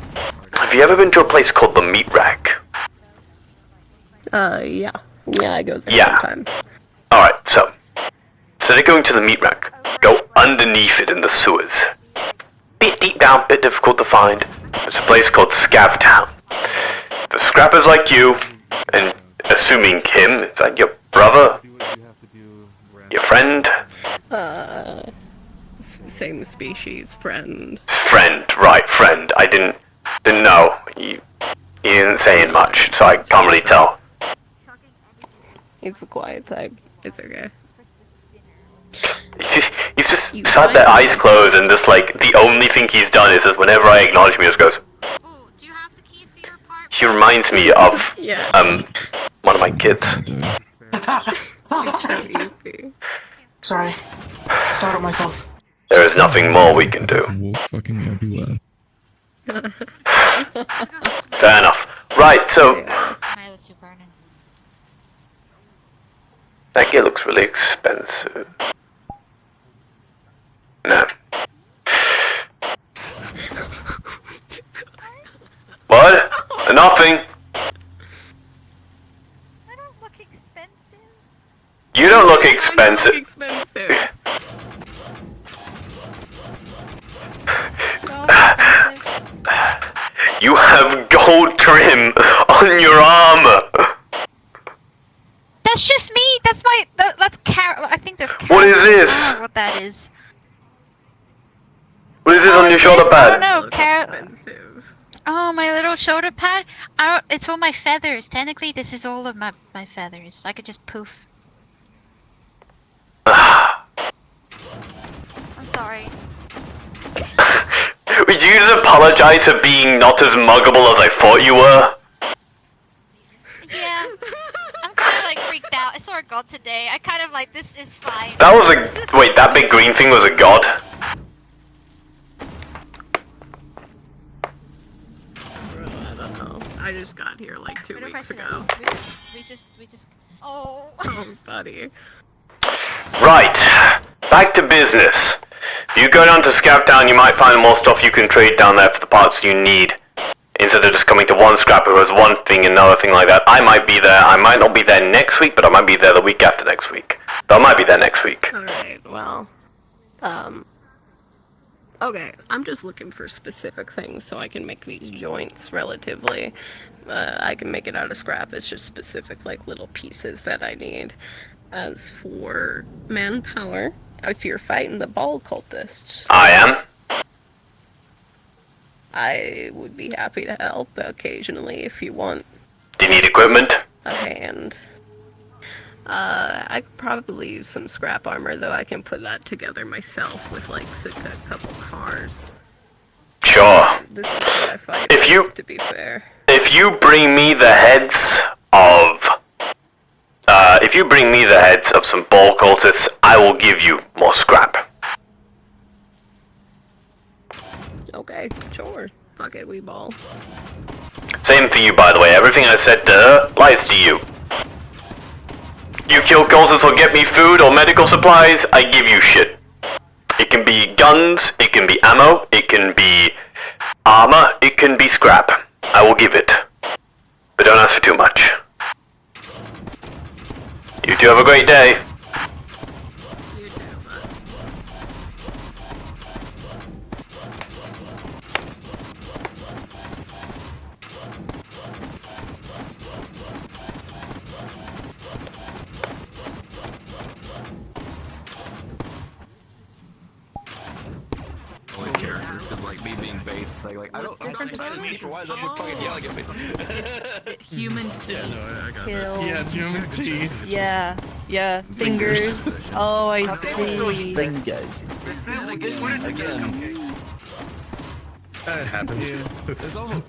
have you ever been to a place called the Meat Rack? Yeah. Yeah, I go there sometimes. Alright, so instead of going to the Meat Rack, go underneath it in the sewers. Bit deep down, bit difficult to find. There's a place called Scavtown. The scrappers like you, and assuming him, is that your brother? Your friend? Same species, friend. Friend, right, friend. I didn't know. You didn't say much, so I can't really tell. He's the quiet type. It's okay. He's just sat there, eyes closed, and just like, the only thing he's done is that whenever I acknowledge him, he just goes. He reminds me of, one of my kids. Sorry. Startled myself. There is nothing more we can do. Walk fucking everywhere. Fair enough. Right, so... That gear looks really expensive. No. What? Nothing. You don't look expensive. You have gold trim on your armor. That's just me. That's my. That's Carol. I think that's Carol. What is this? I don't know what that is. What is this on your shoulder I pad? don't know, Carol. Oh, my little shoulder pad. I don't. It's all my feathers. Technically, this is all of my feathers. I could just poof. I'm sorry. Would you just apologize for being not as muggable as I thought you were? Yeah. I'm kind of like freaked out. I saw a god today. I kind of like, this is fine. That was a... Wait, that big green thing was a god? I don't know. I just got here like 2 weeks ago. We just. Oh. Oh, buddy. Right. Back to business. If you go down to Scrap Town, you might find more stuff you can trade down there for the parts you need. Instead of just coming to one scrapper who has one thing and another thing like that. I might be there. I might not be there next week, but I might be there the week after next week. So I might be there next week. Alright, well. Okay, I'm just looking for specific things so I can make these joints relatively. I can make it out of scrap. It's just specific, like, little pieces that I need. As for manpower, if you're fighting the ball cultists, I am. I would be happy to help occasionally if you want Do you need equipment? a hand. I could probably use some scrap armor, though. I can put that together myself with, like, a couple cars. Sure. This is what I fight If you- with, to be fair. If you bring me the heads of... if you bring me the heads of some ball cultists, I will give you more scrap. Okay, sure. Fuck it, we ball. Same for you, by the way. Everything I said to her applies to you. You kill cultists or get me food or medical supplies, I give you shit. It can be guns, it can be ammo, it can be armor, it can be scrap. I will give it. But don't ask for too much. You two have a great day. Only character is like me being base. It's like I'm not excited to for why is everyone fucking yelling at me? Human teeth. Yeah, no, I got Kill. that. Yeah, human teeth. Yeah, fingers. Oh, I see. That happens. There's also